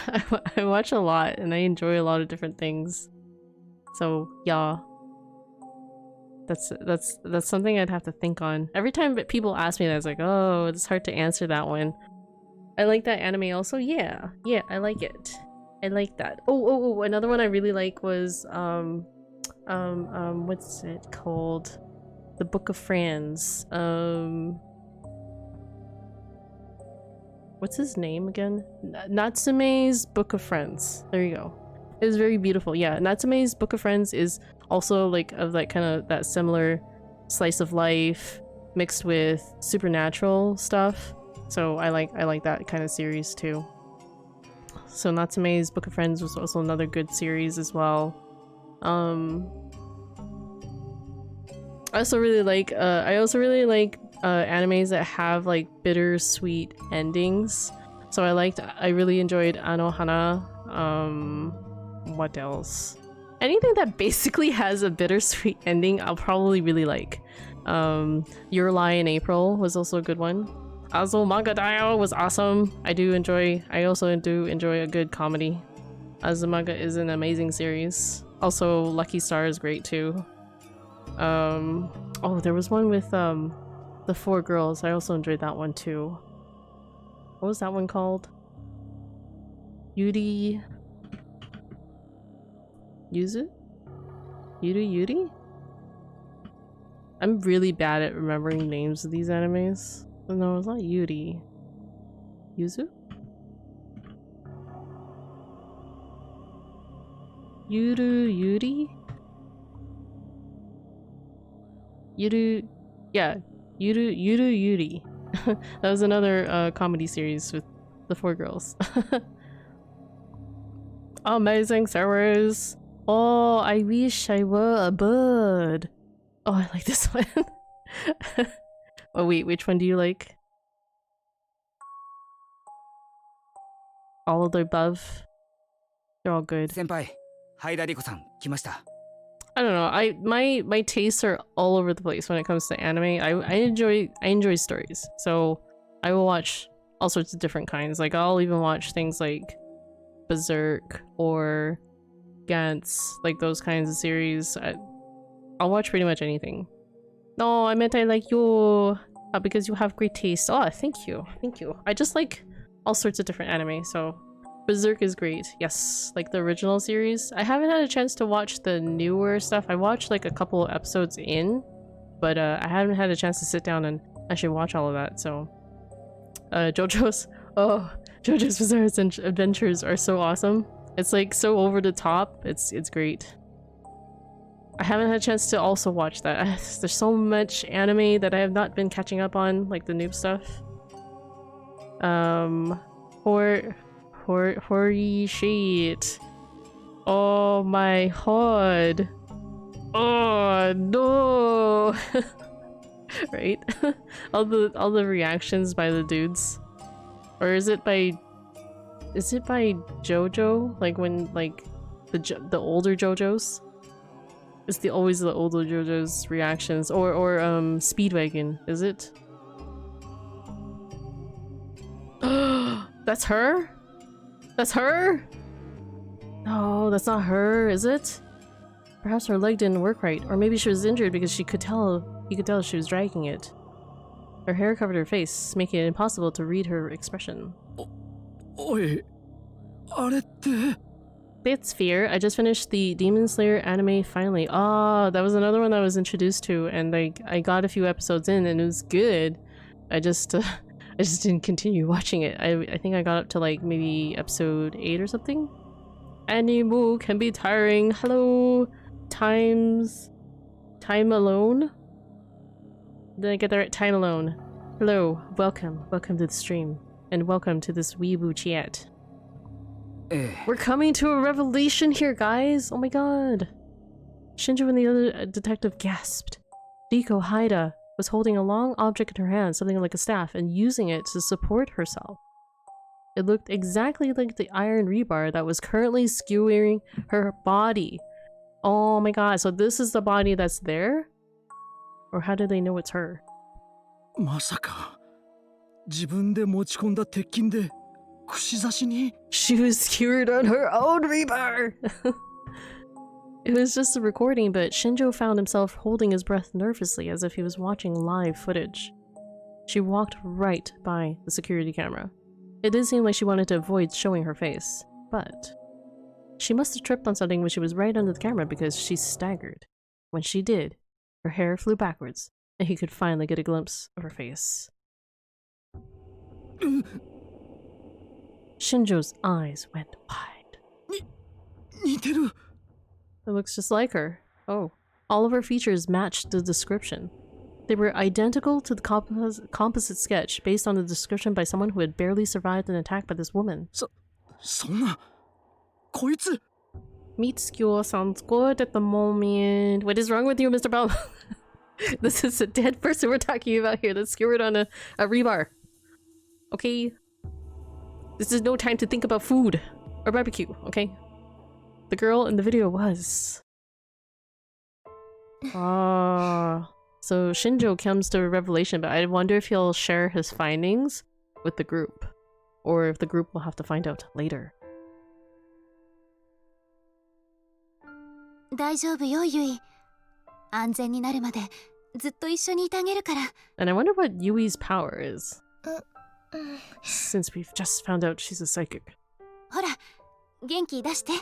a lot, and I enjoy a lot of different things. So yeah, that's something I'd have to think on. Every time people ask me that, it's like, oh, it's hard to answer that one. I like that anime also. Yeah, I like it. I like that. Oh, another one I really like was what's it called? The Book of Franz. What's his name again? Natsume's Book of Friends. There you go. It was very beautiful. Yeah, Natsume's Book of Friends is also like of like kind of that similar slice of life mixed with supernatural stuff. So I like that kind of series too. So Natsume's Book of Friends was also another good series as well. I also really like animes that have like bittersweet endings. So I really enjoyed Anohana. What else? Anything that basically has a bittersweet ending, I'll probably really like. Your Lie in April was also a good one. Azumanga was awesome. I also do enjoy a good comedy. Azumanga is an amazing series. Also, Lucky Star is great too. Oh, there was one with the 4 girls. I also enjoyed that one too. What was that one called? Yuri Yuzu? Yuri? I'm really bad at remembering names of these animes. No, it's not Yuri. Yuzu? Yuri? Yeah, Yuri. That was another comedy series with the 4 girls. Amazing series. Oh, I wish I were a bird. Oh, I like this one. Oh wait, which one do you like? All of the above? They're all good. 先輩、ハイダリコさん来ました。 I don't know. My tastes are all over the place when it comes to anime. I enjoy stories, so I will watch all sorts of different kinds. Like I'll even watch things like Berserk or Gantz, like those kinds of series. I'll watch pretty much anything. No, I meant I like you because you have great taste. Oh, thank you. I just like all sorts of different anime, so Berserk is great. Yes, like the original series. I haven't had a chance to watch the newer stuff. I watched like a couple of episodes in, but I haven't had a chance to sit down and actually watch all of that, so JoJo's Bizarre Adventures are so awesome. It's like so over the top. It's great. I haven't had a chance to also watch that. There's so much anime that I have not been catching up on, like the noob stuff. Holy shit. Oh my god. Oh no. Right? all the reactions by the dudes. Or is it by JoJo? Like when like the older JoJos? It's always the older JoJo's reactions. Or Speedwagon, is it? That's her? That's her? No, that's not her, is it? Perhaps her leg didn't work right, or maybe she was injured because he could tell she was dragging it. Her hair covered her face, making it impossible to read her expression. Oi, あれって It's Fear. I just finished the Demon Slayer anime finally. Ah, that was another one I was introduced to, and like I got a few episodes in and it was good. I just didn't continue watching it. I think I got up to like maybe episode 8 or something. Anime can be tiring. Hello, Time Alone. Did I get the right Time Alone? Hello, welcome to the stream, and welcome to this weeboo chat. We're coming to a revelation here, guys! Oh my god! Shinjo and the other detective gasped. Riko Haida was holding a long object in her hand, something like a staff, and using it to support herself. It looked exactly like the iron rebar that was currently skewering her body. Oh my god, so this is the body that's there? Or how do they know it's her? まさか自分で持ち込んだ鉄筋で串刺しに She was skewered on her own rebar! It was just a recording, but Shinjo found himself holding his breath nervously as if he was watching live footage. She walked right by the security camera. It did seem like she wanted to avoid showing her face, but she must have tripped on something when she was right under the camera because she staggered. When she did, Her hair flew backwards, and he could finally get a glimpse of her face. Shinjo's eyes went wide. It looks just like her. Oh. All of her features matched the description. They were identical to the composite sketch based on the description by someone who had barely survived an attack by this woman. Meat skewer sounds good at the moment. What is wrong with you, Mr. Bell? This is a dead person we're talking about here that's skewered on a rebar. Okay? This is no time to think about food or barbecue, okay? The girl in the video was. Ah. So Shinjo comes to a revelation, but I wonder if he'll share his findings with the group. Or if the group will have to find out later. 大丈夫よ、ユイ。安全になるまでずっと一緒にいてあげるから。 And I wonder what Yui's power is. Since we've just found out she's a psychic. ほら、元気出して。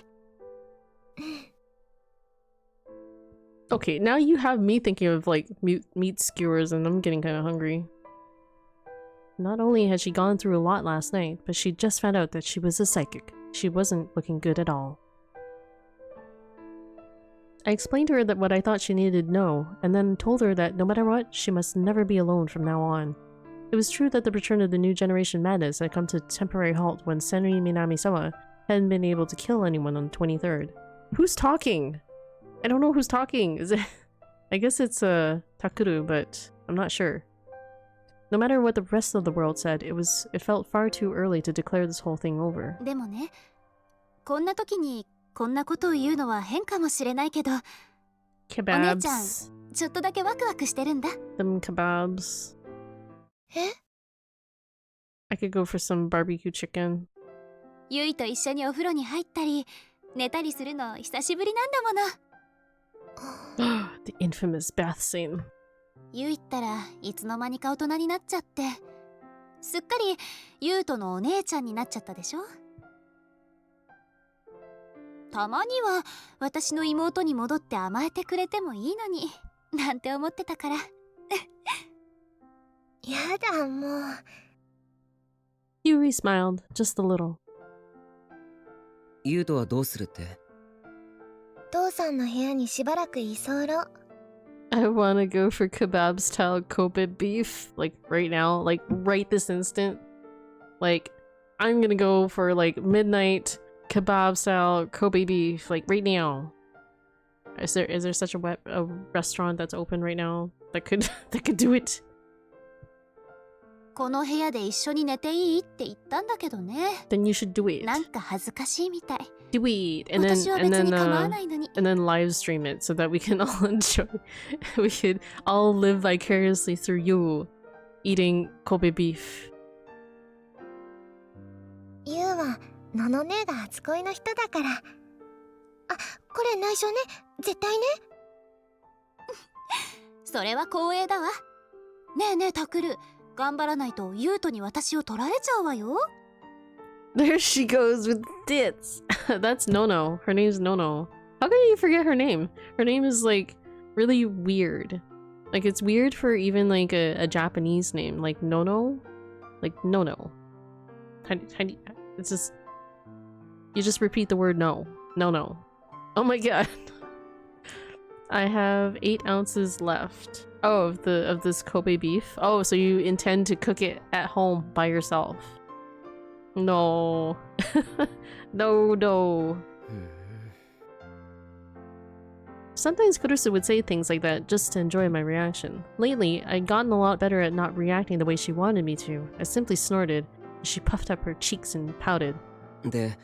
Okay, now you have me thinking of like meat skewers and I'm getting kind of hungry. Not only had she gone through a lot last night, but she just found out that she was a psychic. She wasn't looking good at all. I explained to her that what I thought she needed to know, and then told her that no matter what, she must never be alone from now on. It was true that the return of the new generation madness had come to a temporary halt when Senri Minamisawa hadn't been able to kill anyone on the 23rd. Who's talking? I don't know who's talking. Is it? I guess it's Takuru, but I'm not sure. No matter what the rest of the world said, it felt far too early to declare this whole thing over. でもね、こんな時にこんなことを言うのは変かもしれないけど、お姉ちゃん、ちょっとだけワクワクしてるんだ。Them kebabs. え？ I could go for some barbecue chicken. ユイと一緒にお風呂に入ったり、寝たりするの久しぶりなんだもの。The infamous bath scene. ユイったらいつの間にか大人になっちゃって、すっかりユウとのお姉ちゃんになっちゃったでしょ。たまには私の妹に戻って甘えてくれてもいいのになんて思ってたから。やだもう。Yuri smiled just a little. ユウトはどうするって？父さんの部屋にしばらく居候。I wanna go for kebab style Kobe beef, like right now, like right this instant. Like, I'm gonna go for like midnight kebab style Kobe beef, like right now. Is there such a restaurant that's open right now that could do it? この部屋で一緒に寝ていいって言ったんだけどね。 Then you should do it. なんか恥ずかしいみたい。 Do it and 私は別に構わ then ないのに。 and then live stream it so that we can all enjoy. We could all live vicariously through you eating Kobe beef. ユウはのの姉が初恋の人だから。あ、これ内緒ね。絶対ね。それは光栄だわ。ねえねえタクル、頑張らないとユウトに私を取られちゃうわよ。 There she goes with dits. That's Nono. Her name's Nono. How can you forget her name? Her name is like really weird. Like it's weird for even like a Japanese name, like Nono, like Nono. It's just you just repeat the word no, no. Oh my god. I have 8 ounces left. Oh, of this Kobe beef. Oh, so you intend to cook it at home by yourself? No. No. Sometimes Kurusu would say things like that just to enjoy my reaction. Lately, I'd gotten a lot better at not reacting the way she wanted me to. I simply snorted, as she puffed up her cheeks and pouted. で、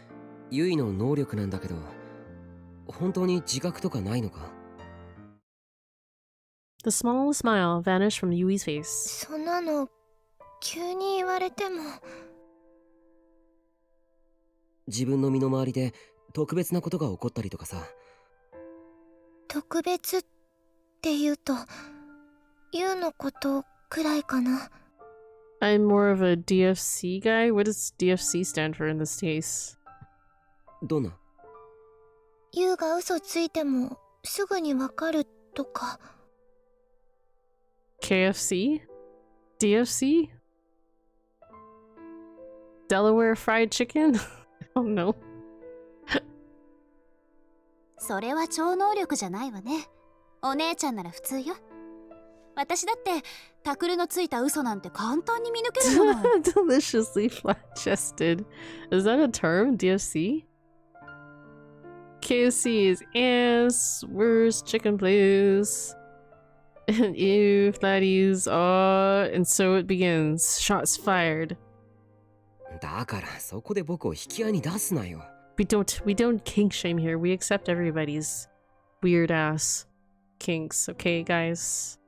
ユイの能力なんだけど、本当に自覚とかないのか？ The small smile vanished from Yui's face. そんなの急に言われても。自分の身の回りで特別なことが起こったりとかさ。特別って言うと、ユウのことくらいかな。I'm more of a DFC guy. What does DFC stand for in this case? どんな？ユウが嘘ついてもすぐにわかるとか。KFC? DFC? Delaware fried chicken? I don't know. それは超能力じゃないわね。お姉ちゃんなら普通よ。私だってタクルのついた嘘なんて簡単に見抜けるもの。Deliciously flat-chested. Is that a term? DFC? KFC is ass. Worst chicken place. And ew, flatties. And so it begins. Shots fired. だからそこで僕を引き合いに出すなよ。We don't kink shame here. We accept everybody's weird ass kinks. Okay, guys?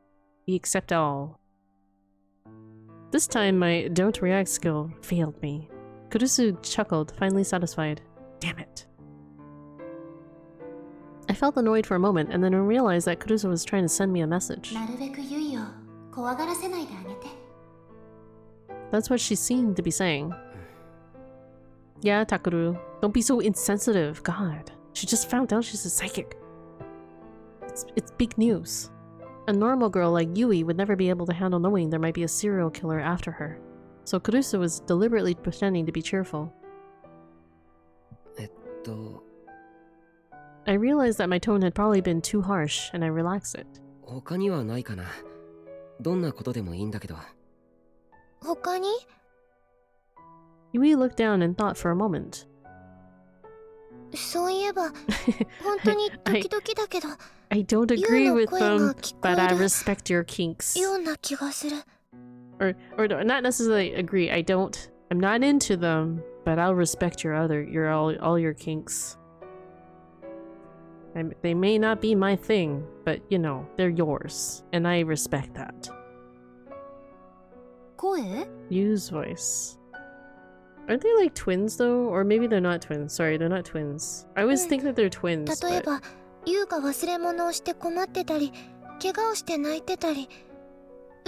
We accept all. This time my don't react skill failed me. Kurusu chuckled, finally satisfied. Damn it. I felt annoyed for a moment and then realized that Kurusu was trying to send me a message. なるべくユイを怖がらせないであげて。That's what she seemed to be saying. Yeah, Takuru. Don't be so insensitive. God. She just found out she's a psychic. It's big news. A normal girl like Yui would never be able to handle knowing there might be a serial killer after her. So Kurusu was deliberately pretending to be cheerful. I realized that my tone had probably been too harsh, and I relaxed it. 他にはないかな。どんなことでもいいんだけど。他に？ Yui looked down and thought for a moment. そういえば、本当に時々だけど、I don't agree with them, but I respect your kinks. ような気がする。Or not necessarily agree. I'm not into them, but I'll respect all your kinks. They may not be my thing, but you know, they're yours, and I respect that. 声？ Yu's voice. Aren't they like twins though? Or maybe they're not twins. Sorry, they're not twins. I always think that they're twins. 例えば、ユウが忘れ物をして困ってたり、怪我をして泣いてたり、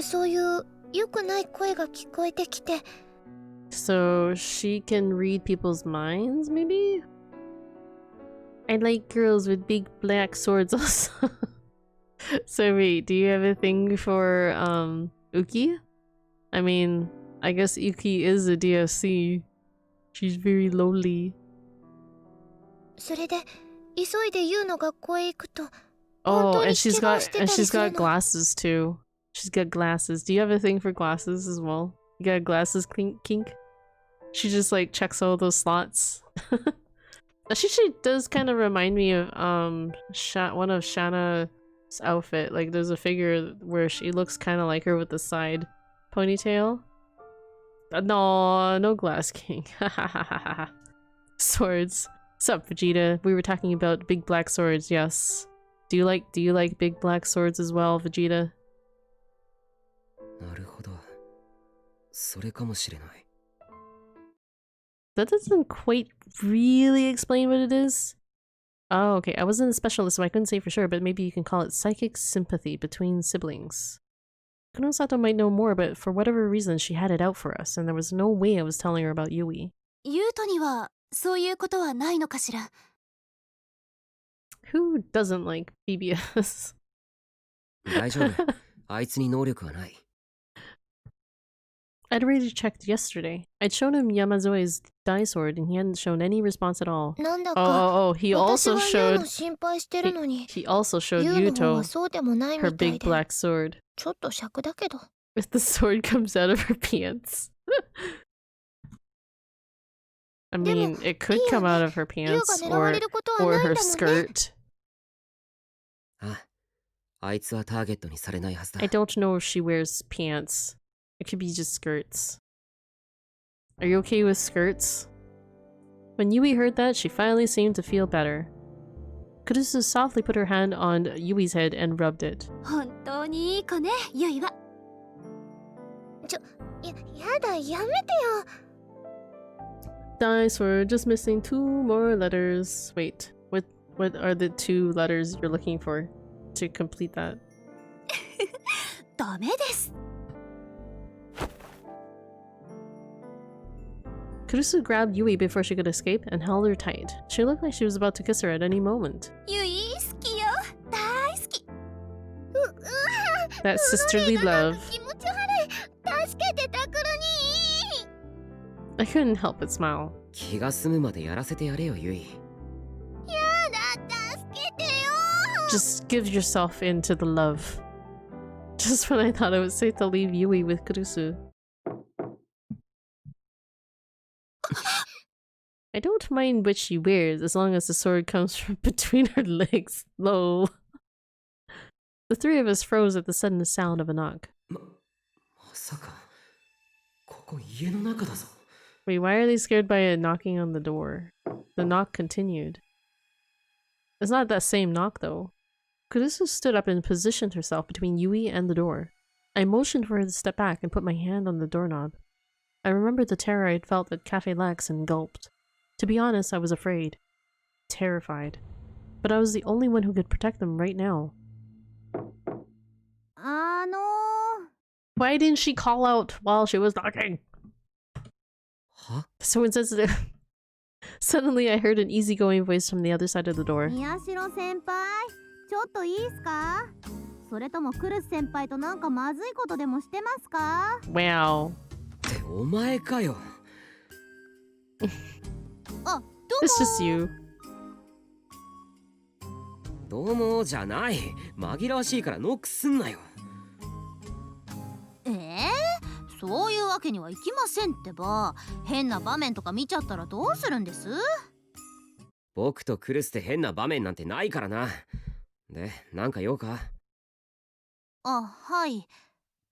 そういう良くない声が聞こえてきて。So she can read people's minds, maybe? I like girls with big black swords also. So wait, do you have a thing for Uki? I mean, I guess Uki is a DFC. She's very lowly. それで急いでユウの学校へ行くと。Oh, and she's got glasses too. She's got glasses. Do you have a thing for glasses as well? You got a glasses kink? She just like checks all those slots. She does kind of remind me of one of Shanna's outfit. Like there's a figure where she looks kind of like her with the side ponytail. No glass king. Swords. What's up, Vegeta? We were talking about big black swords. Yes. Do you like big black swords as well, Vegeta? なるほど。それかもしれない。That doesn't quite really explain what it is. Oh, okay. I wasn't a specialist, so I couldn't say for sure, but maybe you can call it psychic sympathy between siblings. Kunosato might know more, but for whatever reason, she had it out for us, and there was no way I was telling her about Yui. ユウトにはそういうことはないのかしら。Who doesn't like BBS? 大丈夫。あいつに能力はない。I'd already checked yesterday. I'd shown him Yamazoe's dye sword, and he hadn't shown any response at all. なんだか、he also 私はユウ showed の心配してるのに、 he also showed ユウの方は Yuto そうでもない her みたい big で、 black sword. ちょっと尺だけど。If the sword comes out of her pants. I mean, it could come out of her pants or her skirt. あ、あいつはターゲットにされないはずだ。 I don't know if she wears pants. It could be just skirts. Are you okay with skirts? When Yui heard that, she finally seemed to feel better. Kurusu softly put her hand on Yui's head and rubbed it. 本当にいい子ね、ユイは。やだ、やめてよ。Die sword, just missing 2 more letters. Wait, what are the 2 letters you're looking for to complete that? ダメです。Kurusu grabbed Yui before she could escape and held her tight. She looked like she was about to kiss her at any moment. ユイ好きよ、大好き。That sisterly love. 気持ち悪い。助けてタクルに。 I couldn't help but smile. 気が済むまでやらせてやれよユイ。やだ、助けてよ。 Just give yourself into the love. Just when I thought it was safe to leave Yui with Kurusu. I don't mind what she wears as long as the sword comes from between her legs. Lol. The three of us froze at the sudden sound of a knock. まさかここ家の中だぞ。 Wait, why are they scared by a knocking on the door? The knock continued. It's not that same knock though. Kurusu stood up and positioned herself between Yui and the door. I motioned for her to step back and put my hand on the doorknob. I remembered the terror I'd felt at Cafe Lex and gulped. To be honest, I was afraid. Terrified. But I was the only one who could protect them right now. Why didn't she call out while she was knocking? Huh? So insensitive. Suddenly I heard an easygoing voice from the other side of the door. 宮代先輩、ちょっといいっすか？それともクルス先輩となんかまずいことでもしてますか？ Wow. ってお前かよ。あ、どうも。 It's just you. どうもじゃない。紛らわしいからノックすんなよ。そういうわけにはいきませんってば。変な場面とか見ちゃったらどうするんです？僕とクルスって変な場面なんてないからな。で、なんか用か？あ、はい。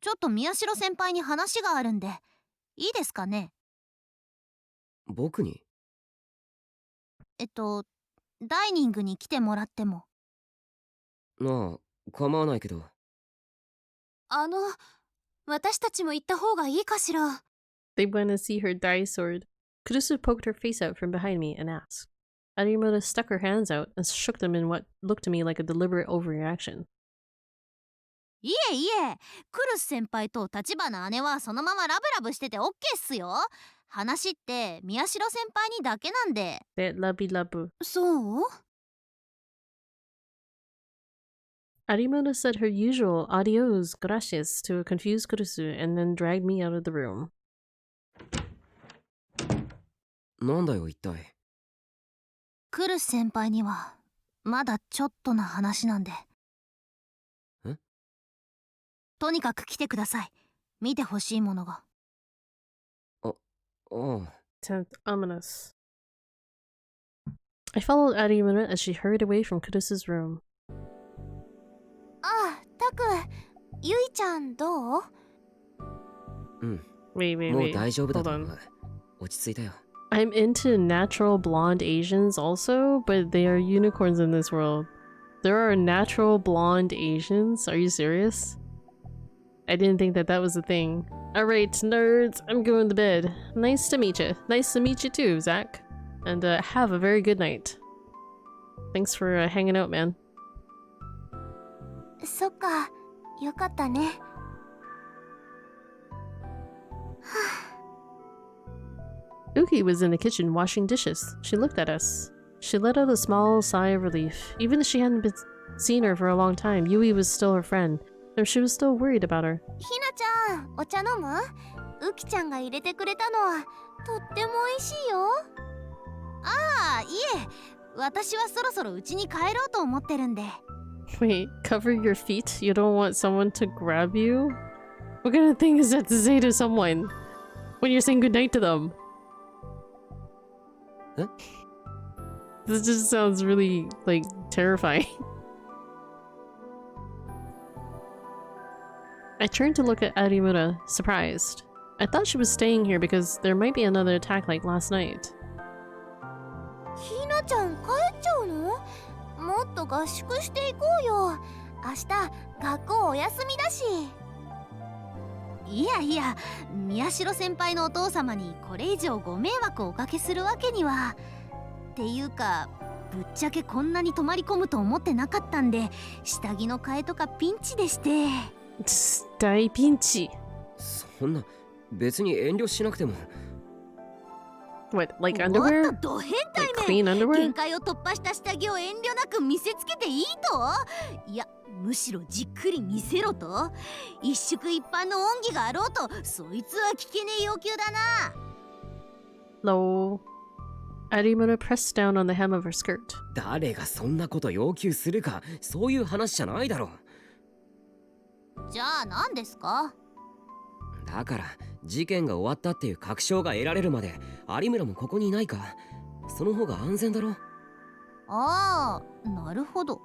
ちょっと宮代先輩に話があるんで、いいですかね？僕に？ダイニングに来てもらっても。なあ、構わないけど。私たちも行った方がいいかしら。 They went to see her dye sword. Kurusu poked her face out from behind me and asked. Arimura stuck her hands out and shook them in what looked to me like a deliberate overreaction. いえいえ、クルス先輩と立花姉はそのままラブラブしててオッケーっすよ。話って宮代先輩にだけなんで。That lovey labu. そう？ Arimura said her usual adios, gracias to a confused Kurusu and then dragged me out of the room. なんだよ一体。クルス先輩にはまだちょっとな話なんで。ん？とにかく来てください。見てほしいものが。ああ。Tenth ominous. I followed Arimura as she hurried away from Kurusu's room. あ、タク、ゆいちゃんどう？うん。 Wait, もう wait. 大丈夫だ Hold と on. 思う。落ち着いたよ。I'm into natural blonde Asians also, but they are unicorns in this world. There are natural blonde Asians? Are you serious? I didn't think that was a thing. Alright, nerds, I'm going to bed. Nice to meet you. Nice to meet you too, Zach. And have a very good night. Thanks for hanging out, man. そっか、よかったね。Uki was in the kitchen washing dishes. She looked at us. She let out a small sigh of relief. Even if she hadn't seen her for a long time, Yui was still her friend, and she was still worried about her. ひなちゃん、お茶飲む？うきちゃんが入れてくれたのはとっても美味しいよ。ああ、いえ、私はそろそろ家に帰ろうと思ってるんで。Wait, cover your feet? You don't want someone to grab you? What kind of thing is that to say to someone when you're saying goodnight to them? Huh? This just sounds really, like, terrifying. I turned to look at Arimura, surprised. I thought she was staying here because there might be another attack like last night. ひなちゃん帰っちゃうの？もっと合宿していこうよ。明日学校お休みだし。いやいや、宮代先輩のお父様にこれ以上ご迷惑をおかけするわけには。っていうか、ぶっちゃけこんなに泊まり込むと思ってなかったんで、下着の替えとかピンチでして。大ピンチ。そんな、別に遠慮しなくても。What, like underwear? もっとド変態め。clean 限 underwear? 界を突破した下着を遠慮なく見せつけていいと？いや、むしろじっくり見せろと？一宿一般の恩義があろうと、そいつは聞けねえ要求だな。Lol. Arimura pressed down on the hem of her skirt. 誰がそんなこと要求するか、そういう話じゃないだろ。じゃあ何ですか？だから事件が終わったっていう確証が得られるまで有村もここにいないか。その方が安全だろ。ああ、なるほど。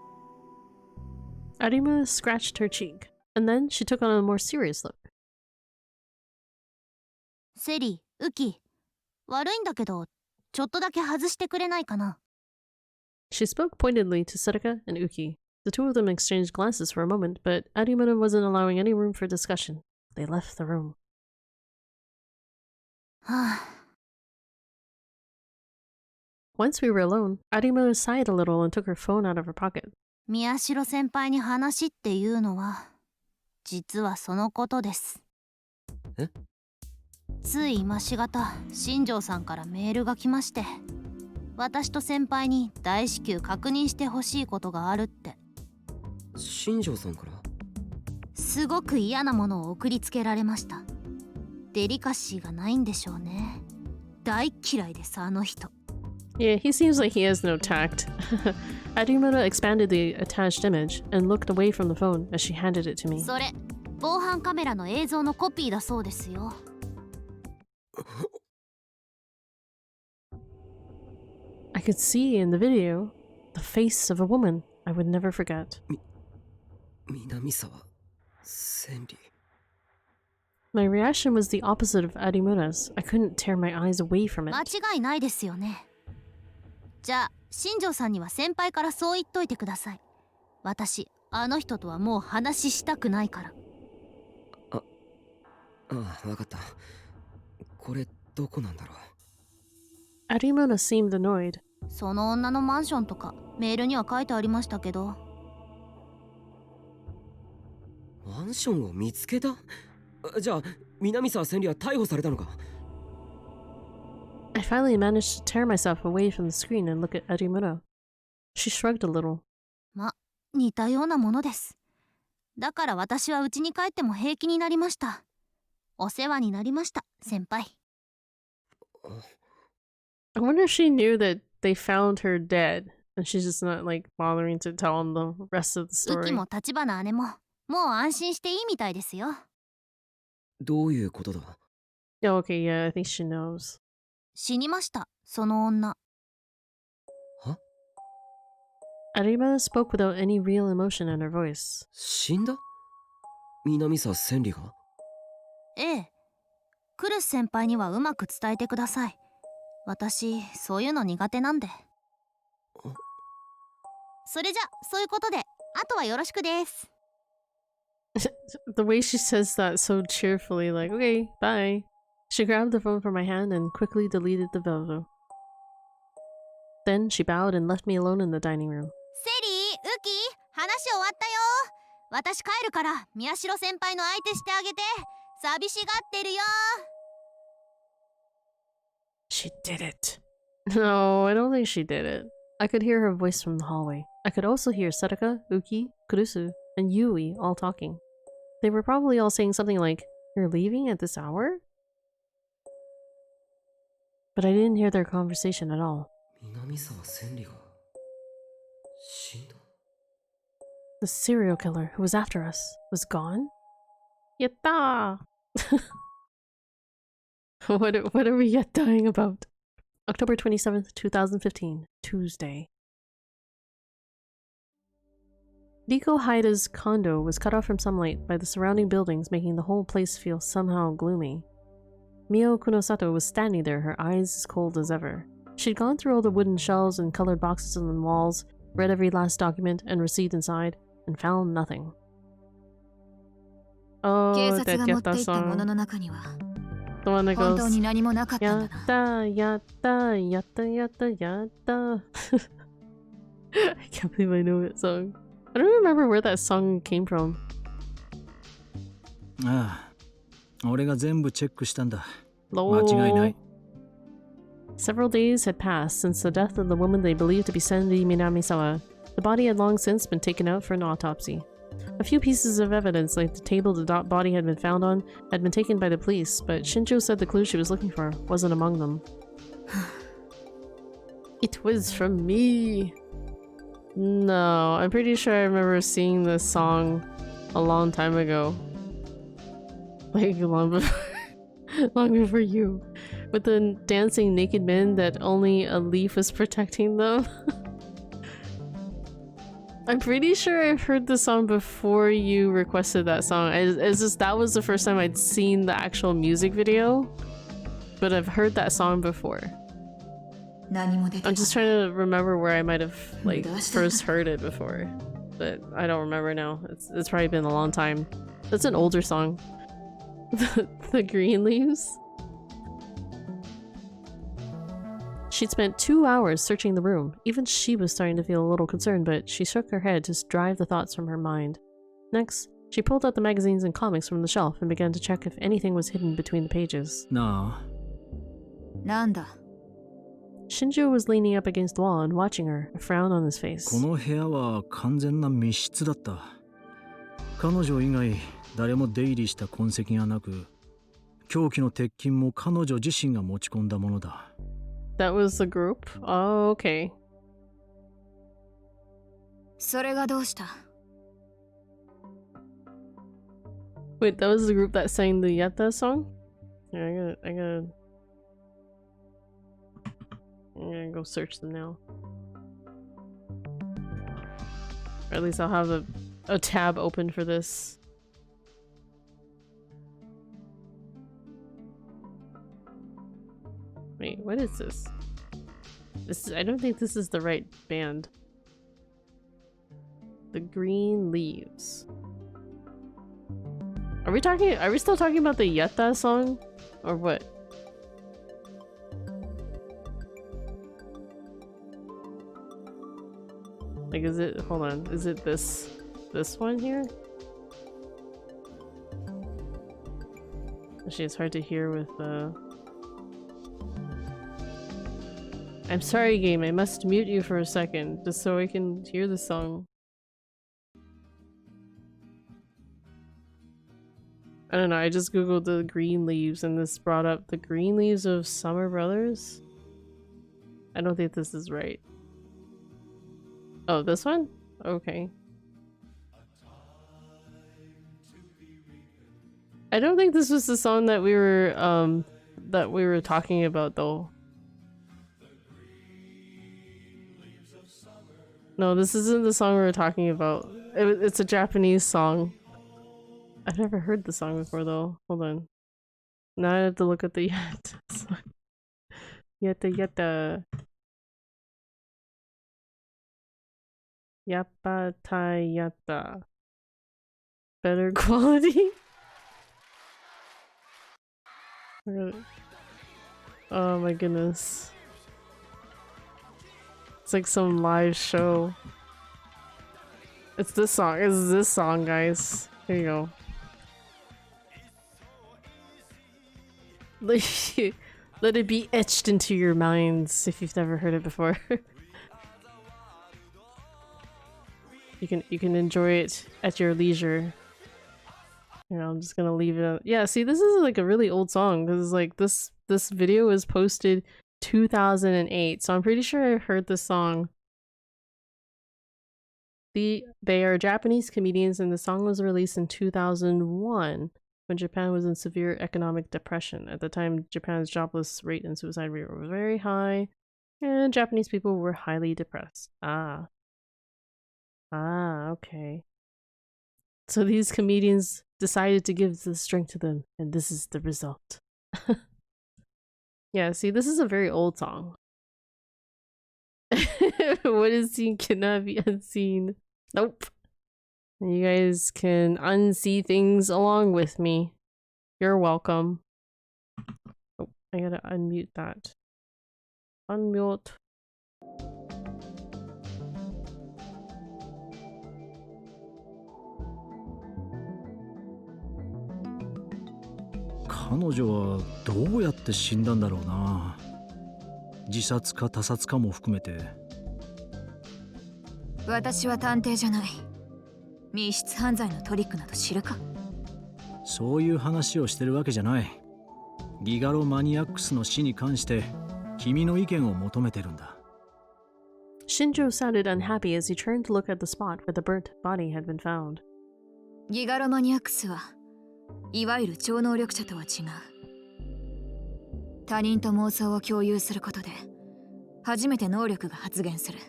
Arimura scratched her cheek, and then she took on a more serious look. セリ、ウキ、悪いんだけど、ちょっとだけ外してくれないかな。She spoke pointedly to Setaka and Uki. The two of them exchanged glances for a moment, but Arimura wasn't allowing any room for discussion. They left the room. はあ。 Once we were alone, Arimura sighed a little and took her phone out of her pocket. 宮代先輩に話っていうのは、実はそのことです。え？つい今しがた、新庄さんからメールが来まして、私と先輩に大至急確認してほしいことがあるって。新庄さんから？すごく嫌なものを送りつけられました。デリカシーがないんでしょうね。大嫌いです、あの人。Yeah, he seems like he has no tact. Arimura expanded the attached image and looked away from the phone as she handed it to me. それ、防犯カメラの映像のコピーだそうですよ。I could see in the video the face of a woman I would never forget. 南沢千里。 My reaction was the opposite of Arimura's. I couldn't tear my eyes away from it. 間違いないですよね。じゃあ、新庄さんには先輩からそう言っといてください。私、あの人とはもう話したくないから。ああ、わかった。これどこなんだろう。Arimura seemed annoyed. その女のマンションとかメールには書いてありましたけど。マンションを見つけた？じゃあ南沢千里は逮捕されたのか？ I finally managed to tear myself away from the screen and look at Arimura. She shrugged a little. ま、似たようなものです。だから私は家に帰っても平気になりました。お世話になりました、先輩。I wonder if she knew that they found her dead and she's just not like bothering to tell him the rest of the ウキ story. も立花姉ももう安心していいみたいですよ。どういうことだ？ Yeah, okay, yeah, I think she knows. 死にました、その女。は？ Arimura spoke without any real emotion in her voice. 死んだ？南沢千里が？ええ。クルス先輩にはうまく伝えてください。私、そういうの苦手なんで。それじゃ、そういうことで、あとはよろしくです。The way she says that so cheerfully, like, okay, bye. She grabbed the phone from my hand and quickly deleted the video. Then she bowed and left me alone in the dining room. セリー、ウキ、話終わったよ。私帰るから、宮代先輩の相手してあげて。寂しがってるよ。She did it. No, I don't think she did it. I could hear her voice from the hallway. I could also hear Setaka, Uki, Kurusu, and Yui all talking. They were probably all saying something like, "You're leaving at this hour?" But I didn't hear their conversation at all. 南沢千里が死んだ？ The serial killer who was after us was gone? Yatta! What are we yet dying about? October 27th, 2015, Tuesday. Riko Haida's condo was cut off from sunlight by the surrounding buildings, making the whole place feel somehow gloomy. Mio Kunosato was standing there, her eyes as cold as ever. She'd gone through all the wooden shelves and colored boxes on the walls, read every last document and receipt inside, and found nothing. Oh, that Yatta song. The one that goes, Yatta, Yatta, Yatta, Yatta, Yatta. I can't believe I know that song. I don't remember where that song came from. ああ、俺が全部チェックしたんだ。間 Lol. 違いない。Several days had passed since the death of the woman they believed to be Senri Minamisawa. The body had long since been taken out for an autopsy. A few pieces of evidence, like the table the body had been found on, had been taken by the police, but Shinjo said the clue she was looking for wasn't among them. It was from me! No, I'm pretty sure I remember seeing this song a long time ago. Like, long before, long before you. With the dancing naked men that only a leaf was protecting them. I'm pretty sure I've heard the song before you requested that song. It's just that was the first time I'd seen the actual music video. But I've heard that song before. I'm just trying to remember where I might have like first heard it before. But I don't remember now. It's probably been a long time. That's an older song. The green leaves? She'd spent 2 hours searching the room. Even she was starting to feel a little concerned, but she shook her head to drive the thoughts from her mind. Next, she pulled out the magazines and comics from the shelf and began to check if anything was hidden between the pages. Nah. Nanda. Shinjo was leaning up against the wall and watching her, a frown on his face. この部屋は完全な密室だった。彼女以外誰も出入りした痕跡がなく、凶器の鉄筋も彼女自身が持ち込んだものだ。That was the group? Oh, okay. それがどうした？ Wait, that was the group that sang the Yatta song? Yeah, I'm gonna go search them now. Or at least I'll have a tab open for this. Wait, what is this? I don't think this is the right band. The Green Leaves. Are we still talking about the Yatta song? Or what? Like, hold on, is it this one here? Actually, it's hard to hear with the... I'm sorry, game, I must mute you for a second, just so I can hear the song. I don't know, I just googled the Green Leaves and this brought up the Green Leaves of Summer Brothers? I don't think this is right. Oh, this one? Okay. I don't think this was the song that we were talking about though. No, this isn't the song we were talking about. It's a Japanese song. I've never heard the song before though. Hold on. Now I have to look at the Yatta song. Yatta. Yatta. Better quality? Oh my goodness. It's like some live show. It's this song. It's this song, guys. Here you go. Let it be etched into your minds if you've never heard it before. You can enjoy it at your leisure. Here, I'm just gonna leave it. Yeah, see, this is like a really old song because like this video was posted 2008, so I'm pretty sure I heard this song. They are Japanese comedians, and the song was released in 2001 when Japan was in severe economic depression. At the time, Japan's jobless rate and suicide rate were very high, and Japanese people were highly depressed. Okay. So these comedians decided to give the strength to them, and this is the result. Yeah, see, this is a very old song. What is seen cannot be unseen. Nope. You guys can unsee things along with me. You're welcome. Oh, I gotta unmute that. Unmute.彼女はどうやって死んだんだろうな。自殺か他殺かも含めて。私は探偵じゃない。密室犯罪のトリックなど知るか。そういう話をしてるわけじゃない。ギガロマニアックスの死に関して君の意見を求めてるんだ。Shinjo sounded unhappy as he turned to look at the spot where the burnt body had been found. ギガロマニアックスはいわゆる超能力者とは違う。他人と妄想を共有することで初めて能力が発現する。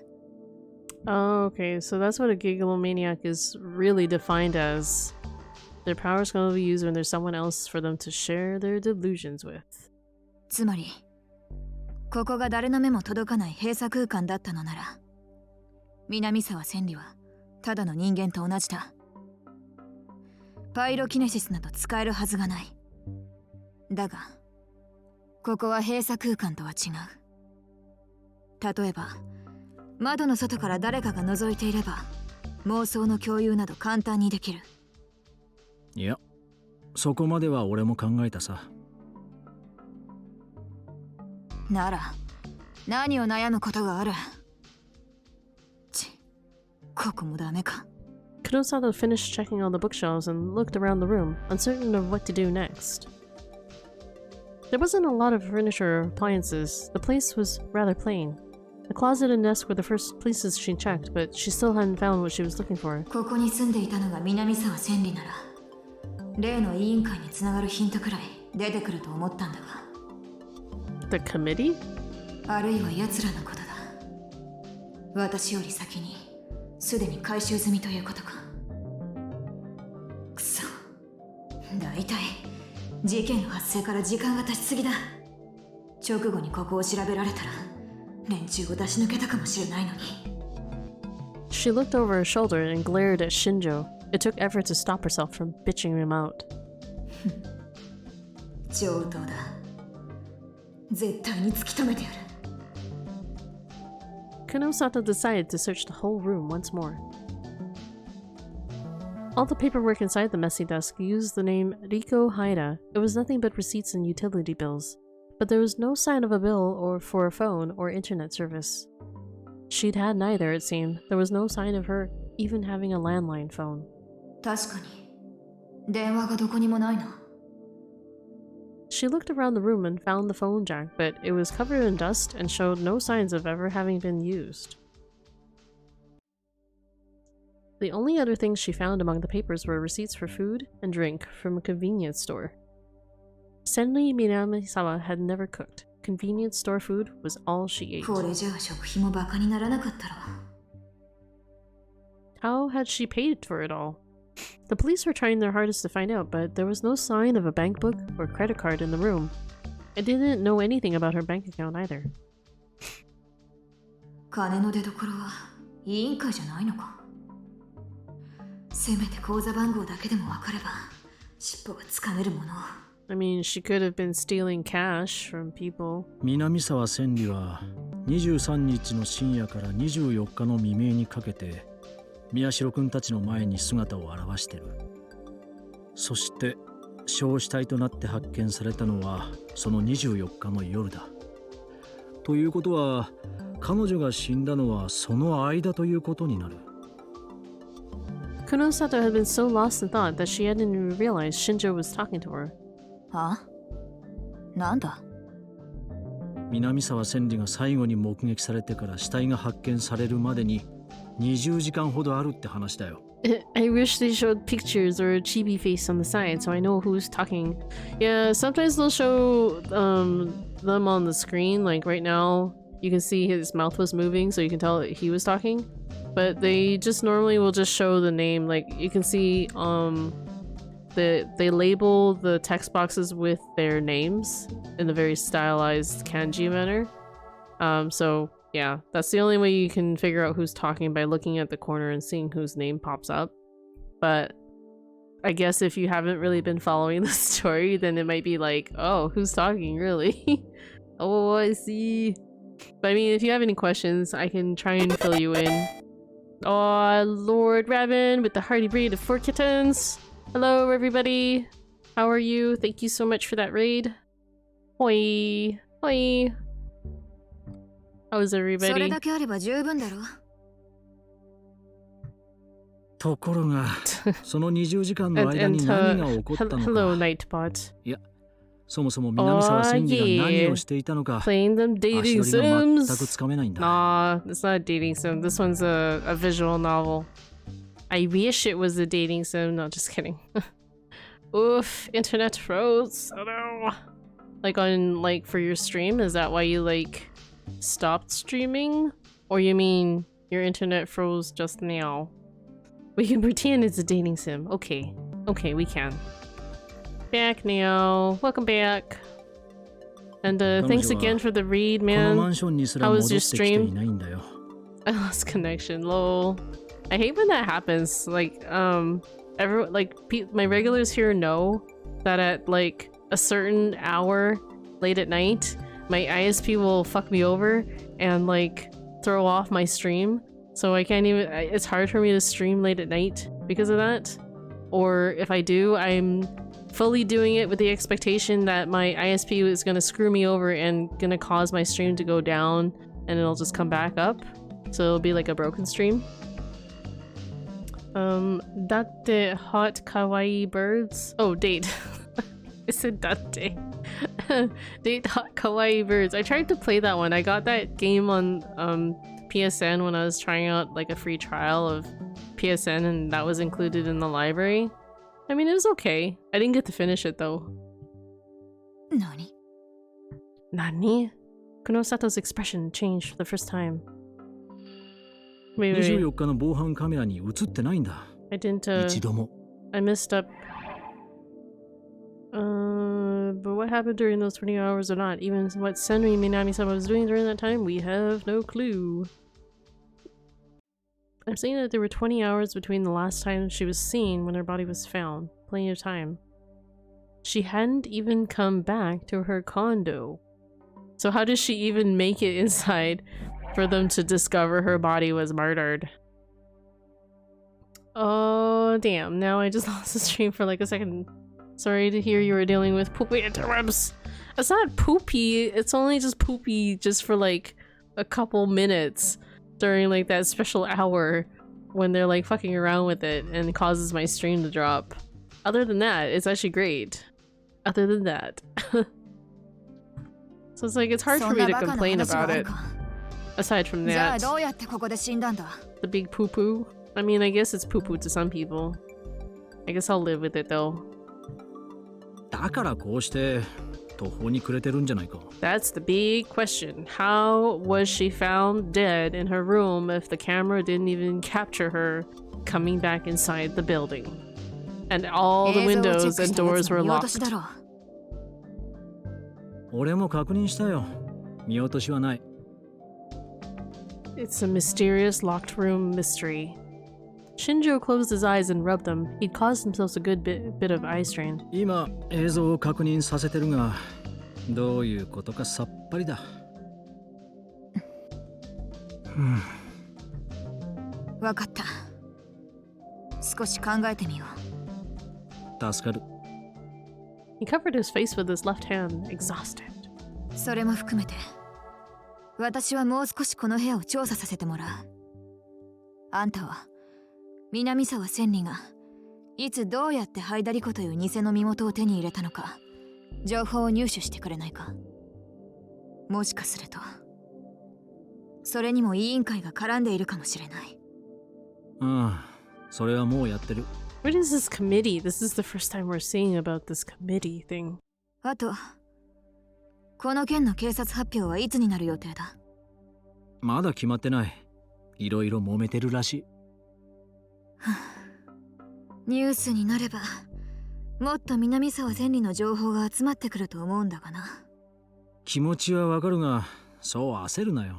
Oh, okay, so that's what a gigalomaniac is really defined as. Their power is going to be used when there's someone else for them to share their delusions with. つまりここが誰の目も届かない閉鎖空間だったのなら、南沢千里はただの人間と同じだ。パイロキネシスなど使えるはずがない。だがここは閉鎖空間とは違う。例えば窓の外から誰かが覗いていれば妄想の共有など簡単にできる。いや、そこまでは俺も考えたさ。なら何を悩むことがある。ここもダメか。Kurosato finished checking all the bookshelves and looked around the room, uncertain of what to do next. There wasn't a lot of furniture or appliances. The place was rather plain. The closet and desk were the first places she checked, but she still hadn't found what she was looking for. ここに住んでいたのが南沢千里なら、例の委員会につながるヒントくらい出てくると思ったんだが。The committee? あるいは奴らのことだ。私より先にすでに回収済みということか。くそ。だいたい事件の発生から時間が経ちすぎだ。直後にここを調べられたら連中を出し抜けたかもしれないのに。She looked over her shoulder and glared at Shinjo. It took effort to stop herself from bitching him out. 上等だ。絶対に突き止めてやる。Kunosato decided to search the whole room once more. All the paperwork inside the messy desk used the name Riko Haida. It was nothing but receipts and utility bills, but there was no sign of a bill or for a phone or internet service. She'd had neither, it seemed. There was no sign of her even having a landline phone. 確かに。電話がどこにもないな。She looked around the room and found the phone jack, but it was covered in dust and showed no signs of ever having been used. The only other things she found among the papers were receipts for food and drink from a convenience store. Senri Minamisawa had never cooked. Convenience store food was all she ate. これじゃあ食費もバカにならなかったろ。How had she paid for it all? The police were trying their hardest to find out, but there was no sign of a bank book or credit card in the room. It didn't know anything about her bank account either. 金の出所は委員会じゃないのか。せめて口座番号だけでもわかれば尻尾がつかめるもの。I mean, she could have been stealing cash from people. 南沢千里は23日の深夜から24日の未明にかけて宮代くんたちの前に姿を現してる。そして焼死体となって発見されたのはその24日の夜だ。ということは彼女が死んだのはその間ということになる。Kunosato had been so lost in thought that she hadn't even realized Shinjo was talking to her. は？なんだ？南沢千里が最後に目撃されてから死体が発見されるまでに20時間ほどあるって話だよ。I wish they showed pictures or a chibi face on the side so I know who's talking. Yeah, sometimes they'll show them on the screen. Like right now, you can see his mouth was moving so you can tell that he was talking. But they just normally will just show the name. Like you can see they label the text boxes with their names in a very stylized kanji manner. So yeah, that's the only way you can figure out who's talking, by looking at the corner and seeing whose name pops up. But I guess if you haven't really been following the story, then it might be like, oh, who's talking really? Oh, I see. But I mean, if you have any questions, I can try and fill you in. Oh, Lord Raven with the hearty raid of 4 kittens. Hello, everybody. How are you? Thank you so much for that raid. Hoi. Hoi. How is それ everybody? だけあれば十分だろ。ところが、その20時間の And, 間 and に何が起こったの hello, か。 Nightbot. いや、そもそも南沢千里が何をしていたのか、 Playing them 足 dating 取りが全く sims. つかめないんだ。 Nah, it's not a dating sim. This one's a visual novel. I wish it was a dating sim. No, just kidding. Oof, internet froze. Oh no. Like on, like, for your stream? Is that why you, like, stopped streaming? Or you mean your internet froze just now? We can pretend it's a dating sim. Okay. Okay, we can. Back now. Welcome back. And thanks again for the read, この man. マンションにすら How 戻 was って your きていないんだよ。 I lost connection. Lol. I hate when that happens. Like, my regulars here know that at like a certain hour late at night, my ISP will fuck me over and like throw off my stream. So I can't even. It's hard for me to stream late at night because of that. Or if I do, I'm fully doing it with the expectation that my ISP is gonna screw me over and gonna cause my stream to go down, and it'll just come back up. So it'll be like a broken stream. Datte hot kawaii birds. Oh, date. I said datte. Date hot kawaii birds. I tried to play that one. I got that game on PSN when I was trying out like a free trial of PSN, and that was included in the library. I mean, it was okay. I didn't get to finish it though. 何？ Nani? Kunosato's expression changed for the first time. Wait. 24日の防犯カメラに映ってないんだ。 I didn't, 一度も。 I messed up. But what happened during those 20 hours or not? Even what Senri Minami-sama was doing during that time, we have no clue. I'm saying that there were 20 hours between the last time she was seen when her body was found. Plenty of time. She hadn't even come back to her condo. So how does she even make it inside for them to discover her body was murdered? Oh, damn. Now I just lost the stream for like a second. Sorry to hear you were dealing with poopy interrupts. It's not poopy. It's only just poopy just for like a couple minutes during like that special hour when they're like fucking around with it and it causes my stream to drop. Other than that, it's actually great. Other than that. So it's like, it's hard for me to complain about it. Aside from that. The big poo-poo. I mean, I guess it's poo-poo to some people. I guess I'll live with it though. だからこうして途方に暮れてるんじゃないか。 That's the big question. How was she found dead in her room if the camera didn't even capture her coming back inside the building? And all the windows and doors were locked. 俺も確認したよ。見落としはない。 It's a mysterious locked room mystery. Shinjo closed his eyes and rubbed them. He'd caused himself a good bit of eye strain. 今映像を確認させてるが、どういうことかさっぱりだ。わかった。少し考えてみよう。助かる。He covered his face with his left hand, exhausted. それも含めて、私はもう少しこの部屋を調査させてもらう。あんたは南沢千里がいつどうやってハイダリコという偽の身元を手に入れたのか情報を入手してくれないか。もしかするとそれにも委員会が絡んでいるかもしれない。ああ、それはもうやってる。 What is this committee? This is the first time we're seeing about this committee thing. あと、この件の警察発表はいつになる予定だ？まだ決まってない。いろいろ揉めてるらしい。ニュースになればもっと南沢千里の情報が集まってくると思うんだがな。気持ちはわかるが、そう焦るなよ。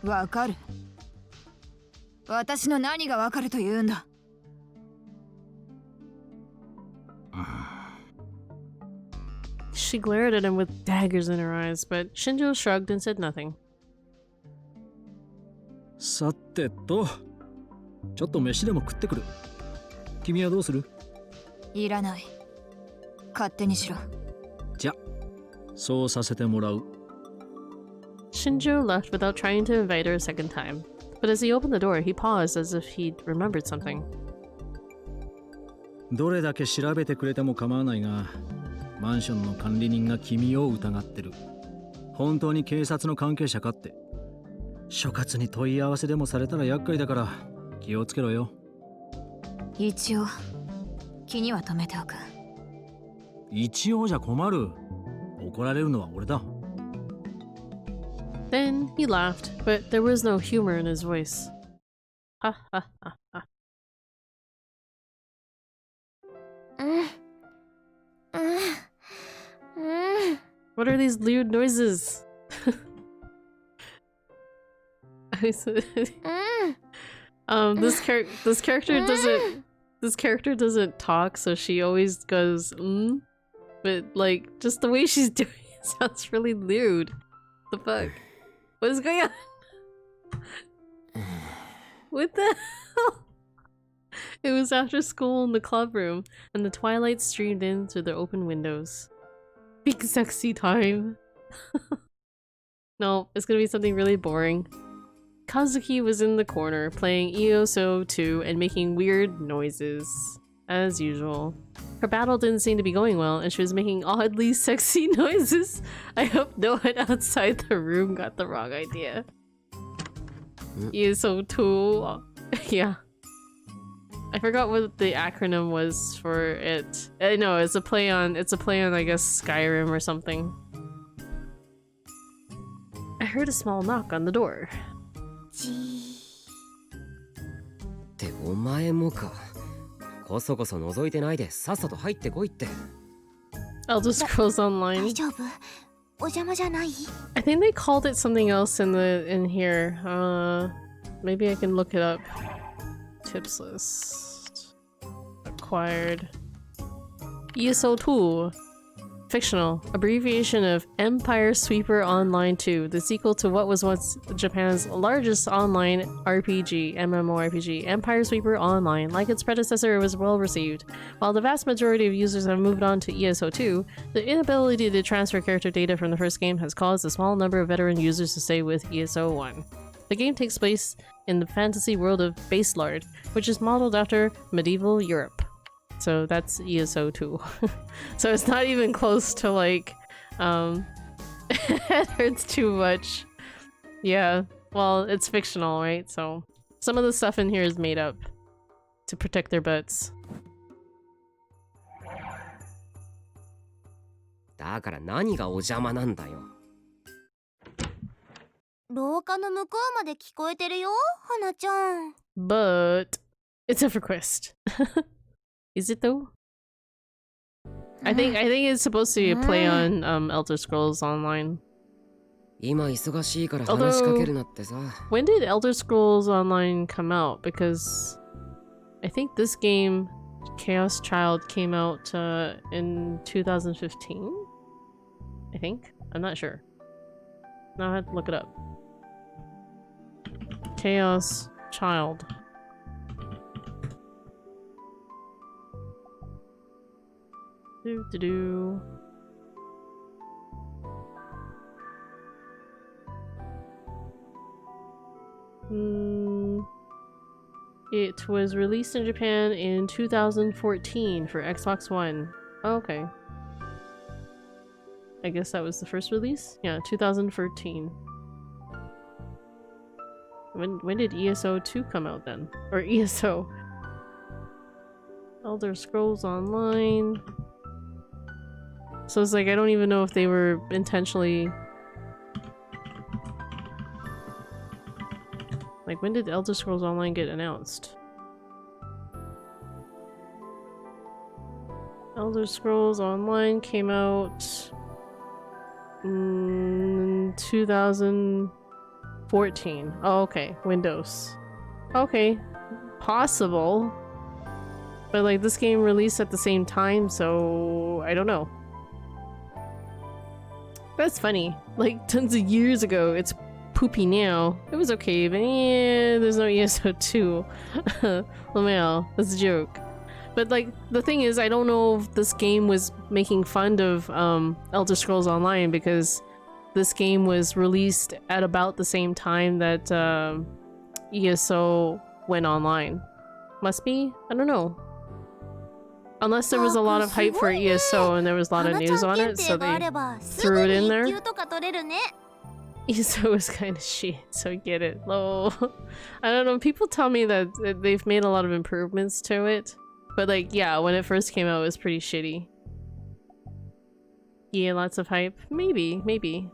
わかる？私の何がわかると言うんだ。She glared at him with daggers in her eyes, but Shinjo shrugged and said nothing. さてと、ちょっと飯でも食ってくる。君はどうする？いらない。勝手にしろ。じゃ、そうさせてもらう。 Shinjo left without trying to invite her a second time. But as he opened the door, he paused as if he'd remembered something. どれだけ調べてくれても構わないが、マンションの管理人が君を疑ってる。本当に警察の関係者かって。所轄に問い合わせでもされたら厄介だから気をつけろよ。一応気には留めておく。一応じゃ困る。怒られるのは俺だ。 Then he laughed, but there was no humor in his voice. Ha ha ha ha. What are these weird noises? This character doesn't talk, so she always goes but like just the way she's doing it sounds really lewd. The fuck? What is going on? What the hell? It was after school in the club room, and the twilight streamed in through the open windows. Big sexy time. No, it's gonna be something really boring. Kazuki was in the corner, playing ESO 2 and making weird noises. As usual. Her battle didn't seem to be going well, and she was making oddly sexy noises. I hope no one outside the room got the wrong idea. ESO 2. Yeah. I forgot what the acronym was for it. No, it's a play on I guess Skyrim or something. I heard a small knock on the door. ってお前もか。こそこそ覗いてないでさっさと入ってこいって。Elder Scrolls Online. 大丈夫？お邪魔じゃない？ I think they called it something else in here. Maybe I can look it up. Tips list. Acquired. ESO 2. Fictional. Abbreviation of Empire Sweeper Online 2, the sequel to what was once Japan's largest online RPG, MMORPG. Empire Sweeper Online, like its predecessor, was well received. While the vast majority of users have moved on to ESO 2, the inability to transfer character data from the first game has caused a small number of veteran users to stay with ESO 1. The game takes place in the fantasy world of Baselard, which is modeled after medieval Europe. So that's ESO 2. So it's not even close to like, it hurts too much. Yeah, well, it's fictional, right? So some of the stuff in here is made up to protect their butts. だから何がお邪魔なんだよ。廊下の向こうまで聞こえてるよ、花ちゃん。But it's a request. Is it though? I think it's supposed to be a play on Elder Scrolls Online. 今忙しいから話しかけるなってさ。When did Elder Scrolls Online come out? Because I think this game, Chaos Child, came out in 2015. I think. I'm not sure. Now I have to look it up. Chaos Child. Do. It was released in Japan in 2014 for Xbox One. Oh, okay. I guess that was the first release? Yeah, 2014. When did ESO 2 come out then? Or ESO? Elder Scrolls Online. So it's like, I don't even know if they were intentionally... Like, when did Elder Scrolls Online get announced? Elder Scrolls Online came out... in 2014. Oh, okay. Windows. Okay. Possible. But, like, this game released at the same time, so... I don't know. That's funny. Like, tons of years ago, it's poopy now. It was okay, but yeah, there's no ESO 2. Lamel, that's a joke. But like the thing is, I don't know if this game was making fun of Elder Scrolls Online, because this game was released at about the same time that ESO went online. Must be? I don't know. Unless there was a lot of hype for ESO and there was a lot of news on it, so they threw it in there. ESO is kind of shit, so get it. Lol. I don't know, people tell me that they've made a lot of improvements to it. But like, yeah, when it first came out, it was pretty shitty. Yeah, lots of hype. Maybe, maybe.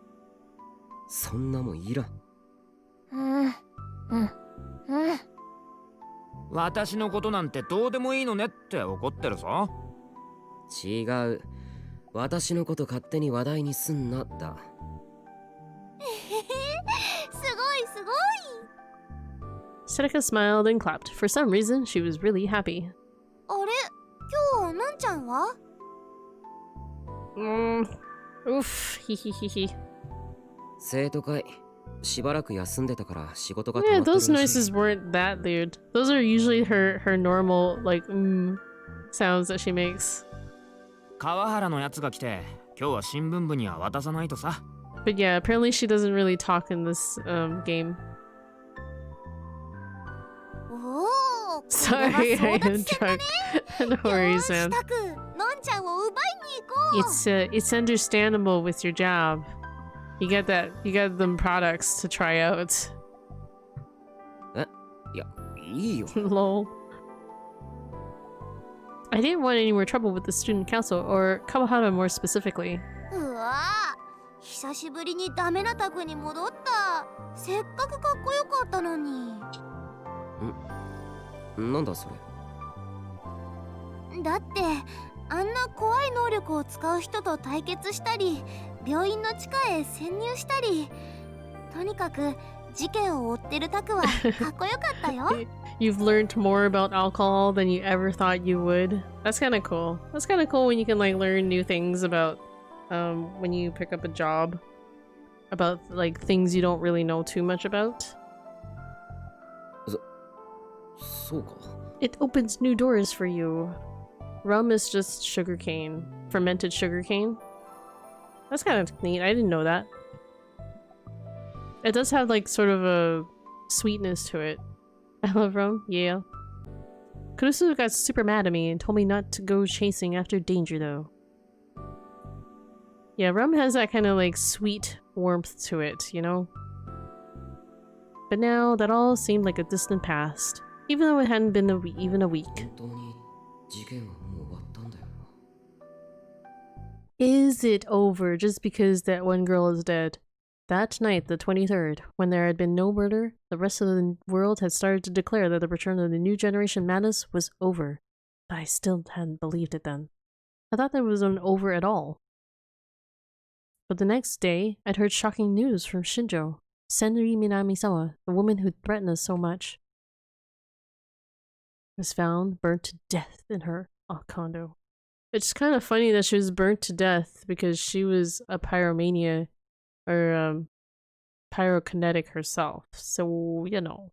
そんなもんいらん。私のことなんてどうでもいいのねって怒ってるぞ。違う。私のこと勝手に話題にすんなだ。すごいすごい。 Seneca smiled and clapped. For some reason, she was really happy. あれ、今日のんちゃんは？Oof, hihihihi. 生徒会しばらく休んでたから仕事が Yeah, 溜まってるらし those い。 noises weren't that weird. Those are usually her normal, like, sounds that she makes. 川原のやつが来て、今日は新聞部には渡さないとさ。But yeah, apparently she doesn't really talk in this game. おお、 Sorry, I am drunk. No worries, man. たく、のんちゃんを奪いに行こう。 It's understandable with your job. You get them products to try out. いや、いいよ。Lol. I didn't want any more trouble with the student council, or Kawahara more specifically. うわぁ、久しぶりにダメなタクに戻った。せっかくかっこよかったのに。なんだそれ。だって、あんな怖い能力を使う人と対決したり、病院の地下へ潜入したり、とにかく事件を追ってるタクはかっこよかったよ。You've learned more about alcohol than you ever thought you would. That's kind of cool. That's kind of cool when you can like learn new things about when you pick up a job, about like things you don't really know too much about. そうか。 It opens new doors for you. Rum is just sugarcane. Fermented sugarcane. That's kind of neat. I didn't know that. It does have like sort of a sweetness to it. I love rum. Yeah. Kurusu got super mad at me and told me not to go chasing after danger though. Yeah, rum has that kind of like sweet warmth to it, you know? But now that all seemed like a distant past, even though it hadn't been even a week. 本当に事件はもう終わったんだよな。 Is it over just because that one girl is dead? That night, the 23rd, when there had been no murder, the rest of the world had started to declare that the return of the new generation madness was over. But I still hadn't believed it then. I thought that it wasn't over at all. But the next day, I'd heard shocking news from Shinjo. Senri Minamisawa, the woman who threatened us so much, was found burnt to death in her condo. It's kind of funny that she was burnt to death because she was a pyromania or pyrokinetic herself. So, you know.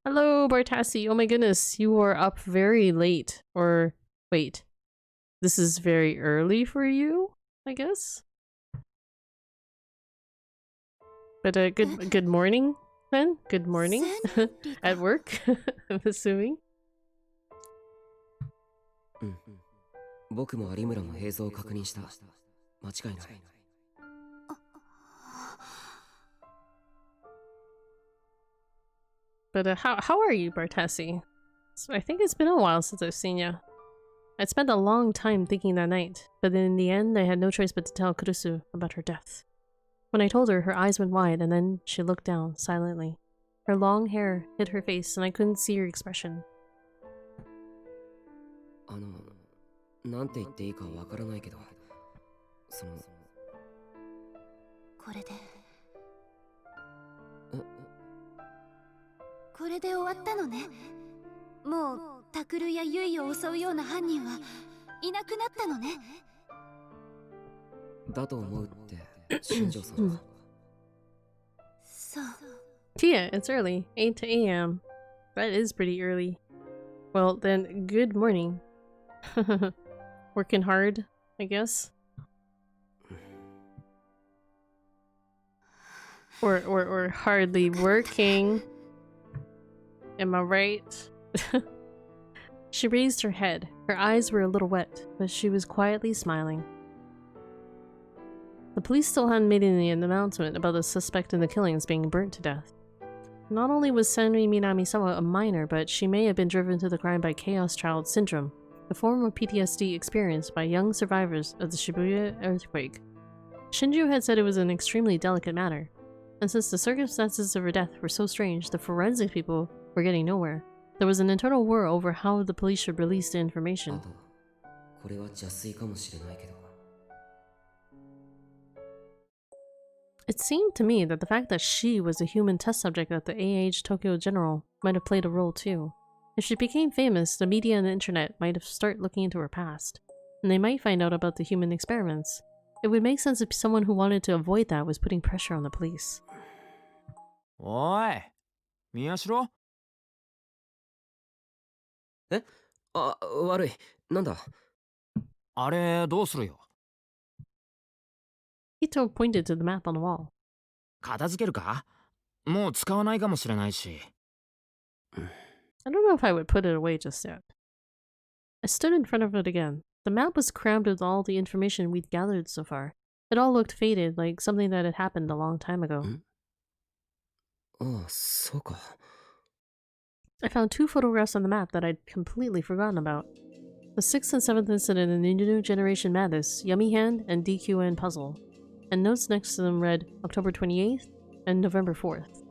Hello, Bartassi. Oh my goodness, you are up very late. Or wait, this is very early for you, I guess. But good morning then. Good morning at work. I'm assuming. 僕も有村も映像を確認した。間違いない。But how are you, Bartassi? I think it's been a while since I've seen you. I'd spent a long time thinking that night, but in the end I had no choice but to tell Kurusu about her death. When I told her, her eyes went wide and then she looked down silently. Her long hair hid her face and I couldn't see her expression. なんて言っていいかわからないけど、これで終わったのね。もうタクルやユイを襲うような犯人はいなくなったのね。だと思うって新庄さんは。そう。Tia, it's early. 8 a.m. That is pretty early. Well then, good morning. Working hard, I guess. Or hardly working. Am I right? She raised her head. Her eyes were a little wet, but she was quietly smiling. The police still hadn't made any announcement about the suspect in the killings being burnt to death. Not only was Senri Minamisawa a minor, but she may have been driven to the crime by Chaos Child Syndrome, a form of PTSD experienced by young survivors of the Shibuya earthquake. Shinju had said it was an extremely delicate matter, and since the circumstances of her death were so strange, the forensic people were getting nowhere. There was an internal war over how the police should release the information. It seemed to me that the fact that she was a human test subject at the AH Tokyo General might have played a role too. If she became famous, the media and the internet might have started looking into her past, and they might find out about the human experiments. It would make sense if someone who wanted to avoid that was putting pressure on the police. Oi, Miyashiro? え？あ、悪い。なんだ？あれどうするよ？ Ito pointed to the map on the wall. 片付けるか？もう使わないかもしれないし。I don't know if I would put it away just yet. I stood in front of it again. The map was crammed with all the information we'd gathered so far. It all looked faded, like something that had happened a long time ago. ああ、そうか。I found 2 photographs on the map that I'd completely forgotten about. The 6th and 7th incident in the New Generation Madness, Yummy Hand, and DQN Puzzle. And notes next to them read October 28th and November 4th.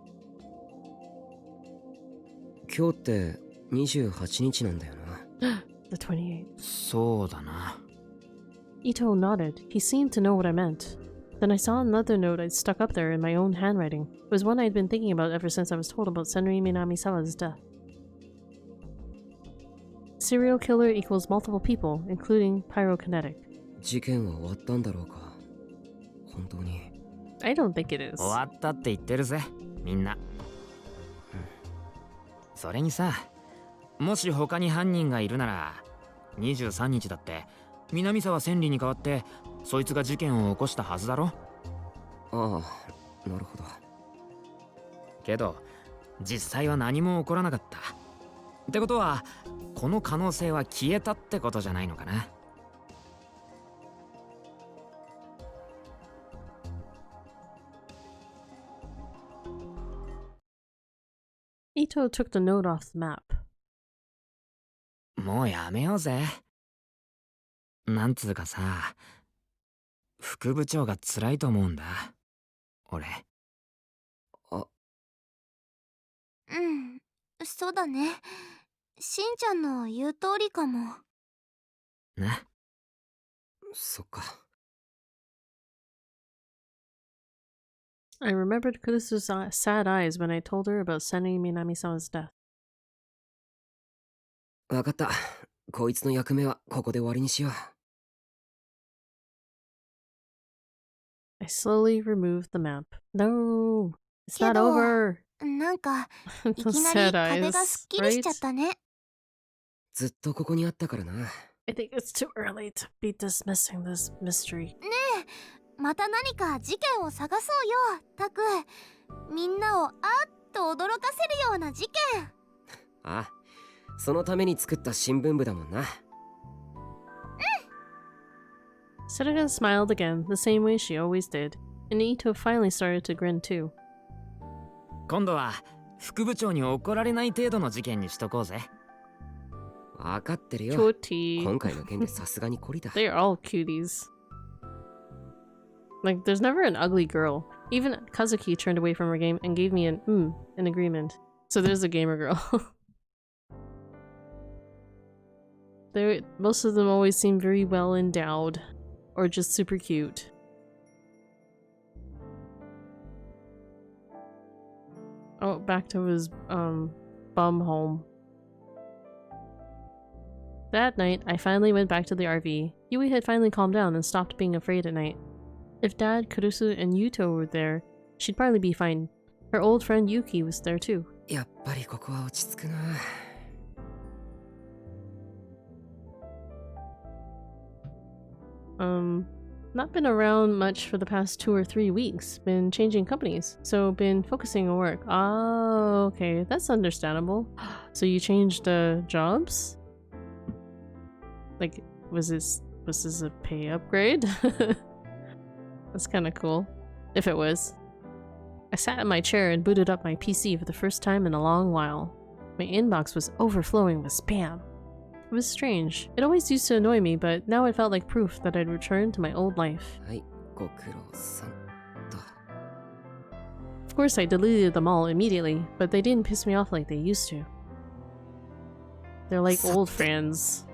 今日って28日なんだよな。The 28th. そうだな。 Ito nodded. He seemed to know what I meant. Then I saw another note I'd stuck up there in my own handwriting. It was one I'd been thinking about ever since I was told about Senri Minamisawa's death. Serial killer equals multiple people, including pyrokinetic. 事件は終わったんだろうか。本当に。I don't think it is. 終わったって言ってるぜ、みんな。それにさ、もし他に犯人がいるなら、23日だって南沢千里に代わってそいつが事件を起こしたはずだろ。ああ、なるほど。けど実際は何も起こらなかった。ってことはこの可能性は消えたってことじゃないのかな。Ito took the note off the map. もうやめようぜ。なんつうかさ、副部長が辛いと思うんだ。俺。うん、そうだね。しんちゃんの言う通りかも。ね。そっか。I remembered Kurusu's sad eyes when I told her about Senri Minamisawa's death. わかった。こいつの役目はここで終わりにしよう。I slowly removed the map. No, it's not over. なんかいき Those なり sad 壁 eyes, がすっきりしちゃっ right? たね。ずっとここにあったからな。I think it's too early to be dismissing this mystery. ねえ、また何か事件を探そうよ、タク。みんなをあっと驚かせるような事件。ああ、そのために作った新聞部だもんな。Seneca smiled again, the same way she always did, and Ito finally started to grin too. 今度は副部長に怒られない程度の事件にしとこうぜ。わかってるよ。 Cutie. 今回の件でさすがに懲りた。 They're all cuties. Like, there's never an ugly girl. Even Kazuki turned away from her game and gave me an in agreement. So there's a gamer girl. Most of them always seem very well endowed. Or just super cute. Oh, back to his, bum home. That night, I finally went back to the RV. Yui had finally calmed down and stopped being afraid at night. If Dad, Kurusu, and Yuto were there, she'd probably be fine. Her old friend Yuki was there too. やっぱりここは落ち着くな。Not been around much for the past 2 or 3 weeks. Been changing companies, so been focusing on work. Oh, okay, that's understandable. So you changed jobs? Like, was this a pay upgrade? That's kind of cool. If it was. I sat in my chair and booted up my PC for the first time in a long while. My inbox was overflowing with spam. It was strange. It always used to annoy me, but now it felt like proof that I'd returned to my old life. Of course, I deleted them all immediately, but they didn't piss me off like they used to. They're like old friends.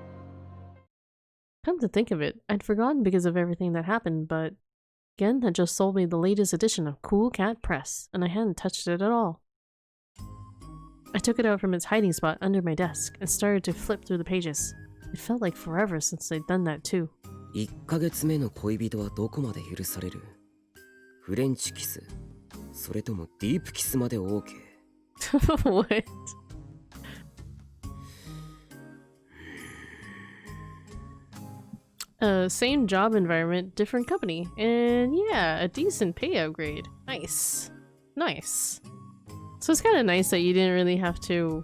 Come to think of it, I'd forgotten because of everything that happened, but Gen had just sold me the latest edition of Cool Cat Press, and I hadn't touched it at all. I took it out from its hiding spot under my desk and started to flip through the pages. It felt like forever since I'd done that too. 1ヶ月目の恋人はどこまで許される？フレンチキス、それともディープキスまで OK？ What? Same job environment, different company. And yeah, a decent pay upgrade. Nice. Nice. So it's kind of nice that you didn't really have to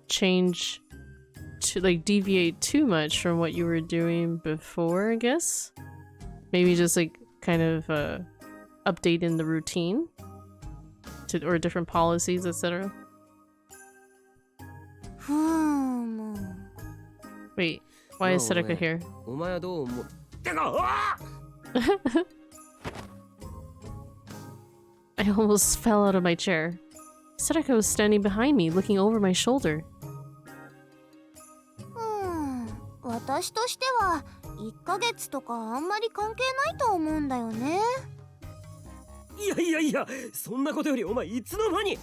change to like deviate too much from what you were doing before, I guess. Maybe just like kind of update in the routine to, or different policies, etc. Wait, why is Sedaka here? I almost fell out of my chair. Sedaka was standing behind me, looking over my shoulder. 私としては1ヶ月とかあんまり関係ないと思うんだよね。いやいやいや、そんなことよりお前いつの間に。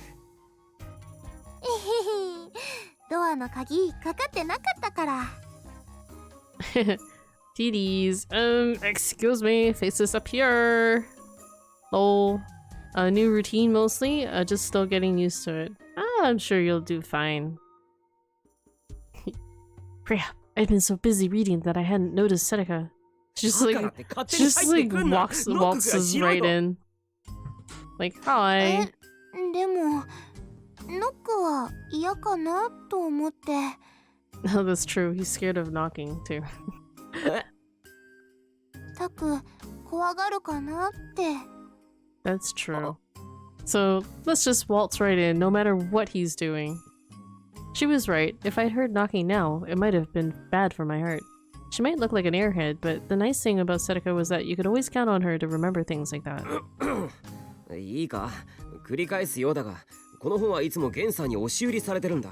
ドアの鍵かかってなかったから。TDs, excuse me, faces up here. Lol. A new routine mostly, just still getting used to it. I'm sure you'll do fine. Priya, I'd been so busy reading that I hadn't noticed Sedaka. Just like waltzes right in. Like, hi. でも、ノックは嫌かなと思って。No, that's true. He's scared of knocking too. タク、怖がるかなって。That's true. So let's just waltz right in, no matter what he's doing. She was right. If I'd heard knocking now, it might have been bad for my heart. She might look like an airhead, but the nice thing about Sedaka was that you could always count on her to remember things like that. いいか、繰り返すようだが、この本はいつもゲンさんに押し売りされてるんだ。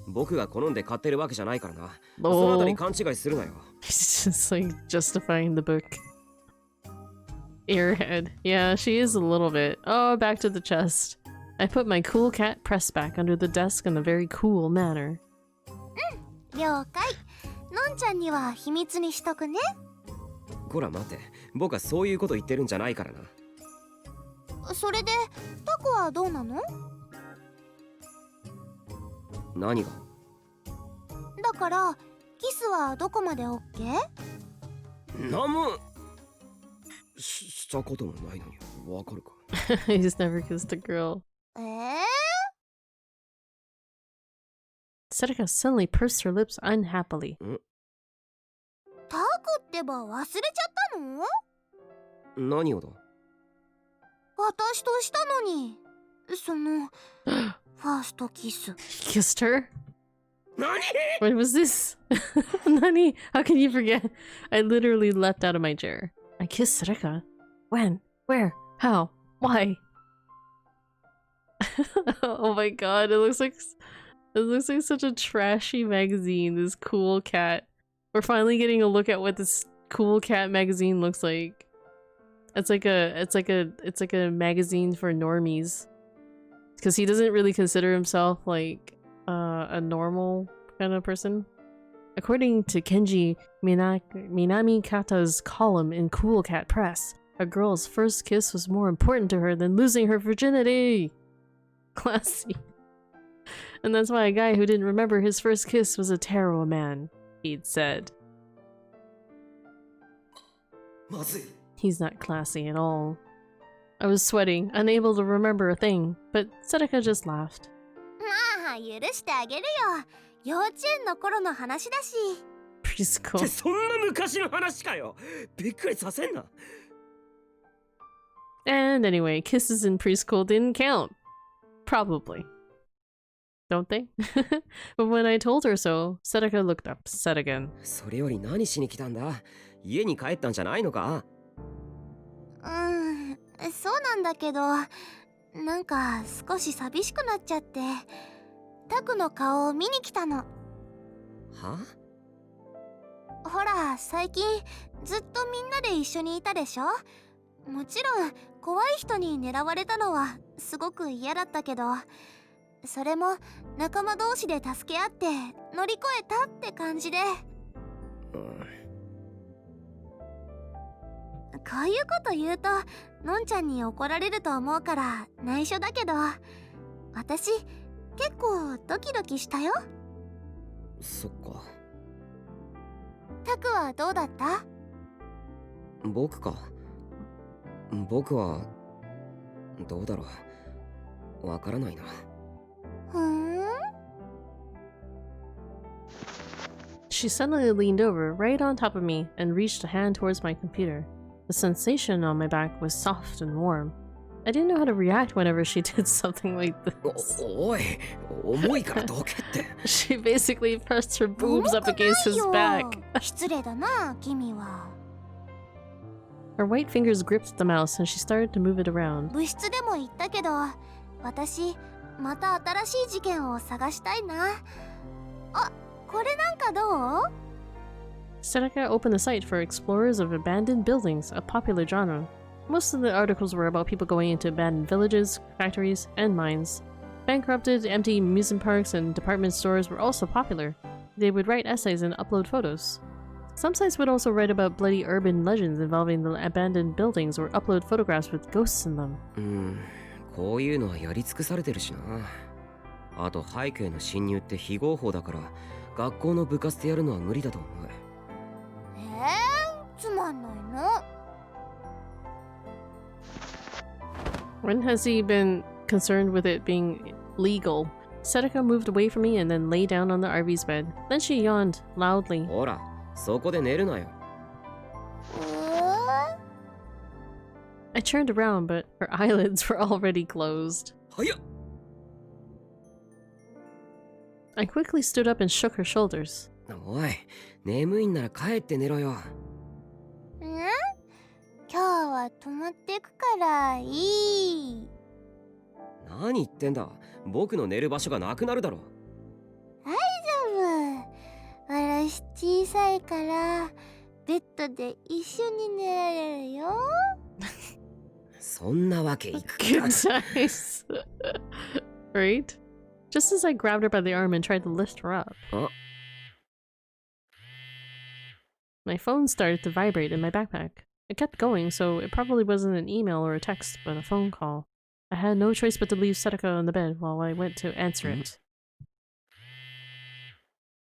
僕が好んで買ってるわけじゃないからな。そのあたり勘違いするなよ。He's just like justifying the book. Airhead. Yeah, she is a little bit. Oh, back to the chest. I put my cool cat press back under the desk in a very cool manner. 了解。のんちゃんには秘密にしとくね。こら待て、僕はそういうこと言ってるんじゃないからな。それで、タコはどうなの？何が？だから、キスはどこまで OK？ なんもしたこともないのにわかるか。He's never kissed a girl. Sedaka suddenly pursed her lips unhappily. タクってば忘れちゃったの？何をだ？私としたのに。その、ファーストキス。He kissed her? What was this? Nani? How can you forget? I literally leapt out of my chair. I kissed Sedaka? When? Where? How? Why? Oh my god, it looks like such a trashy magazine, this Cool Cat. We're finally getting a look at what this Cool Cat magazine looks like. It's like a magazine for normies. Because he doesn't really consider himself like a normal kind of person. According to Kenji Minami Kata's column in Cool Cat Press, a girl's first kiss was more important to her than losing her virginity. Classy. And that's why a guy who didn't remember his first kiss was a terrible man, he'd said. まずい。 He's not classy at all. I was sweating, unable to remember a thing, but Sedeka just laughed. まあ許してあげるよ。幼稚園の頃の話だし。Preschool. そんな昔の話かよ。びっくりさせんな。 And anyway, kisses in preschool didn't count. Probably. Don't they? But when I told her so, Sedeka looked upset again. それより何しに来たんだ。家に帰ったんじゃないのか。そうなんだけど、なんか少し寂しくなっちゃって、タクの顔を見に来たの。は？ほら、最近ずっとみんなで一緒にいたでしょ。もちろん怖い人に狙われたのはすごく嫌だったけど、それも仲間同士で助け合って乗り越えたって感じで。こういうこと言うとのんちゃんに怒られると思うから内緒だけど、私結構ドキドキしたよ。そっか。タクはどうだった？僕か。僕はどうだろう。わからないな。She suddenly leaned over right on top of me and reached a hand towards my computer. The sensation on my back was soft and warm. I didn't know how to react whenever she did something like this. おい、重いからどけって。 She basically pressed her boobs up against his back. 失礼だな、君は。Her white fingers gripped the mouse and she started to move it around. 部室でも言ったけど、私また新しい事件を探したいな。あ、これなんかどう？ Sedeka opened the site for explorers of abandoned buildings, a popular genre. Most of the articles were about people going into abandoned villages, factories, and mines. Bankrupted, empty amusement parks and department stores were also popular. They would write essays and upload photos. Some sites would also write about bloody urban legends involving the abandoned buildings or upload photographs with ghosts in them. こういうのはやり尽くされてるしな。あと背景の侵入って非合法だから、学校の部活でやるのは無理だと思う。つまんないの。When has he been concerned with it being legal? Sedeka moved away from me and then lay down on the RV's bed. Then she yawned loudly. ほら、そこで寝るなよ。I turned around, but her eyelids were already closed. 早っ。 I quickly stood up and shook her shoulders. おい、眠いんなら帰って寝ろよ。今日は泊まってくからいい。何言ってんだ。僕の寝る場所がなくなるだろ。大丈夫。私小さいからベッドで一緒に寝られるよ。そんなわけいくか。 Good size. Right? Just as I grabbed her by the arm and tried to lift her up. My phone started to vibrate in my backpack. It kept going, so it probably wasn't an email or a text, but a phone call. I had no choice but to leave Sedeka on the bed while I went to answer it.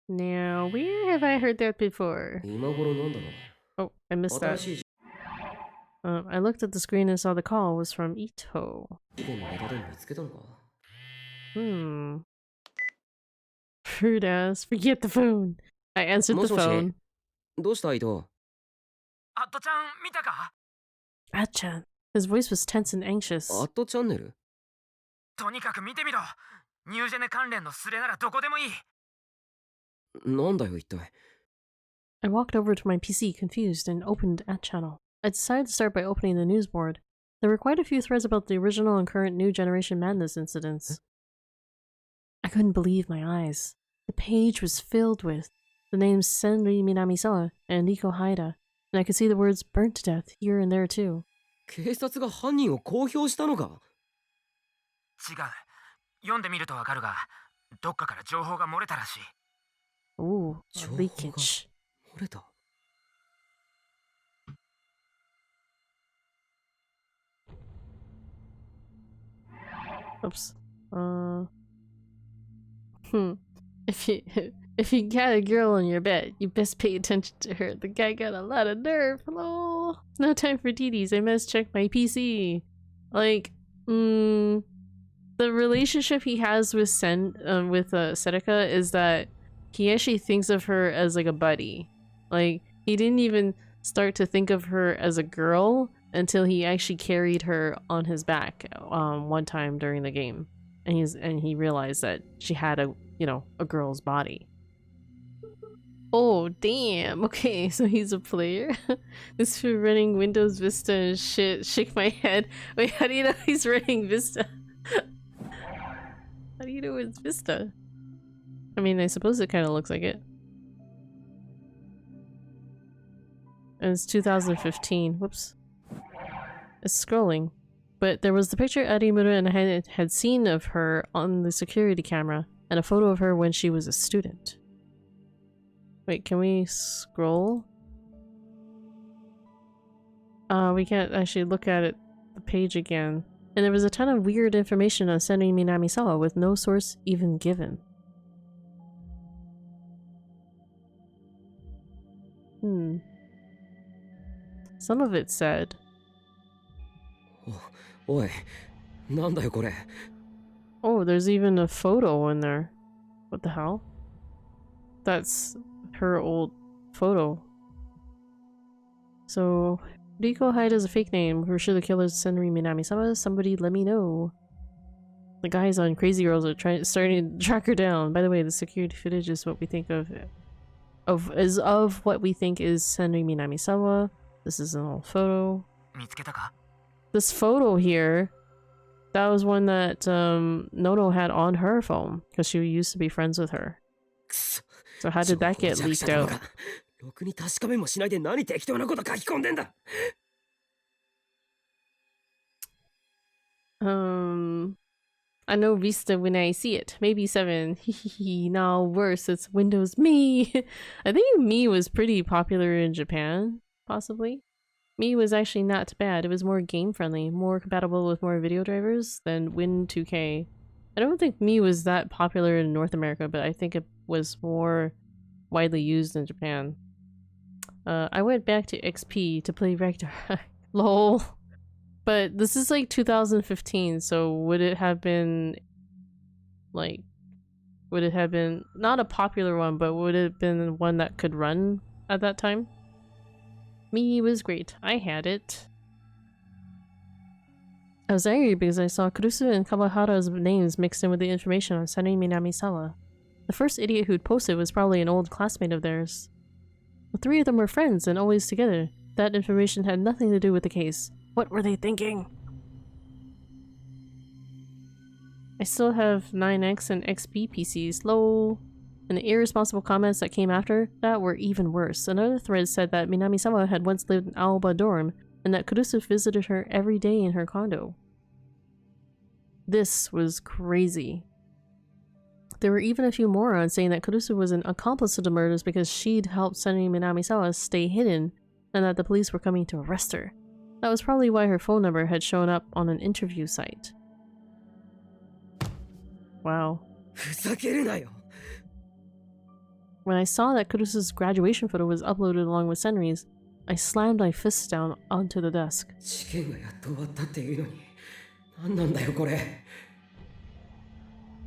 Now, where have I heard that before? 今頃なんだろう。 Oh, I missed that. I looked at the screen and saw the call was from Ito. 事件のネタでも見つけたのか。 Rude ass, forget the phone. I answered the phone. どうした伊藤？アットちゃん見たか？ Achan. His voice was tense and anxious. アットチャンネル？とにかく見てみろ。ニュージェネ関連のスレならどこでもいい。なんだよ一体。 I walked over to my PC confused and opened @channel. I decided to start by opening the news board. There were quite a few threads about the original and current New Generation Madness incidents. I couldn't believe my eyes. The page was filled with the names Senri Minamisawa and Nico Haida, and I could see the words burnt to death here and there too. 警察が犯人を公表したのか？違う。読んでみるとわかるが、どっかから情報が漏れたらしい。Ooh, leakage. 漏れた。 Oops. If you got a girl on your bed, you best pay attention to her. The guy got a lot of nerve. Lol. Oh, no time for DDs. I must check my PC. Like, the relationship he has with Seneca is that he actually thinks of her as like a buddy. Like, he didn't even start to think of her as a girl until he actually carried her on his back one time during the game, and he realized that she had a girl's body. Oh damn! Okay, so he's a player. This for running Windows Vista and shit. Shake my head. Wait, how do you know he's running Vista? How do you know it's Vista? I mean, I suppose it kind of looks like it. And it's 2015. Whoops. It's scrolling. But there was the picture Arimura and I had seen of her on the security camera, and a photo of her when she was a student. Wait, can we scroll? We can't actually look at it, the page again. And there was a ton of weird information on Senri Minamisawa with no source even given. Some of it said... Oi, なんだよこれ? Oh, there's even a photo in there. What the hell? That's her old photo. So, Riko Hyde is a fake name. We're sure the killer's Senri Minami-sama. Somebody let me know. The guys on Crazy Girls are starting to track her down. By the way, the security footage is what we think of what we think is Senri Minami-sama. This is an old photo. This photo here, that was one that Nono had on her phone because she used to be friends with her. So how did that get leaked out? I know Vista when I see it. Maybe 7. Now worse, it's Windows Me. I think Me was pretty popular in Japan, possibly. Me was actually not bad. It was more game friendly, more compatible with more video drivers than Win2K. I don't think Me was that popular in North America, but I think it was more widely used in Japan. I went back to XP to play Ragnarok. LOL. But this is like 2015, so would it have been like, would it have been not a popular one, but would it have been one that could run at that time? Me was great. I had it. I was angry because I saw Kurusu and Kawahara's names mixed in with the information on Senri Minamisawa. The first idiot who'd posted was probably an old classmate of theirs. The 3 of them were friends and always together. That information had nothing to do with the case. What were they thinking? I still have 9X and XP PCs, lol. And the irresponsible comments that came after that were even worse. Another thread said that Minamisawa had once lived in Aoba dorm, and that Kurusu visited her every day in her condo. This was crazy. There were even a few morons saying that Kurusu was an accomplice to the murders because she'd helped Senri Minamisawa stay hidden, and that the police were coming to arrest her. That was probably why her phone number had shown up on an interview site. Wow. When I saw that Kurusu's graduation photo was uploaded along with Senri's, I slammed my fists down onto the desk.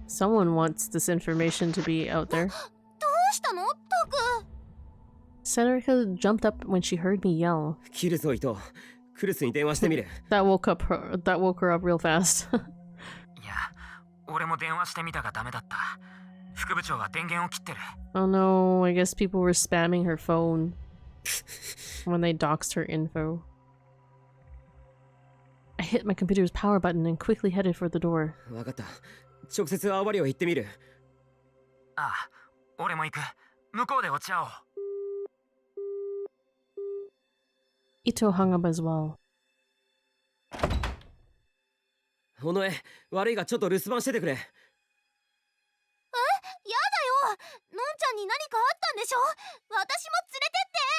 Someone wants this information to be out there. Seneca jumped up when she heard me yell. That woke her up real fast. Oh no, I guess people were spamming her phone when they doxed her info. I hit my computer's power button and quickly headed for the door. Ito hung up as well.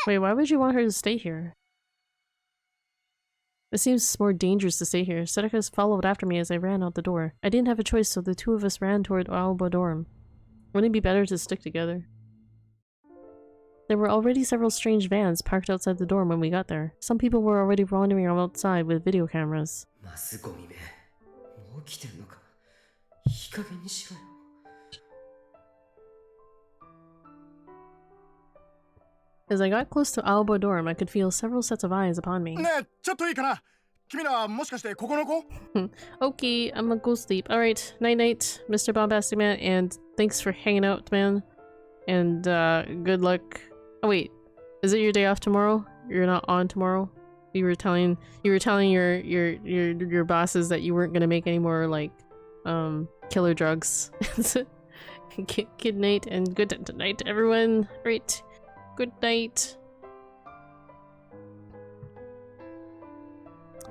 Wait, why would you want her to stay here? It seems more dangerous to stay here. Seneca followed after me as I ran out the door. I didn't have a choice, so the 2 of us ran toward Aoba dorm. Wouldn't it be better to stick together? There were already several strange vans parked outside the dorm when we got there. Some people were already wandering outside with video cameras. マスゴミめ、もう来てんのか。いい加減にしろよ。As I got close to Aoba dorm, I could feel several sets of eyes upon me. ねえ、ちょっといいかな。君らもしかしてここの子？ Okay, I'm gonna go sleep. Alright, night night, Mr. Bombastic Man, and thanks for hanging out, man. And good luck. Oh wait, is it your day off tomorrow? You're not on tomorrow? You were telling your bosses that you weren't gonna make any more like killer drugs. Good night and good night everyone. Right. Good night.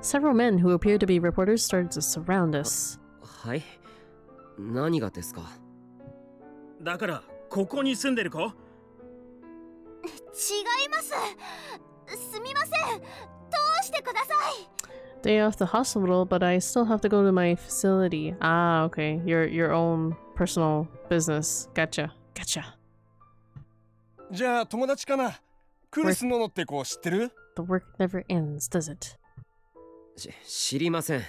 Several men who appeared to be reporters started to surround us. はい。何がですか。だからここに住んでる子？違います。すみません。通してください。Day off the hospital, but I still have to go to my facility. Ah, okay. Your own personal business. Gotcha. Gotcha. じゃあ友達かな。クルスノノって子知ってる？ The work never ends, does it? 知りません。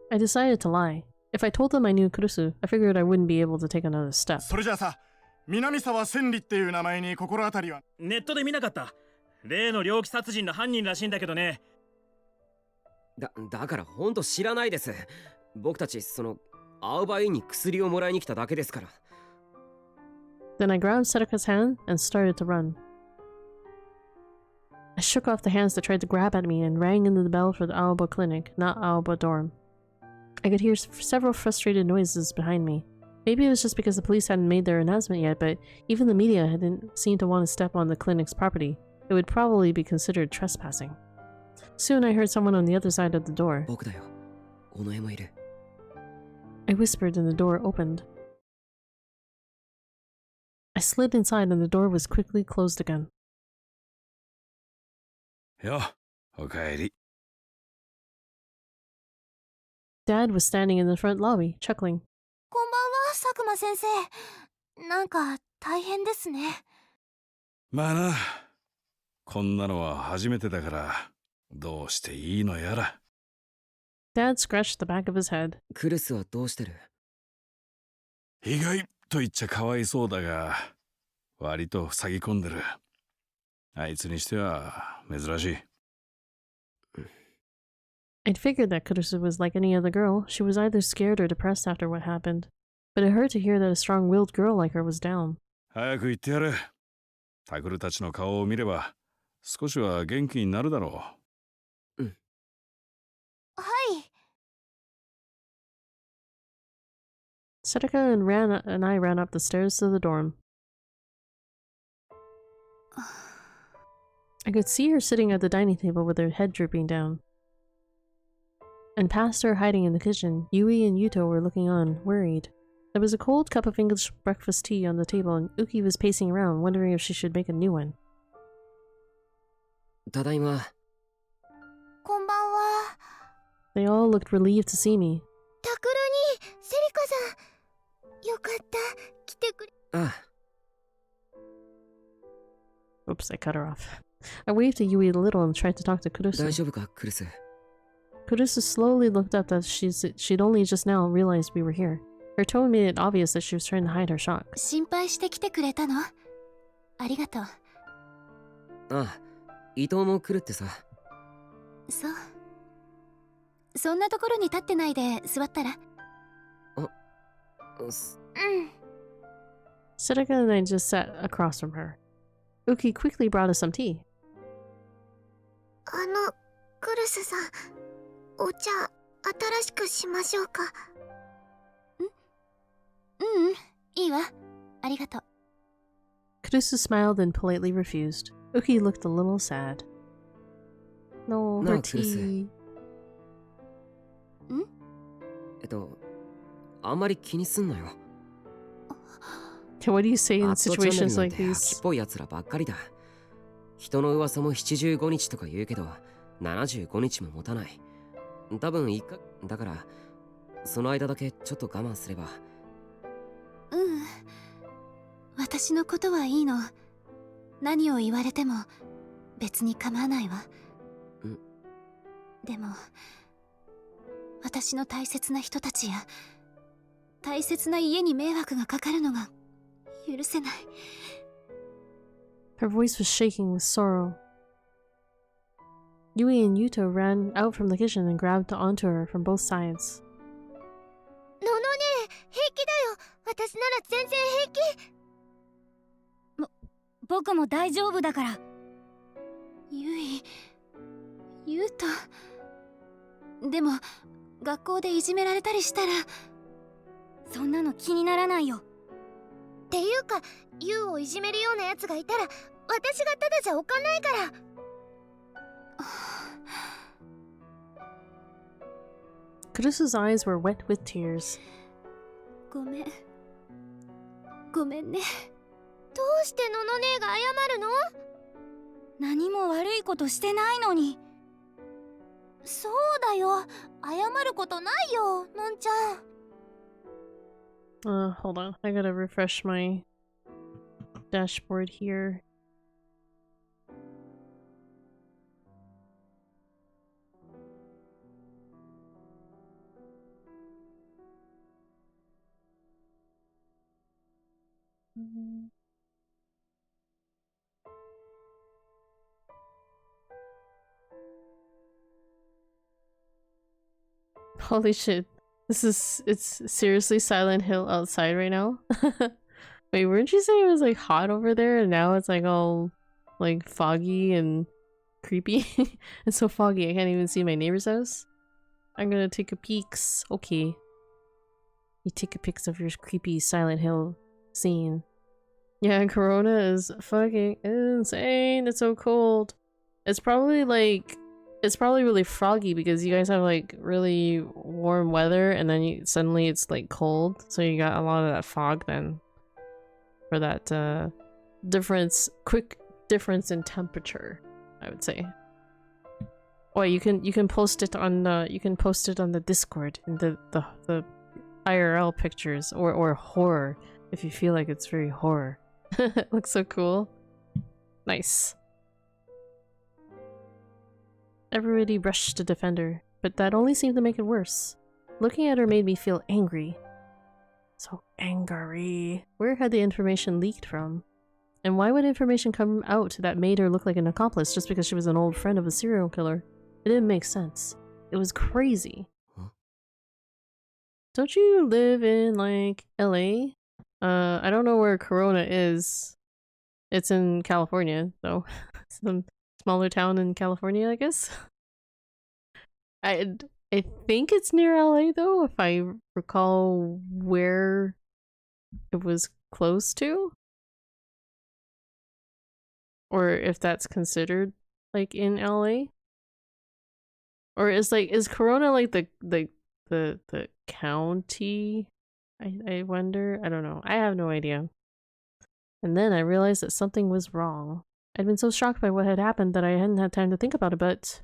I decided to lie. If I told them I knew Kurusu, I figured I wouldn't be able to take another step. それじゃあさ、南沢千里っていう名前に心当たりは？ネットで見なかった。例の猟奇殺人の犯人らしいんだけどね。だからほんと知らないです。僕たち青葉院に薬をもらいに来ただけですから。Then I grabbed Sadaka's hand and started to run. I shook off the hands that tried to grab at me and rang into the bell for the Aoba clinic, not Aoba dorm. I could hear several frustrated noises behind me. Maybe it was just because the police hadn't made their announcement yet, but even the media didn't seem to want to step on the clinic's property. It would probably be considered trespassing. Soon I heard someone on the other side of the door. 僕だよ。お前もいる。I whispered and the door opened. I slid inside and the door was quickly closed again. よ、おかえり。Dad was standing in the front lobby, chuckling. こんばんは、佐久間先生。なんか大変ですね。まあな、こんなのは初めてだから、どうしていいのやら。Dad scratched the back of his head. クルスはどうしてる？意外と言っちゃかわいそうだが、割と塞ぎ込んでる。あいつにしては珍しい。I'd figured that Kurusu was like any other girl. She was either scared or depressed after what happened. But it hurt to hear that a strong-willed girl like her was down. 早く言ってやれ。タクルたちの顔を見れば、少しは元気になるだろう。はい。Sadaka and I ran up the stairs to the dorm. I could see her sitting at the dining table with her head drooping down. And past her, hiding in the kitchen, Yui and Yuto were looking on, worried. There was a cold cup of English breakfast tea on the table and Uki was pacing around, wondering if she should make a new one. ただいま。こんばんは。They all looked relieved to see me. タクルに、セリカさん。よかった。来てくれ。ああ。 Oops, I cut her off. I waved to Yui a little and tried to talk to 大 Kurusu. 丈夫か、クルス。Kurusu slowly looked up as she'd only just now realized we were here. Her tone made it obvious that she was trying to hide her shock. 心配してきてくれたの？ありがとう。ああ、伊藤も来るってさ。そう。そんなところに立ってないで座ったら。うん。Sadaka and I just sat across from her. Uki quickly brought us some tea. クルスさん、お茶新しくしましょうか。いいわ。ありがとう。Kurusu smiled and politely refused. Uki looked a little sad. No, her No, tea. あんまり気にすんなよ。What do you say in アットチャンネル situations なん like て秋っ these? ぽいやつらばっかりだ。人の噂も75日とか言うけど、75日も持たない。多分1か、だから、その間だけちょっと我慢すれば。私のことはいいの。何を言われても別に構わないわ。でも私の大切な人たちや大切な家に迷惑がかかるのが許せない。 Her voice was shaking with sorrow. Yui and Yuto ran out from the kitchen and grabbed onto her from both sides. ののねえ、平気だよ。私なら全然平気。僕も大丈夫だから。ゆい、ゆうと。でも学校でいじめられたりしたら。そんなの気にならないよ。っていうか、ユウをいじめるようなやつがいたら私がただじゃおかないから。Kurusu's eyes were wet with tears. ごめん。ごめんね。どうしてののねえが謝るの？何も悪いことしてないのに。そうだよ。謝ることないよ、のんちゃん。Hold on. I gotta refresh my dashboard here. Holy shit. It's seriously Silent Hill outside right now? Wait, weren't you saying it was like hot over there and now it's like all like foggy and creepy? It's so foggy I can't even see my neighbor's house. I'm gonna take a peeks. Okay. You take a pics of your creepy Silent Hill scene. Yeah, Corona is fucking insane. It's so cold. It's probably really froggy because you guys have like really warm weather and then suddenly it's like cold, so you got a lot of that fog then for that quick difference in temperature, I would say. Oh, you can post it on the Discord in the IRL pictures or horror if you feel like it's very horror. It looks so cool. Nice. Everybody rushed to defend her, but that only seemed to make it worse. Looking at her made me feel angry. So angry. Where had the information leaked from? And why would information come out that made her look like an accomplice just because she was an old friend of a serial killer? It didn't make sense. It was crazy. Huh? Don't you live in, like, LA? I don't know where Corona is. It's in California, though. Some smaller town in California, I guess. I think it's near LA, though, if I recall where it was close to. Or if that's considered, like, in LA. Or is Corona like the county? I wonder. I don't know. I have no idea. And then I realized that something was wrong. I'd been so shocked by what had happened that I hadn't had time to think about it, but...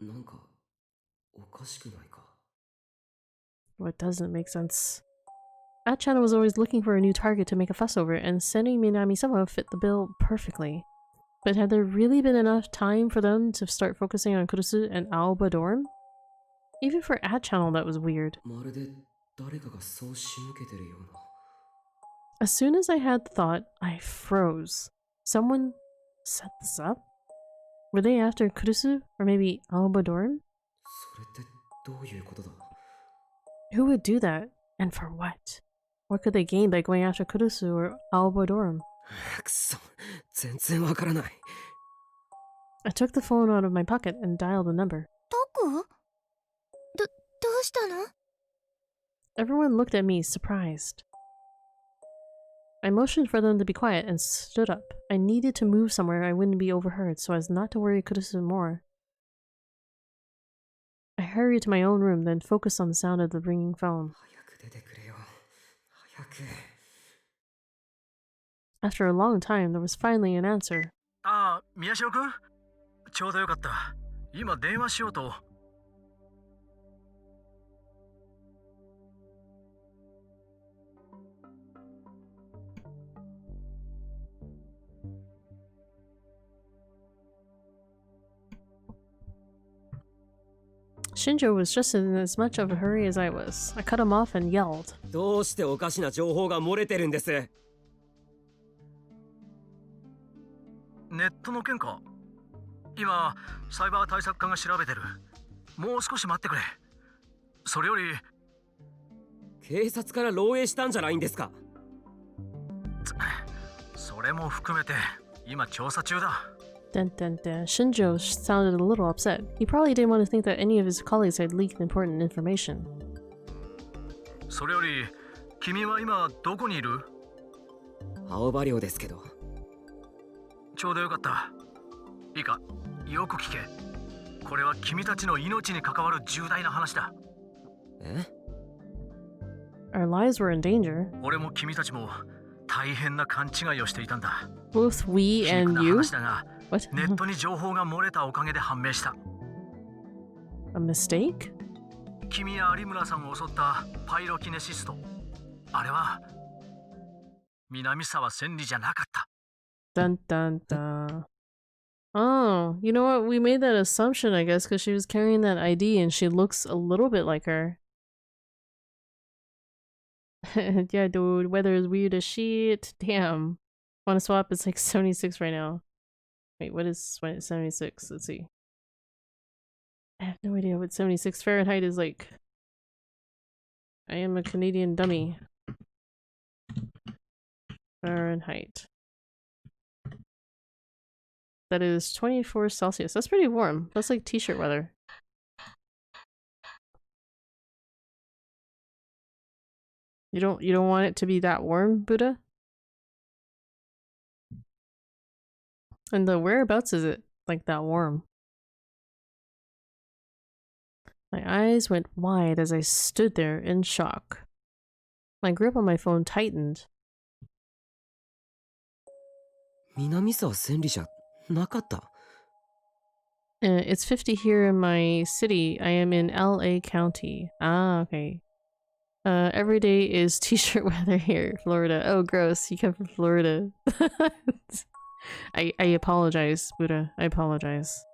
What doesn't make sense? Channel was always looking for a new target to make a fuss over, and sending Minami-sama fit the bill perfectly. But had there really been enough time for them to start focusing on Kurusu and Aoba Dorm? Even for Channel, that was weird. As soon as I had the thought, I froze. Someone set this up? Were they after Kurusu? Or maybe Aoba Dorm? Who would do that? And for what? What could they gain by going after Kurusu or Aoba Dorm? I took the phone out of my pocket and dialed the number. Toku? どうしたの? Everyone looked at me, surprised. I motioned for them to be quiet and stood up. I needed to move somewhere I wouldn't be overheard so as not to worry Kurusu more. I hurried to my own room, then focused on the sound of the ringing phone. After a long time, there was finally an answer. ああ、宮代君、ちょうどよかった。今電話しようと。Shinjo was just in as much of a hurry as I was. I cut him off and yelled. どうしておかしな情報が漏れてるんです？ネットの件か。今サイバー対策課が調べてる。もう少し待ってくれ。それより警察から漏洩したんじゃないんですか？それも含めて今調査中だ。Dun dun dun. Shinjo sounded a little upset. He probably didn't want to think that any of his colleagues had leaked important information. それより君は今どこにいる？青葉寮ですけど。ちょうどよかった。いいか、よく聞け。これは君たちの命に関わる重大な話だ。え？ Our lives were in danger. 俺も君たちも大変な勘違いをしていたんだ。Both we and you? What? ネットに情報が漏れたおかげで判明した。A mistake? 君や有村さんを襲ったパイロキネシスト。あれは南沢千里じゃなかった。Dun dun dun. Oh, you know what? We made that assumption, I guess, because she was carrying that ID and she looks a little bit like her. Yeah, dude, weather is weird as shit. Damn. Wanna swap? It's like 76 right now. Wait, what is 76? Let's see. I have no idea what 76 Fahrenheit is like. I am a Canadian dummy. Fahrenheit. That is 24 Celsius. That's pretty warm. That's like t-shirt weather. You don't want it to be that warm, Buddha? And the whereabouts is it like that warm? My eyes went wide as I stood there in shock. My grip on my phone tightened. 南沢千里じゃなかった。It's 50 here in my city. I am in LA County. Ah, okay. Every day is t-shirt weather here, Florida. Oh, gross. You come from Florida. I apologize, Buddha. I apologize.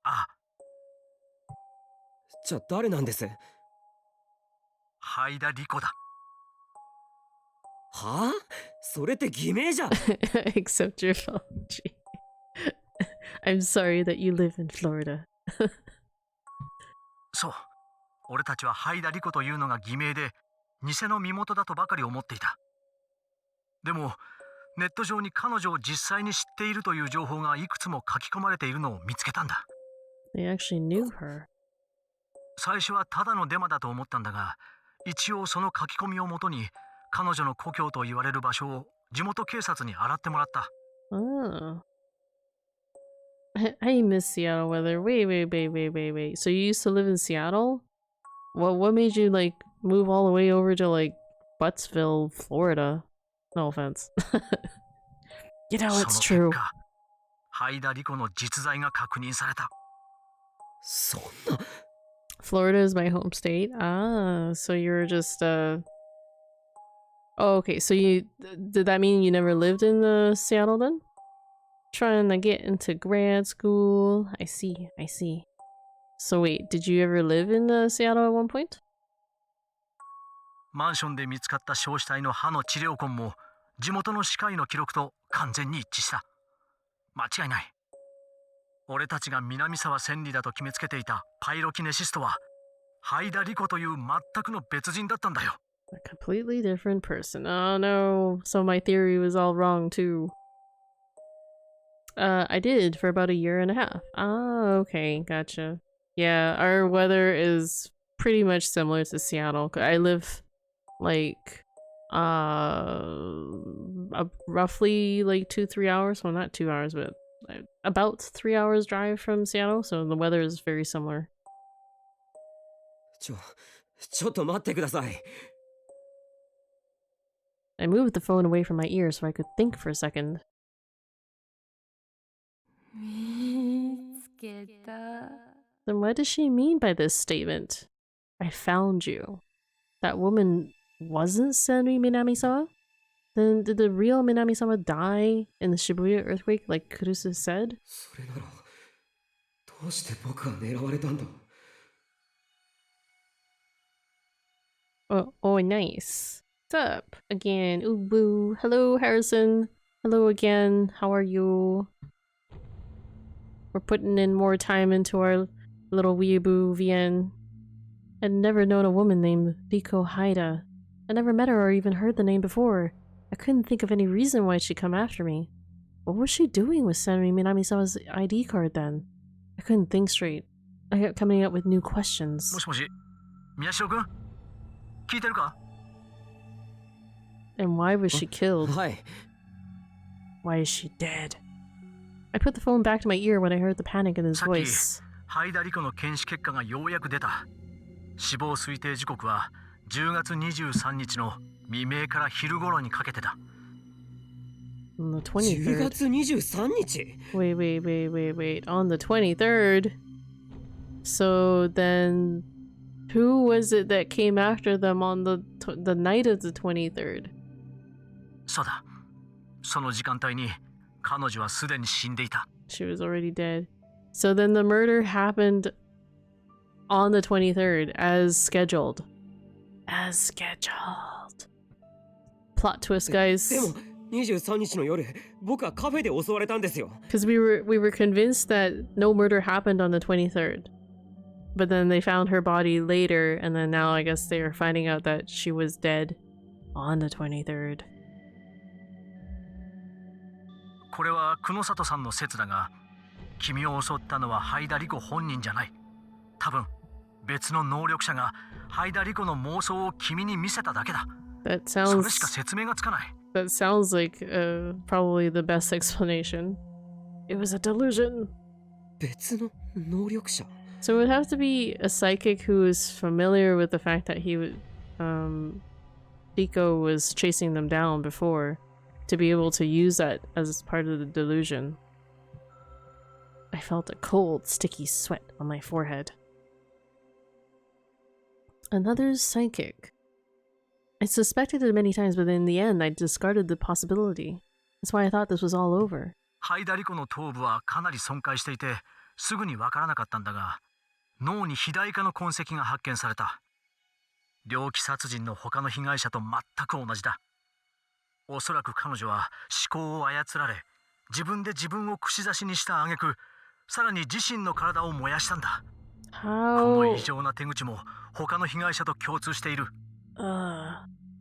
あ、じゃあ誰なんです？灰田理子だ。はあ？それって偽名じゃ。Accept your apology. I'm sorry that you live in Florida. そう。俺たちは灰田理子というのが偽名で偽の身元だとばかり思っていた。でもネット上に彼女を実際に知っているという情報がいくつも書き込まれているのを見つけたんだ。They actually knew her. 最初はただのデマだと思ったんだが、一応その書き込みをもとに彼女の故郷と言われる場所を地元警察に洗ってもらった。Oh. I miss Seattle weather. Wait. So you used to live in Seattle? What made you like move all the way over to like Buttsville, Florida? No offense. You know it's true. 灰田理子の実在が確認された。そんな。Florida is my home state. Ah, so you're just Oh, okay. So did that mean you never lived in Seattle then? Trying to get into grad school. I see. So wait, did you ever live in Seattle at one point? マンションで見つかった焼死体の歯の治療痕も地元の歯科医の記録と完全に一致した。間違いない。俺たちが南沢千里だと決めつけていたパイロキネシストは灰田理子という全くの別人だったんだよ。A completely different person. Oh no. So my theory was all wrong too. I did for about a year and a half. Ah, okay, gotcha. Yeah, our weather is pretty much similar to Seattle. I live like roughly like 2-3 hours. Well, not 2 hours, but about 3 hours drive from Seattle, so the weather is very similar. ちょっと待ってください。I moved the phone away from my ear so I could think for a second. Then what does she mean by this statement? I found you. That woman wasn't Senri Minamisawa? Then did the real Minamisawa die in the Shibuya earthquake like Kurusu said? それならどどうして僕は狙われたんだ Oh, nice. What's up? Again, ooh boo. Hello, Harrison. Hello again. How are you? We're putting in more time into our little weaboo VN. I'd never known a woman named Riko Haida. I never met her or even heard the name before. I couldn't think of any reason why she'd come after me. What was she doing with sending Minami-sama's ID card then? I couldn't think straight. I kept coming up with new questions. もしもし、宮代君、聞いてるか？ And why was she killed? はい Why is she dead? I put the phone back to my ear when I heard the panic in his さっき voice. 灰田理子の検視結果がようやく出た。死亡推定時刻は10月23日の未明から昼頃にかけてだ。 On the 10 23rd. 月23日 Wait. On the 23rd? So then, who was it that came after them on the night of the 23rd? そうだ。その時間帯に彼女はすでに死んでいた。 She was already dead. So then the murder happened on the 23rd, as scheduled. As scheduled. Plot twist, guys. でも23日の夜僕はカフェで襲われたんですよ Because we were convinced that no murder happened on the 23rd. But then they found her body later, and then now I guess they are finding out that she was dead on the 23rd. これは久野里さんの説だが、君を襲ったのは灰田理子本人じゃない。多分別の能力者が灰田理子の妄想を君に見せただけだ。 That それしか sounds 説明がつかない。 that sounds like probably the best explanation. It was a delusion. 別の能力者 So it would have to be a psychic who is familiar with the fact that Rico was chasing them down before to be able to use that as part of the delusion. I felt a cold, sticky sweat on my forehead. Another psychic. I suspected it many times, but in the end, I discarded the possibility. That's why I thought this was all over. 灰田理子の頭部はかなり損壊していて、すぐにわからなかったんだが、脳に肥大化の痕跡が発見された。猟奇殺人の他の被害者と全く同じだ。おそらく彼女は思考を操られ、自分で自分を串刺しにした挙句、さらに自身の体を燃やしたんだ。この異常な手口も他の被害者と共通している。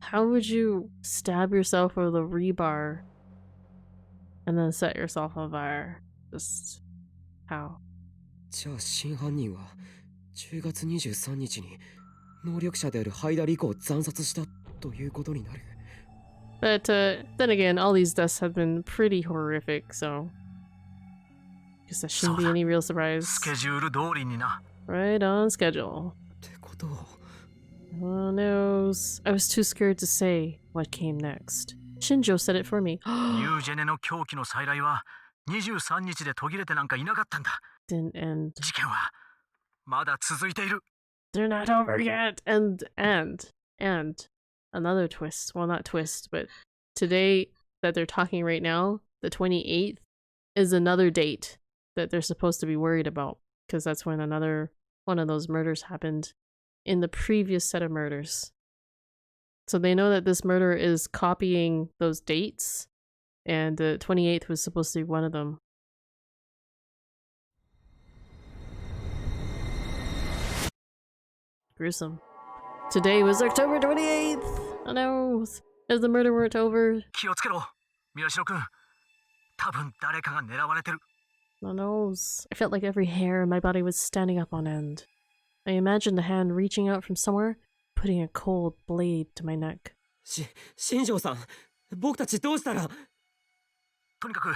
How would you stab yourself with a rebar and then set yourself on fire? Just how? じゃあ真犯人は10月23日に能力者である灰田理子を惨殺したということになる。 But then again, all these deaths have been pretty horrific, so I guess that shouldn't be any real surprise. スケジュール通りにな。 Right on schedule. ってことは Who knows? I was too scared to say what came next. Shinjo said it for me. ニュージェネの狂気の再来は23日で途切れてなんかいなかったんだ。 Didn't end. 事件はまだ続いている。 They're not over yet. And another twist. Well, not twist, but today that they're talking right now, the 28th, is another date that they're supposed to be worried about, because that's when another one of those murders happened in the previous set of murders. So they know that this murder is copying those dates, and the 28th was supposed to be one of them. Gruesome. Today was October 28th! Oh no! As the murder weren't over. 気をつけろ、宮代君。多分誰かが狙われてる。 Oh no! I felt like every hair in my body was standing up on end. I imagined a hand reaching out from somewhere, putting a cold blade to my neck. 新庄さん、僕たちどうしたら。とにかく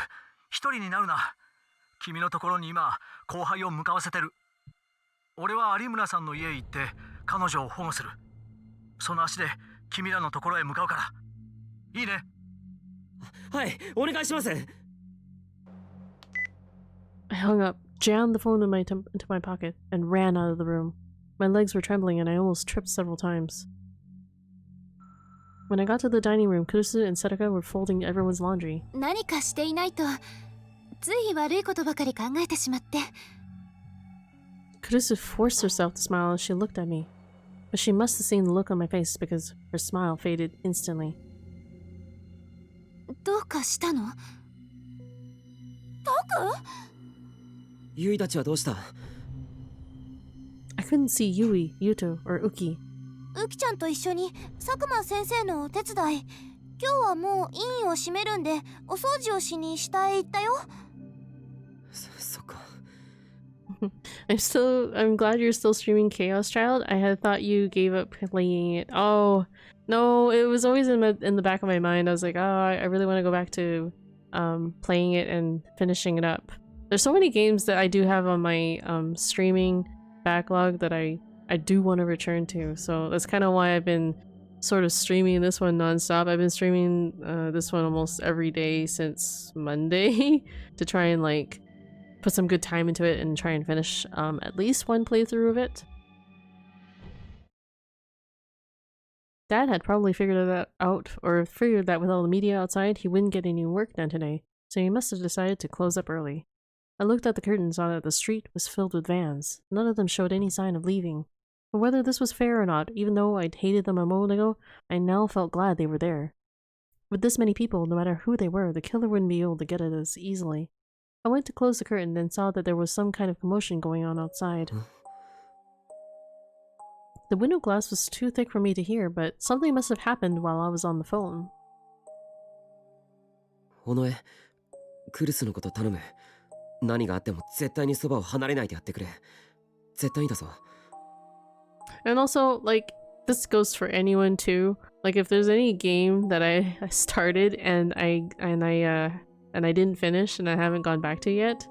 一人になるな。君のところに今後輩を向かわせてる。俺は有村さんの家へ行って彼女を保護する。その足で君らのところへ向かうから。いいね。はい、お願いします。 I hung up, jammed the phone into my pocket, and ran out of the room. My legs were trembling and I almost tripped several times. When I got to the dining room, Kurusu and Setaka were folding everyone's laundry. 何かしていないとつい悪いことばかり考えてしまって。Kurusu forced herself to smile as she looked at me, but she must have seen the look on my face because her smile faded instantly. どうかしたの？タク？ユイたちはどうした？ I couldn't see Yui, Yuto, or Uki. ウキちゃんと一緒に佐久間先生のお手伝い。今日はもう委員を閉めるんでお掃除をしに下へ行ったよ。そっか。I'm glad you're still streaming Chaos Child. I had thought you gave up playing it. Oh, no, it was always in the back of my mind. I was like, oh, I really want to go back to playing it and finishing it up. There's so many games that I do have on my streaming backlog that I do want to return to. So that's kind of why I've been sort of streaming this one nonstop. I've been streaming this one almost every day since Monday to try and like put some good time into it and try and finish at least one playthrough of it. Dad had probably figured that out, or figured that with all the media outside, he wouldn't get any work done today, so he must have decided to close up early. I looked at the curtains, saw that the street was filled with vans. None of them showed any sign of leaving. But whether this was fair or not, even though I'd hated them a moment ago, I now felt glad they were there. With this many people, no matter who they were, the killer wouldn't be able to get at us easily. I went to close the curtain, then saw that there was some kind of commotion going on outside. The window glass was too thick for me to hear, but something must have happened while I was on the phone. 尾上、クルスのこと頼む。何があっても絶対にそばを離れないでやってくれ。絶対にだぞ。And also, like, this goes for anyone too. Like, if there's any game that I started and I didn't finish and I haven't gone back to yet,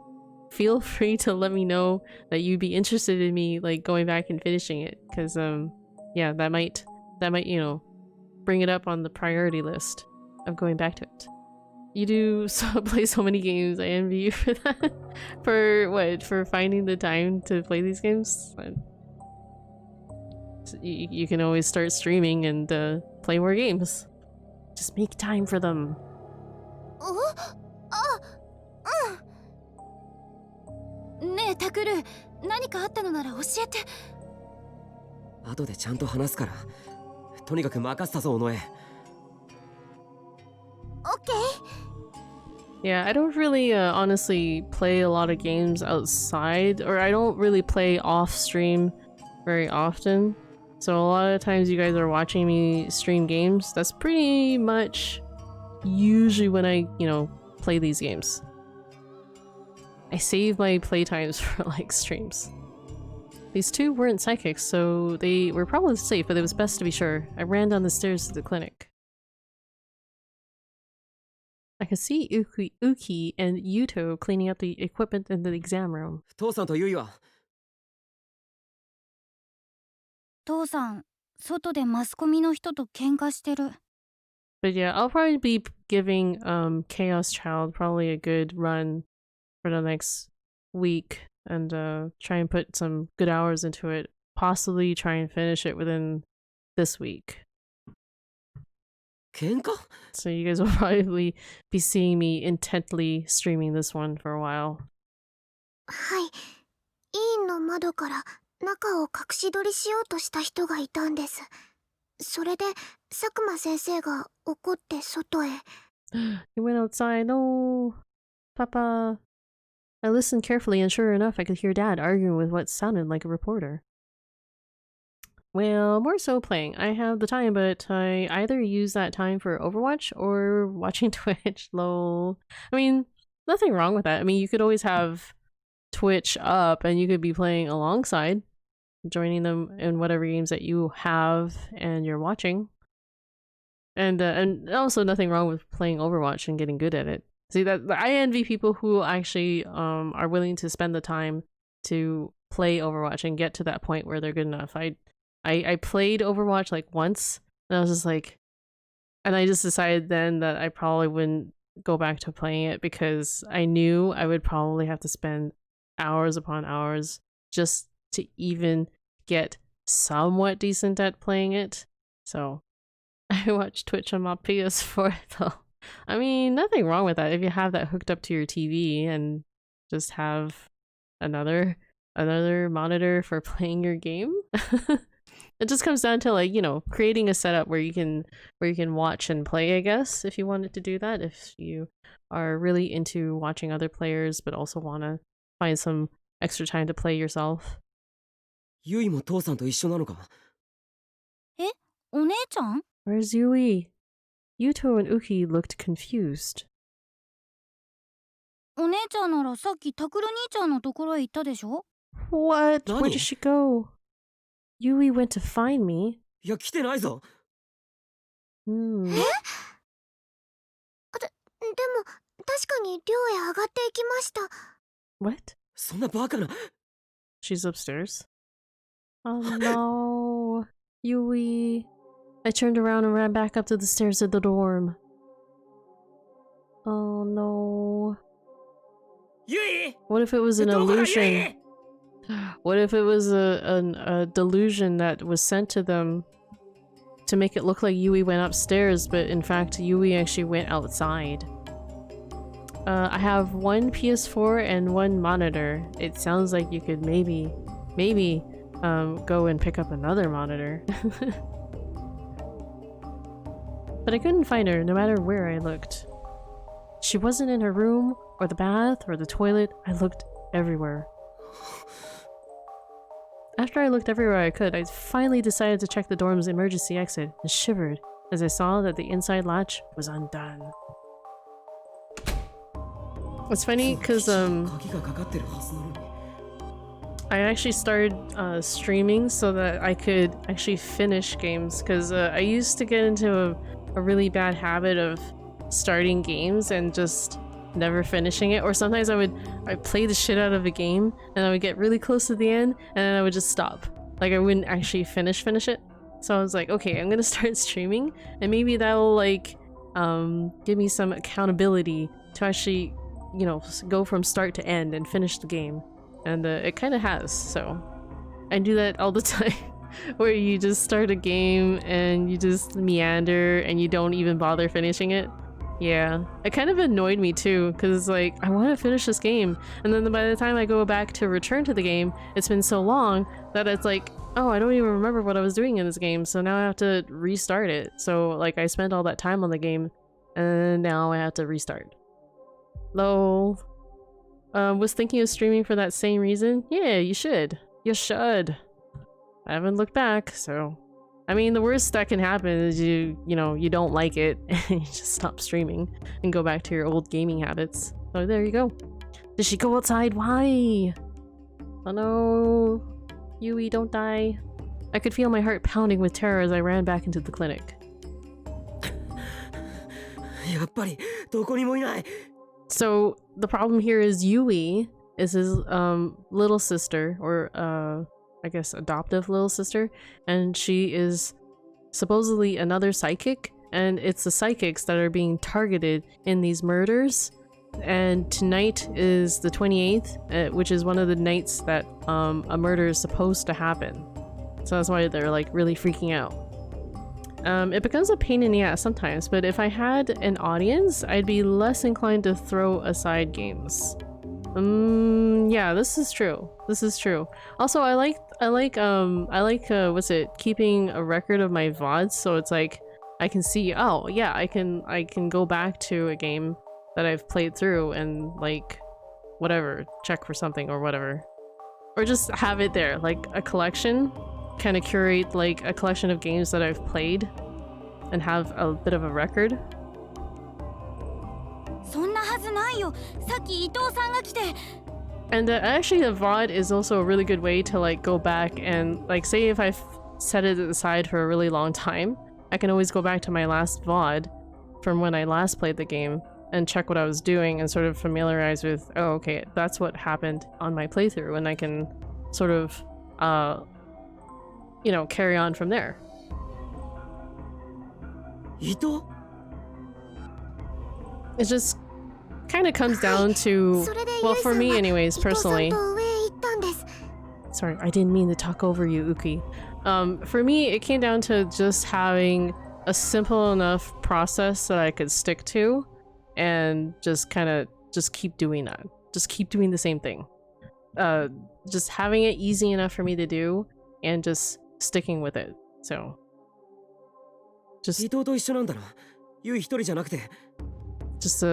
feel free to let me know that you'd be interested in me like going back and finishing it, because yeah, that might you know bring it up on the priority list of going back to it. You do play so many games. I envy you for that. For finding the time to play these games. You can always start streaming and play more games. Just make time for them. ねえタクル、何かあったのなら教えて。後でちゃんと話すから。とにかく任せたぞ、尾上。Yeah, I don't really honestly play a lot of games outside, or I don't really play off stream very often. So a lot of times you guys are watching me stream games. That's pretty much usually when I, you know, play these games. I save my playtimes for like streams. These two weren't psychics, so they were probably safe, but it was best to be sure. I ran down the stairs to the clinic. I could see Uki and Yuto cleaning up the equipment in the exam room. 父さんとユイは。父さん、外でマスコミの人と喧嘩してる。But yeah, I'll probably be giving Chaos Child probably a good run for the next week and try and put some good hours into it. Possibly try and finish it within this week. 喧嘩? So you guys will probably be seeing me intently streaming this one for a while. はい。委員の窓から中を隠し撮りしようとした人がいたんです。それで佐久間先生が怒って外へ。He went outside. No, Papa. I listened carefully, and sure enough, I could hear Dad arguing with what sounded like a reporter. Well, more so playing. I have the time, but I either use that time for Overwatch or watching Twitch. Lol. I mean, nothing wrong with that. I mean, you could always have Twitch up and you could be playing alongside, joining them in whatever games that you have and you're watching. And also nothing wrong with playing Overwatch and getting good at it. See, that I envy people who actually are willing to spend the time to play Overwatch and get to that point where they're good enough. I played Overwatch like once and I was just like, and I just decided then that I probably wouldn't go back to playing it because I knew I would probably have to spend hours upon hours just to even get somewhat decent at playing it. So I watch Twitch on my PS4 though. I mean, nothing wrong with that if you have that hooked up to your TV and just have another another monitor for playing your game. It just comes down to like, you know, creating a setup where you can watch and play, I guess, if you wanted to do that. If you are really into watching other players but also want to find some extra time to play yourself. ユイも父さんと一緒なのか？え、お姉ちゃん？ Where's Yui? Yuto and Uki looked confused. お姉ちゃんならさっきタクル兄ちゃんのところへ行ったでしょ？ What? Where did she go? Yui went to find me. いや、来てないぞ。Hmm. でも確かに寮へ上がっていきました。 What? そんなバカな。She's upstairs. Oh no. Yui. I turned around and ran back up to the stairs of the dorm. Oh no. ユイ! What if it was an illusion? What if it was a delusion that was sent to them to make it look like Yui went upstairs, but in fact Yui actually went outside? I have one PS4 and one monitor. It sounds like you could maybe go and pick up another monitor. But I couldn't find her no matter where I looked. She wasn't in her room or the bath or the toilet. I looked everywhere. After I looked everywhere I could, I finally decided to check the dorm's emergency exit and shivered as I saw that the inside latch was undone. It's funny because I actually started streaming so that I could actually finish games, because I used to get into a really bad habit of starting games and just never finishing it, or sometimes I'd play the shit out of a game and I would get really close to the end and then I would just stop. Like I wouldn't actually finish it. So I was like, okay, I'm gonna start streaming and maybe that'll like give me some accountability to actually, you know, go from start to end and finish the game. And it kind of has, so I do that all the time. Where you just start a game and you just meander and you don't even bother finishing it. Yeah, it kind of annoyed me too, because like I want to finish this game, and then by the time I go back to return to the game, it's been so long that it's like, oh, I don't even remember what I was doing in this game, so now I have to restart it. So like I spent all that time on the game and now I have to restart. Lol. Was thinking of streaming for that same reason. Yeah, you should. You should. I haven't looked back, so I mean, the worst that can happen is you know, you don't like it and you just stop streaming and go back to your old gaming habits. So there you go. Did she go outside? Why? Oh no. Yui, don't die. I could feel my heart pounding with terror as I ran back into the clinic. So the problem here is Yui is his little sister, or I guess adoptive little sister, and she is supposedly another psychic, and it's the psychics that are being targeted in these murders. And tonight is the 28th, which is one of the nights that a murder is supposed to happen. So that's why they're like really freaking out. It becomes a pain in the ass sometimes, but if I had an audience, I'd be less inclined to throw aside games. Yeah, this is true. This is true. Also, I like what's it, keeping a record of my VODs, so it's like I can see, oh yeah, I can go back to a game that I've played through and like whatever, check for something or whatever. Or just have it there, like a collection, kind of curate like a collection of games that I've played and have a bit of a record. And actually the VOD is also a really good way to like go back and like, say if I've set it aside for a really long time, I can always go back to my last VOD from when I last played the game and check what I was doing and sort of familiarize with, oh okay, that's what happened on my playthrough, and I can sort of you know, carry on from there. Ito? It just kind of comes down to, well, for me anyways, personally. Sorry, I didn't mean to talk over you, Uki. For me, it came down to just having a simple enough process that I could stick to and just kind of just keep doing that. Just keep doing the same thing. just having it easy enough for me to do and just sticking with it. So just 伊藤と一緒なんだな。ユイ一人じゃなくて。just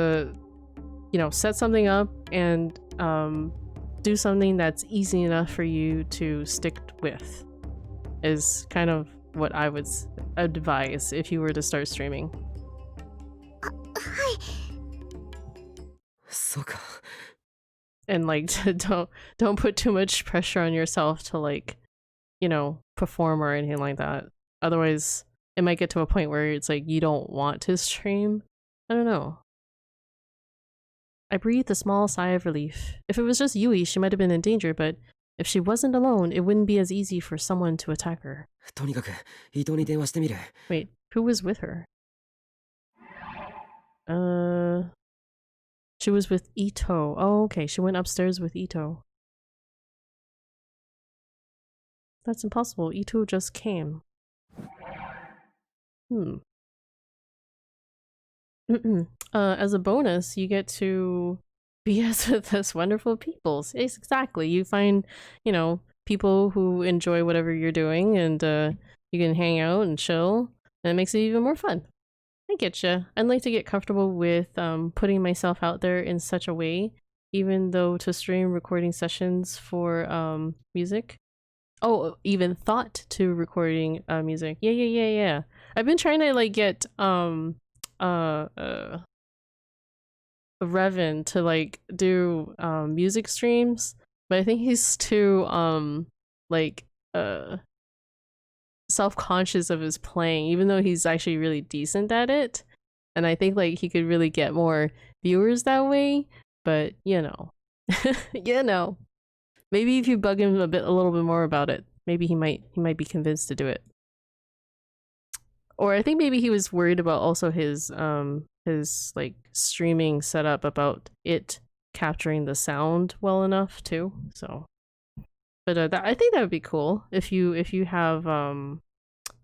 you know, set something up and do something that's easy enough for you to stick with is kind of what I would advise if you were to start streaming. はい。そうか。 And like don't put too much pressure on yourself to like, you know, perform or anything like that. Otherwise it might get to a point where it's like you don't want to stream. I don't know. I breathed a small sigh of relief. If it was just Yui, she might have been in danger, but if she wasn't alone, it wouldn't be as easy for someone to attack her. とにかく伊藤に電話してみる。 Wait, who was with her? She was with Ito. Oh, okay. She went upstairs with Ito. That's impossible. Ito just came. As a bonus, you get to BS with this wonderful people. Yes, exactly. You find, you know, people who enjoy whatever you're doing, and you can hang out and chill, and it makes it even more fun. I get you. I'd like to get comfortable with putting myself out there in such a way, even though to stream recording sessions for music. Oh, even thought to recording music. Yeah. I've been trying to like get Revan to like do music streams, but I think he's too self-conscious of his playing, even though he's actually really decent at it. And I think like he could really get more viewers that way, but you know. You know. Maybe if you bug him a little bit more about it, maybe he might be convinced to do it. Or I think maybe he was worried about also his like streaming setup, about it capturing the sound well enough too. So, but I think that would be cool if you have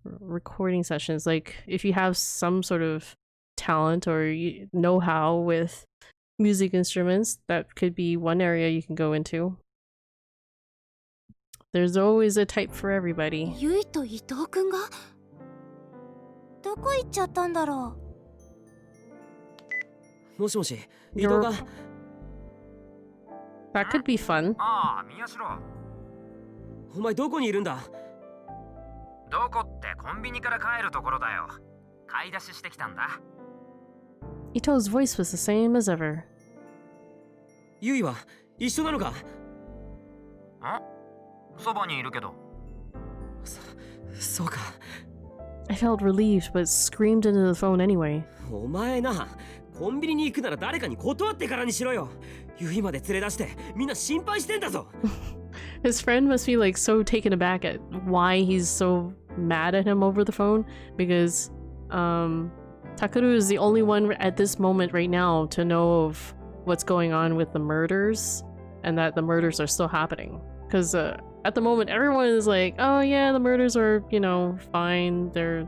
recording sessions, like if you have some sort of talent or know-how with music instruments, that could be one area you can go into. There's always a type for everybody. ユイと伊藤くんがどこ行っちゃったんだろう。もしもし、伊藤が。That could be fun. ああ、宮代。お前どこにいるんだ？どこってコンビニから帰るところだよ。買い出ししてきたんだ。Ito's voice was the same as ever. ユイは一緒なのか？ん？そばにいるけど。そうか。I felt relieved, but screamed into the phone anyway. お前な、コンビニに行くなら誰かに断ってからにしろよ。ユイまで連れ出してみんな心配してんだぞ。His friend must be like so taken aback at why he's so mad at him over the phone, because Takeru is the only one at this moment right now to know of what's going on with the murders, and that the murders are still happening. Because at the moment everyone is like, oh yeah, the murders are, you know, fine, they're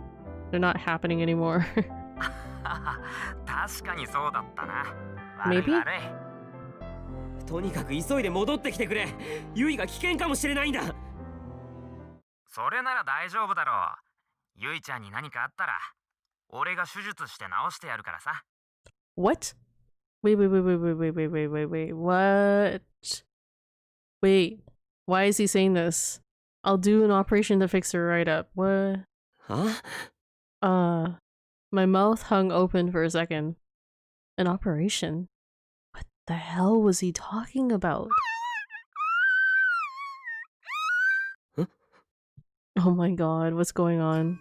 not happening anymore. 確かにそうだったな。 Maybe? とにかく急いで戻ってきてくれ。ユイが危険かもしれないんだ。それなら大丈夫だろう。ユイちゃんに何かあったら俺が手術して治してやるからさ。 What? Wait, what? Wait, why is he saying this? I'll do an operation to fix her right up. What? Huh? My mouth hung open for a second. An operation? What the hell was he talking about? Huh? Oh my god, what's going on?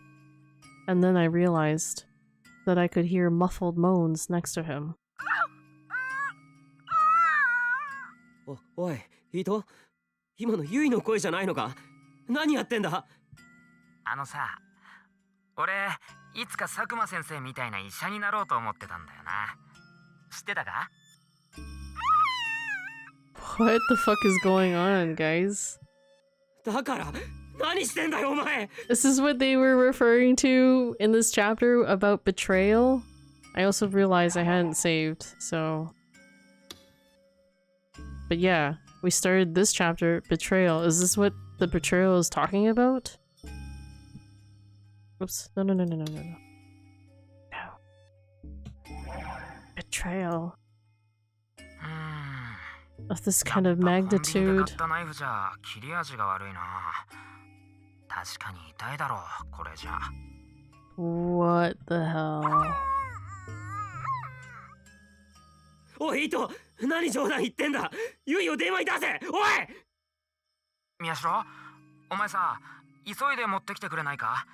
And then I realized that I could hear muffled moans next to him. おい、伊藤、今のユイの声じゃないのか？何やってんだ？あのさ、俺いつか佐久間先生みたいな医者になろうと思ってたんだよな。知ってたか？ What the fuck is going on, guys? だから何してんだよお前。 This is what they were referring to in this chapter about betrayal. I also realized I hadn't saved, so... But yeah, We started this chapter, betrayal. Is this what the betrayal is talking about? Oops. No. No. Betrayal. Of this kind of magnitude. What the hell? おい、糸、何冗談言ってんだ。ゆいを電話に出せ。おい。宮代、お前さ、急いで持ってきてくれないか？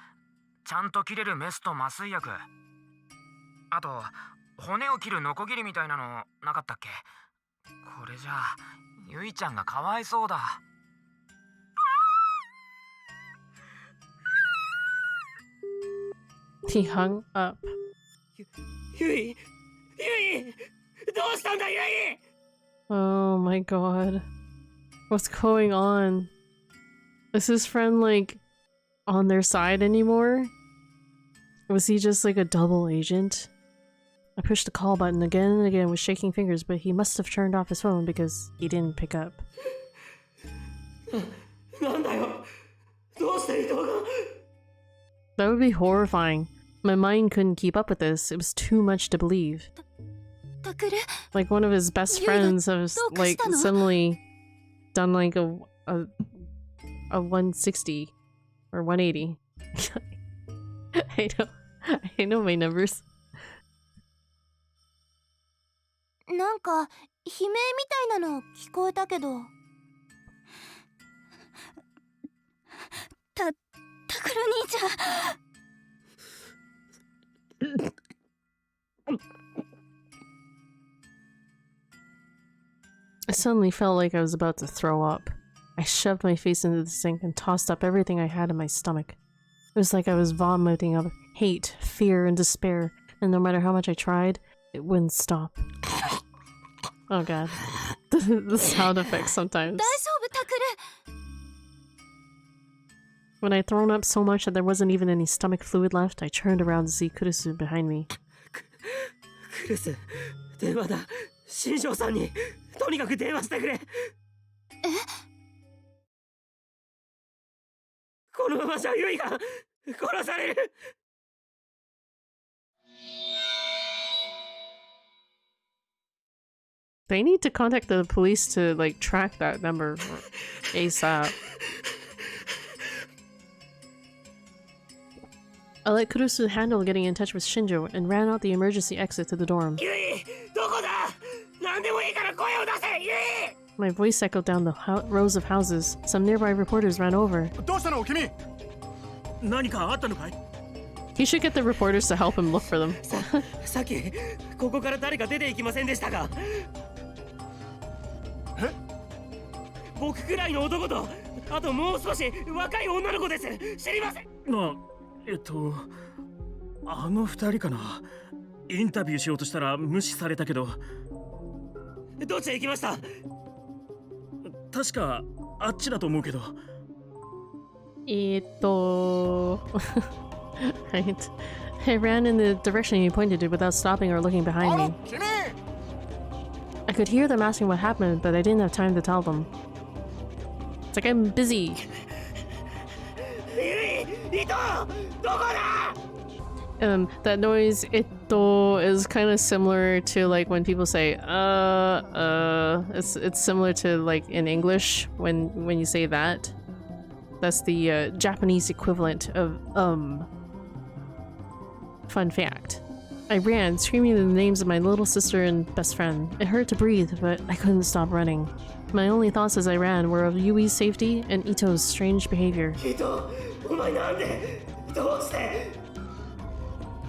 ちゃんと切れるメスと麻酔薬。あと、骨を切るノコギリみたいなのなかったっけ？これじゃあ、ゆいちゃんがかわいそうだ。He hung up. ゆい、どうしたんだ、ゆい。 Oh my god. What's going on? Is his friend like on their side anymore? Was he just like a double agent? I pushed the call button again and again with shaking fingers, but he must have turned off his phone because he didn't pick up. なんだよ。どうして糸が。 That would be horrifying. My mind couldn't keep up with this. It was too much to believe. Like one of his best friends has like suddenly done like a 160 or 180. I know my numbers. なんか悲鳴みたいなの聞こえたけど。タクル兄ちゃん。 I suddenly felt like I was about to throw up. I shoved my face into the sink and tossed up everything I had in my stomach. It was like I was vomiting up hate, fear, and despair, and no matter how much I tried, it wouldn't stop. Oh god. The sound effects sometimes. When I'd thrown up so much that there wasn't even any stomach fluid left, I turned around to see Kurusu behind me. クルス、電話だ。新庄さんにとにかく電話してくれ。このままじゃユイが殺される。They need to contact the police to like track that number ASAP. I let Kurusu handle getting in touch with Shinjo and ran out the emergency exit to the dorm. My voice echoed down the rows of houses. Some nearby reporters ran over. He should get the reporters to help him look for them. さっきここから誰か出て行きませんでしたか？僕くらいの男と、あともう少し若い女の子です。知りません。あの二人かな。インタビューしようとしたら無視されたけど。どっちへ行きました？確かあっちだと思うけど。Right. I ran in the direction he pointed to without stopping or looking behind me. I could hear them asking what happened, but I didn't have time to tell them. It's like I'm busy. That noise, ito, is kind of similar to like when people say it's similar to like in English when you say that. That's the Japanese equivalent of Fun fact. I ran, screaming the names of my little sister and best friend. It hurt to breathe, but I couldn't stop running. My only thoughts as I ran were of Yui's safety and Ito's strange behavior.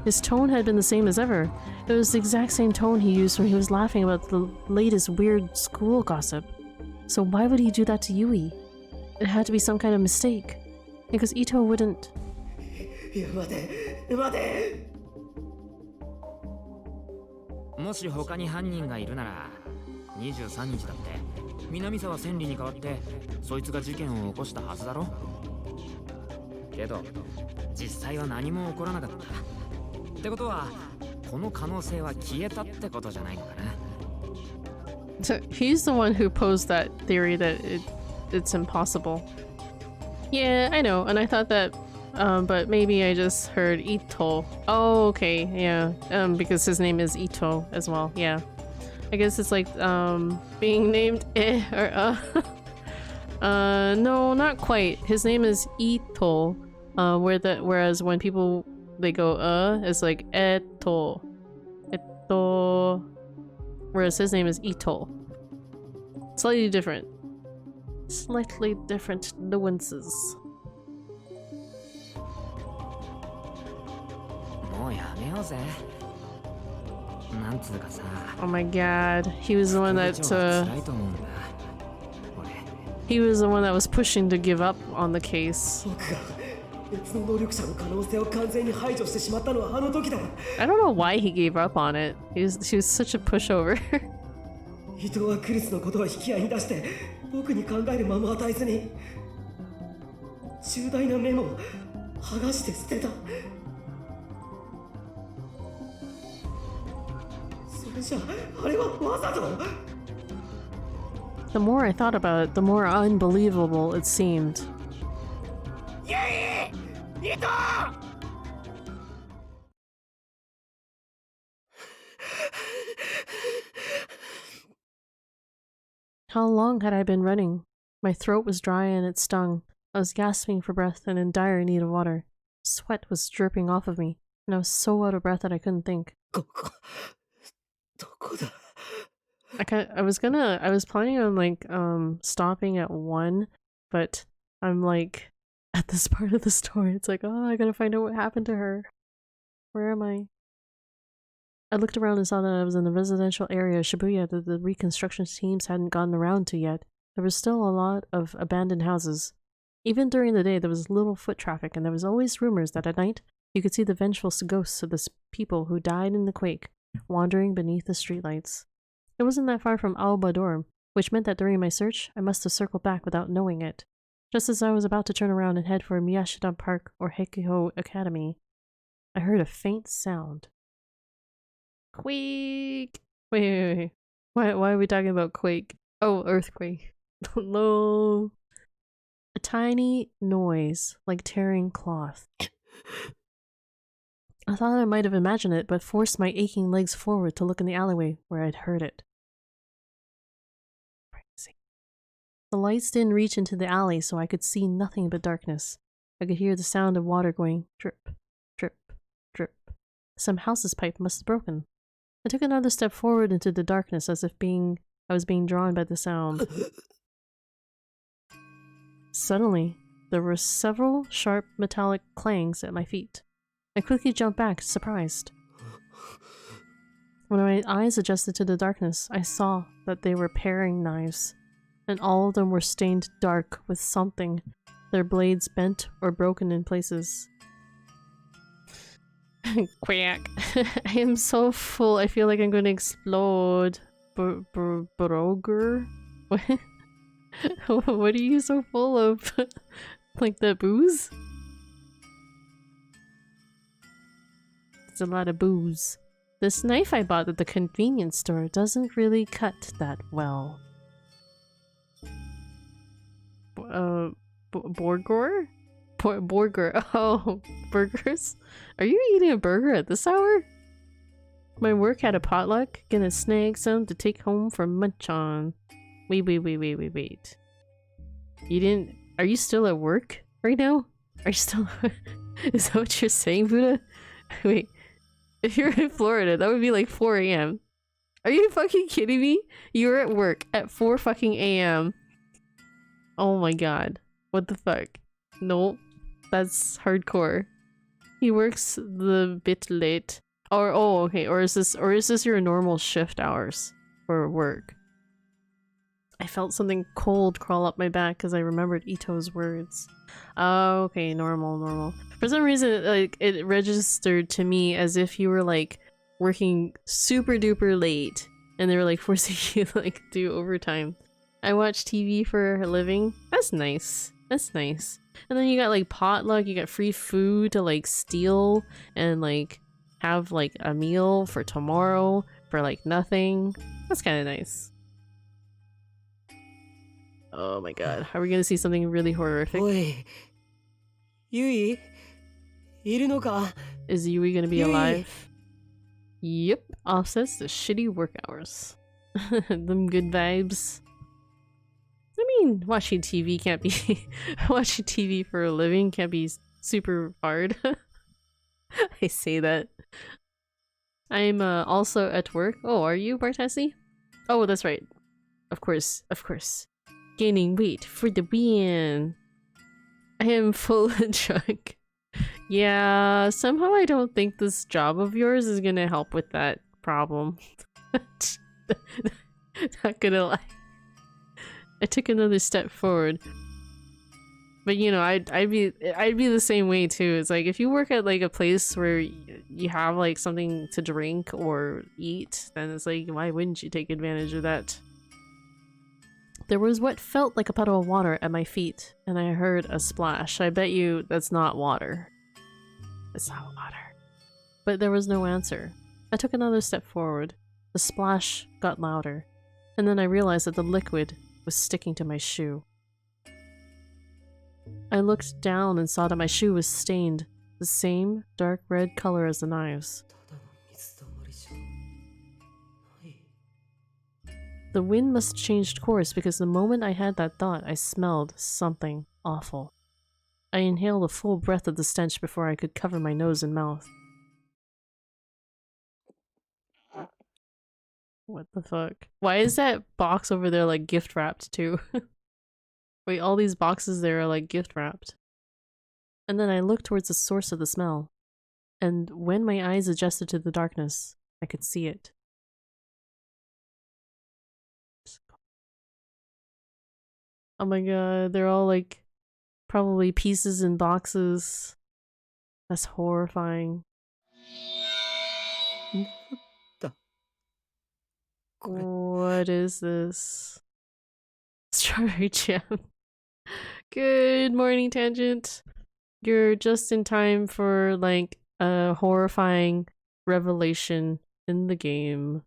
His tone had been the same as ever. It was the exact same tone he used when he was laughing about the latest weird school gossip. So why would he do that to Yui? It had to be some kind of mistake. Because Ito wouldn't... もし他に犯人がいるなら23日だって南沢千里に代わってそいつが事件を起こしたはずだろ。けど実際は何も起こらなかったってことはこの可能性は消えたってことじゃないのかな。He's the one who posed that theory that it's impossible. Yeah, I know, and I thought that, but maybe I just heard Ito. Oh, okay, yeah, because his name is Ito as well, yeah. I guess it's like, being named or no, not quite. His name is Ito, whereas when people, they go, it's like, Eto. Eto. Whereas his name is Ito. Slightly different. Slightly different nuances. Oh my god, he was the one that he was the one that was pushing to give up on the case. I don't know why he gave up on it. He was such a pushover. The more I thought about it, the more unbelievable it seemed. How long had I been running? My throat was dry and it stung. I was gasping for breath and in dire need of water. Sweat was dripping off of me, and I was so out of breath that I couldn't think. I was planning on like stopping at 1, but I'm like at this part of the story. It's like, oh, I gotta find out what happened to her. Where am I? I looked around and saw that I was in the residential area of Shibuya that the reconstruction teams hadn't gotten around to yet. There was still a lot of abandoned houses. Even during the day, there was little foot traffic, and there was always rumors that at night you could see the vengeful ghosts of the people who died in the quake wandering beneath the streetlights. It wasn't that far from Aoba Dorm, which meant that during my search, I must have circled back without knowing it. Just as I was about to turn around and head for Miyashita Park or Hekiho Academy, I heard a faint sound. Quake! Wait. Why are we talking about quake? Oh, earthquake. No. A tiny noise, like tearing cloth. I thought I might have imagined it, but forced my aching legs forward to look in the alleyway where I'd heard it. Crazy. The lights didn't reach into the alley, so I could see nothing but darkness. I could hear the sound of water going drip, drip, drip. Some house's pipe must have broken. I took another step forward into the darkness as if I was being drawn by the sound. Suddenly, there were several sharp metallic clangs at my feet. I quickly jumped back, surprised. When my eyes adjusted to the darkness, I saw that they were paring knives, and all of them were stained dark with something, their blades bent or broken in places. Quack. I am so full, I feel like I'm going to explode. Broger? What? What are you so full of? Like the booze? It's a lot of booze. This knife I bought at the convenience store doesn't really cut that well. Borgor? Burger. Oh, burgers? Are you eating a burger at this hour? My work had a potluck. Gonna snag some to take home for munch on. Wait. You didn't... Are you still at work right now? Are you still... Is that what you're saying, Buddha? Wait. If you're in Florida, that would be like 4 a.m. Are you fucking kidding me? You're at work at 4 fucking a.m. Oh my god. What the fuck? Nope. That's hardcore. He works the bit late. Or oh okay, or is this your normal shift hours for work? I felt something cold crawl up my back because I remembered Ito's words. Oh, okay, normal. For some reason, like, it registered to me as if you were like working super duper late and they were like forcing you to like do overtime. I watch TV for a living. That's nice. And then you got like potluck, you got free food to like steal and like have like a meal for tomorrow for like nothing. That's kind of nice. Oh my god. Are we gonna see something really horrific? おいユイいるのか Is Yui gonna be Yui. alive? Yep. Offsets the shitty work hours. Them good vibes. I mean, watching TV can't be watching TV for a living can't be super hard. I say that. I'm also at work. Oh, are you, Bartassi? Oh, that's right. Of course, of course. Gaining weight for the win. I am full and drunk. Yeah, somehow I don't think this job of yours is gonna help with that problem. Not gonna lie. I took another step forward. But you know, I'd be the same way too. It's like if you work at like a place where you have like something to drink or eat, then it's like why wouldn't you take advantage of that? There was what felt like a puddle of water at my feet, and I heard a splash. I bet you that's not water. It's not water. But there was no answer. I took another step forward. The splash got louder, and then I realized that the liquid was sticking to my shoe. I looked down and saw that my shoe was stained, the same dark red color as the knives. The wind must have changed course because the moment I had that thought, I smelled something awful. I inhaled a full breath of the stench before I could cover my nose and mouth. What the fuck? Why is that box over there like gift wrapped too? Wait, all these boxes there are like gift wrapped. And then I looked towards the source of the smell. And when my eyes adjusted to the darkness, I could see it. Oh my god, they're all like probably pieces in boxes. That's horrifying. What is this? Strawberry jam. Good morning, Tangent. You're just in time for like a horrifying revelation in the game.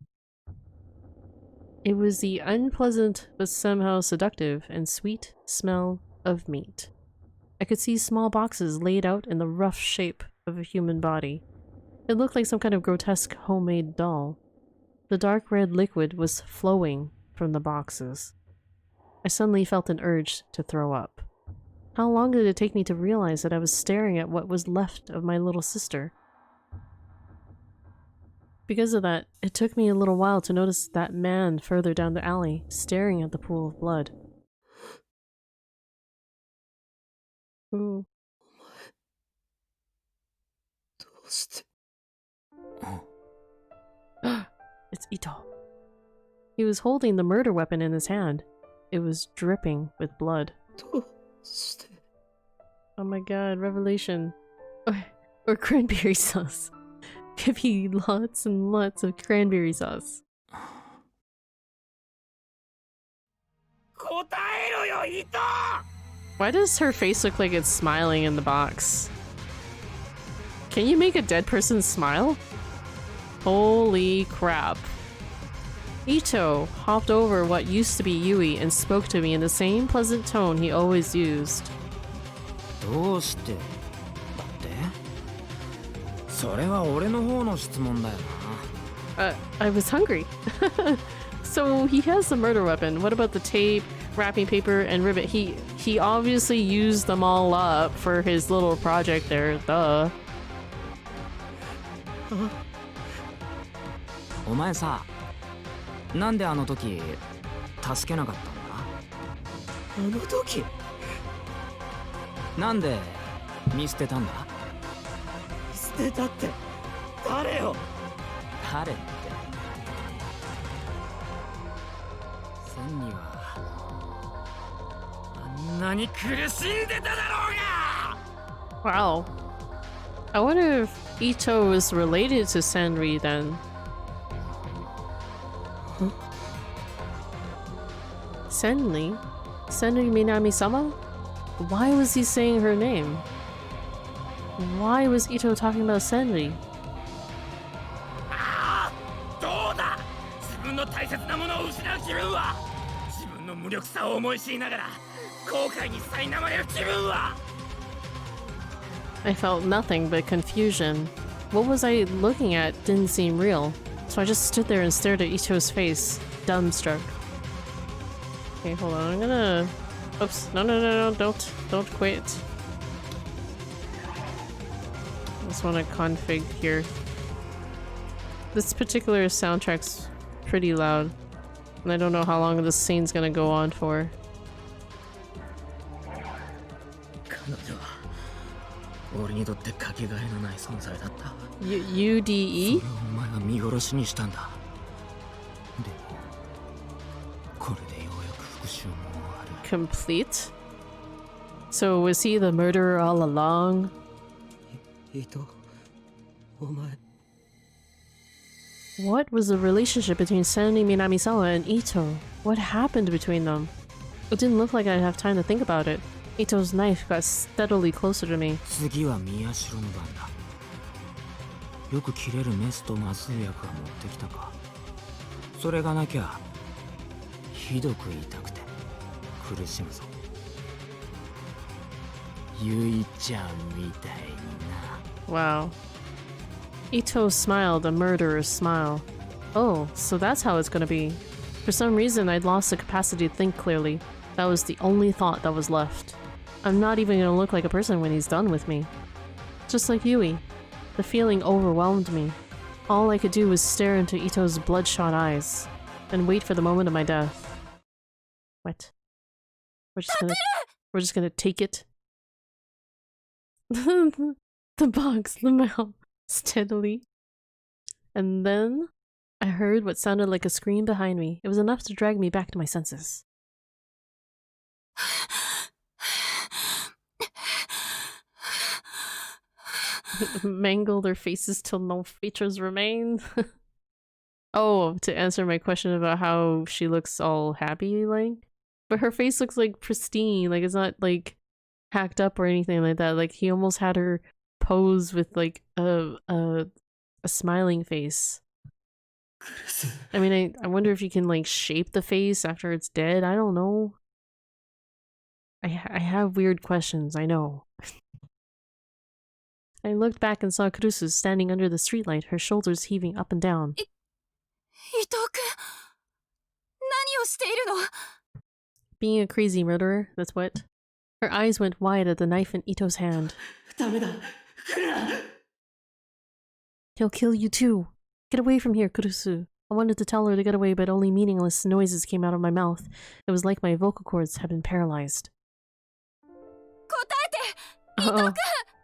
It was the unpleasant but somehow seductive and sweet smell of meat. I could see small boxes laid out in the rough shape of a human body. It looked like some kind of grotesque homemade doll. The dark red liquid was flowing from the boxes. I suddenly felt an urge to throw up. How long did it take me to realize that I was staring at what was left of my little sister? Because of that, it took me a little while to notice that man further down the alley, staring at the pool of blood. Ooh. It's Ito. He was holding the murder weapon in his hand. It was dripping with blood. Oh my god, revelation. Or cranberry sauce. Give me lots and lots of cranberry sauce. Why does her face look like it's smiling in the box? Can you make a dead person smile? Holy crap. Ito hopped over what used to be Yui and spoke to me in the same pleasant tone he always used. I was hungry. So he has the murder weapon. What about the tape, wrapping paper, and ribbon? He obviously used them all up for his little project there. Duh. お前さ、なんであの時助けなかったんだ？あの時？なんで見捨てたんだ？見捨てたって誰よ？誰って？千にはあんなに苦しんでただろうが！ Wow. I wonder if Ito was related to Senri then. Huh? Senri? Senri Minami-sama? Why was he saying her name? Why was Ito talking about Senri? どうだ！自分の大切なものを失う気分は自分の無力さを思い知りながら後悔に苛まれる自分は。 I felt nothing but confusion. What was I looking at didn't seem real, so I just stood there and stared at Ito's face, dumbstruck. Okay, hold on, I'm gonna... Oops, no, don't quit. I just wanna config here. This particular soundtrack's pretty loud, and I don't know how long this scene's gonna go on for. UDE? Complete? So was he the murderer all along? What was the relationship between Sanni Minamisawa and Ito? What happened between them? It didn't look like I'd have time to think about it. Ito's knife got steadily closer to me. 次は宮代の番だ。よく切れるメスと麻酔薬は持ってきたか。それがなきゃひどく痛くて苦しむぞ。ゆいちゃんみたいにな。 Wow. Ito smiled a murderer's smile. Oh, so that's how it's gonna be. For some reason, I'd lost the capacity to think clearly. That was the only thought that was left. I'm not even gonna look like a person when he's done with me. Just like Yui. The feeling overwhelmed me. All I could do was stare into Ito's bloodshot eyes and wait for the moment of my death. What? We're just gonna take it. The box, the mouth, steadily. And then I heard what sounded like a scream behind me. It was enough to drag me back to my senses. Mangle their faces till no features remain. Oh, to answer my question about how she looks all happy, like, but her face looks like pristine, like it's not like hacked up or anything like that. Like he almost had her pose with like a smiling face. I mean, I wonder if you can like shape the face after it's dead. I don't know. I have weird questions, I know. I looked back and saw Kurusu standing under the streetlight, her shoulders heaving up and down. Being a crazy murderer, that's what. Her eyes went wide at the knife in Ito's hand. He'll kill you too. Get away from here, Kurusu. I wanted to tell her to get away, but only meaningless noises came out of my mouth. It was like my vocal cords had been paralyzed. Uh-oh.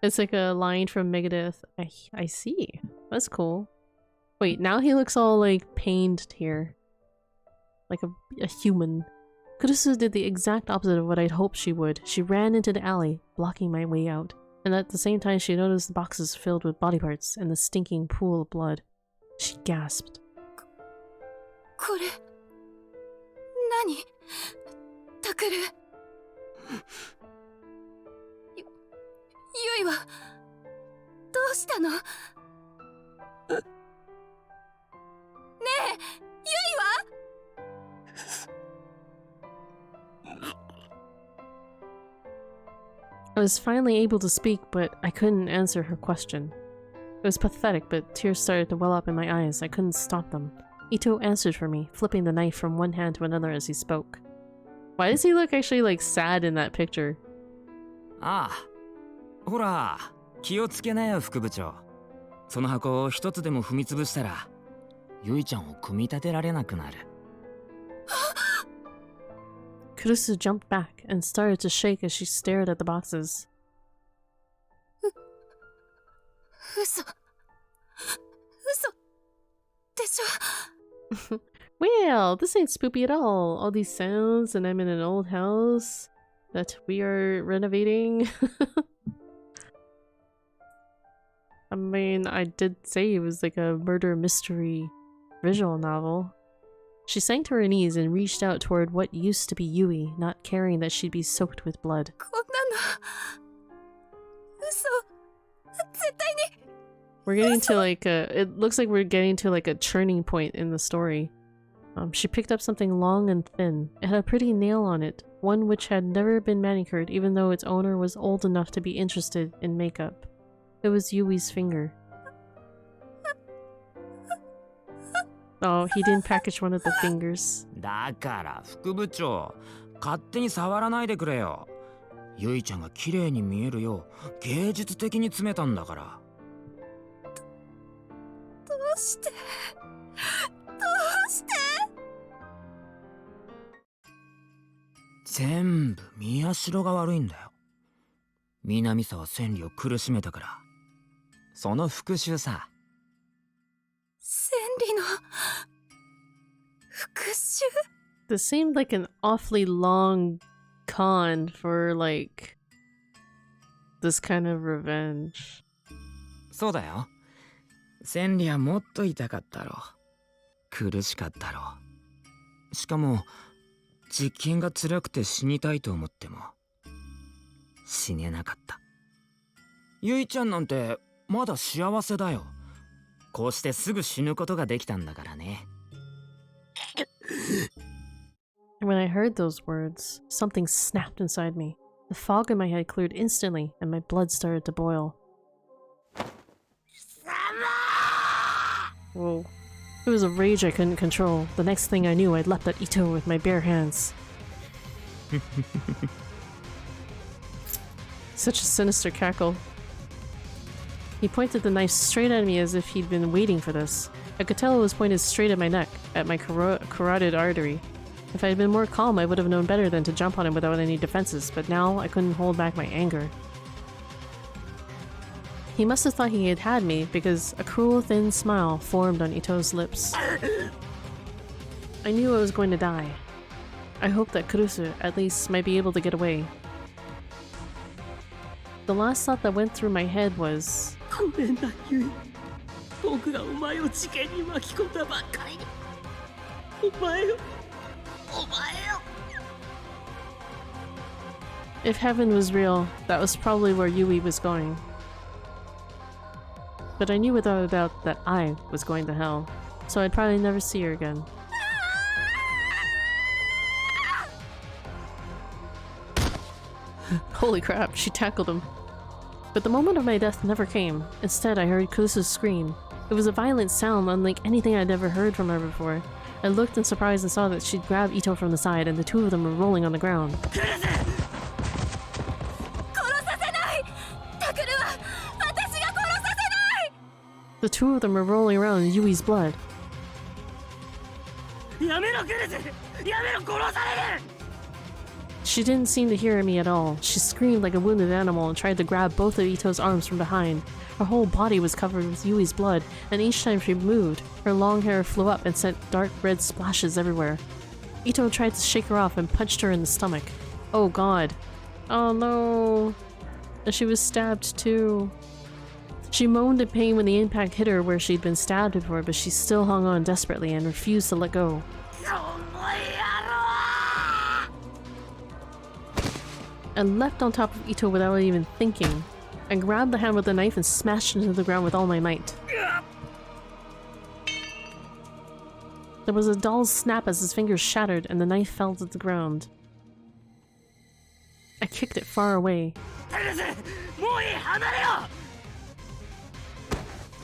It's like a line from Megadeth. I see. That's cool. Wait, now he looks all like pained here. Like a human. Kurusu did the exact opposite of what I'd hoped she would. She ran into the alley, blocking my way out. And at the same time she noticed the boxes filled with body parts and the stinking pool of blood. She gasped. これ何タクルゆいはどうしたのねえゆいは I was finally able to speak, but I couldn't answer her question. It was pathetic, but tears started to well up in my eyes. I couldn't stop them. Ito answered for me, flipping the knife from one hand to another as he spoke. Why does he look actually like sad in that picture? ああ、ほら、気をつけなよ副部長。その箱を一つでも踏み潰したら、ゆいちゃんを組み立てられなくなる。Kurusu jumped back and started to shake as she stared at the boxes. 嘘でしょ Well, this ain't spoopy at all. All these sounds and I'm in an old house that we are renovating. I mean, I did say it was like a murder mystery visual novel. She sank to her knees and reached out toward what used to be Yui, not caring that she'd be soaked with blood. こんなの嘘絶対に We're getting to like a... It looks like we're getting to like a turning point in the story. She picked up something long and thin. It had a pretty nail on it, one which had never been manicured even though its owner was old enough to be interested in makeup. It was Yui's finger. Oh, he didn't package one of the fingers. だから副部長、勝手に触らないでくれよ。ゆいちゃんが綺麗に見えるよう芸術的に詰めたんだから。どうして全部宮代が悪いんだよ。南沢千里を苦しめたから。その復讐さ。千里の復讐 This seemed like an awfully long con for, like, this kind of revenge. そうだよ。千里はもっと痛かったろ。苦しかったろ。しかも実験が辛くて死にたいと思っても死ねなかった。ゆいちゃんなんてまだ幸せだよ。こうしてすぐ死ぬことができたんだからね。When I heard those words, something snapped inside me. The fog in my head cleared instantly, and my blood started to boil. Whoa. It was a rage I couldn't control. The next thing I knew, I'd leapt at Ito with my bare hands. Such a sinister cackle. He pointed the knife straight at me as if he'd been waiting for this. I could tell it was pointed straight at my neck, at my carotid artery. If I had been more calm, I would have known better than to jump on him without any defenses, but now I couldn't hold back my anger. He must have thought he had me, because a cruel thin smile formed on Ito's lips. I knew I was going to die. I hoped that Kurusu, at least, might be able to get away. The last thought that went through my head was... If heaven was real, that was probably where Yui was going. But I knew without a doubt that I was going to hell, so I'd probably never see her again. Holy crap, she tackled him. But the moment of my death never came. Instead, I heard Kusu's scream. It was a violent sound unlike anything I'd ever heard from her before. I looked in surprise and saw that she'd grabbed Ito from the side and the two of them were rolling on the ground. The two of them were rolling around in Yui's blood. She didn't seem to hear me at all. She screamed like a wounded animal and tried to grab both of Ito's arms from behind. Her whole body was covered with Yui's blood, and each time she moved, her long hair flew up and sent dark red splashes everywhere. Ito tried to shake her off and punched her in the stomach. Oh god. Oh no. And she was stabbed too. She moaned in pain when the impact hit her where she'd been stabbed before, but she still hung on desperately and refused to let go. I leapt on top of Ito without even thinking. I grabbed the hand with the knife and smashed it into the ground with all my might. There was a dull snap as his fingers shattered and the knife fell to the ground. I kicked it far away.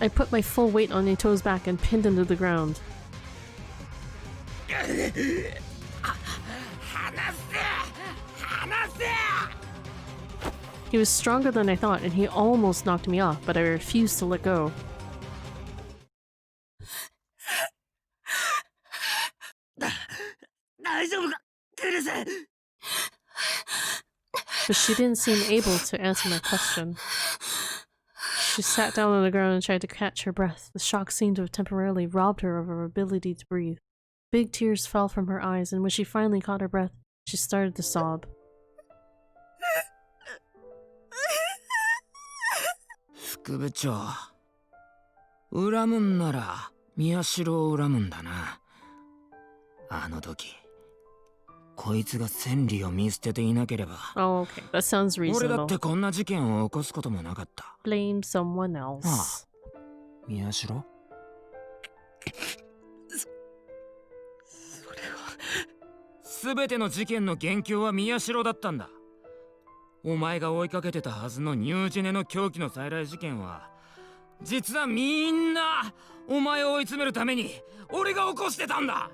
I put my full weight on Ito's back and pinned him to the ground. He was stronger than I thought and he almost knocked me off, but I refused to let go. But she didn't seem able to answer my question. She sat down on the ground and tried to catch her breath. The shock seemed to have temporarily robbed her of her ability to breathe. Big tears fell from her eyes, and when she finally caught her breath, she started to sob. 副部長、恨むんなら宮代を恨むんだな。あの時、こいつが千里を見捨てていなければ。Oh, okay. That sounds reasonable. 俺だってこんな事件を起こすこともなかった。Blame someone else. ああ、宮代？全ての事件の元凶は宮代だったんだ。お前が追いかけてたはずのニュージェネの狂気の再来事件は実はみんなお前を追い詰めるために俺が起こしてたんだ。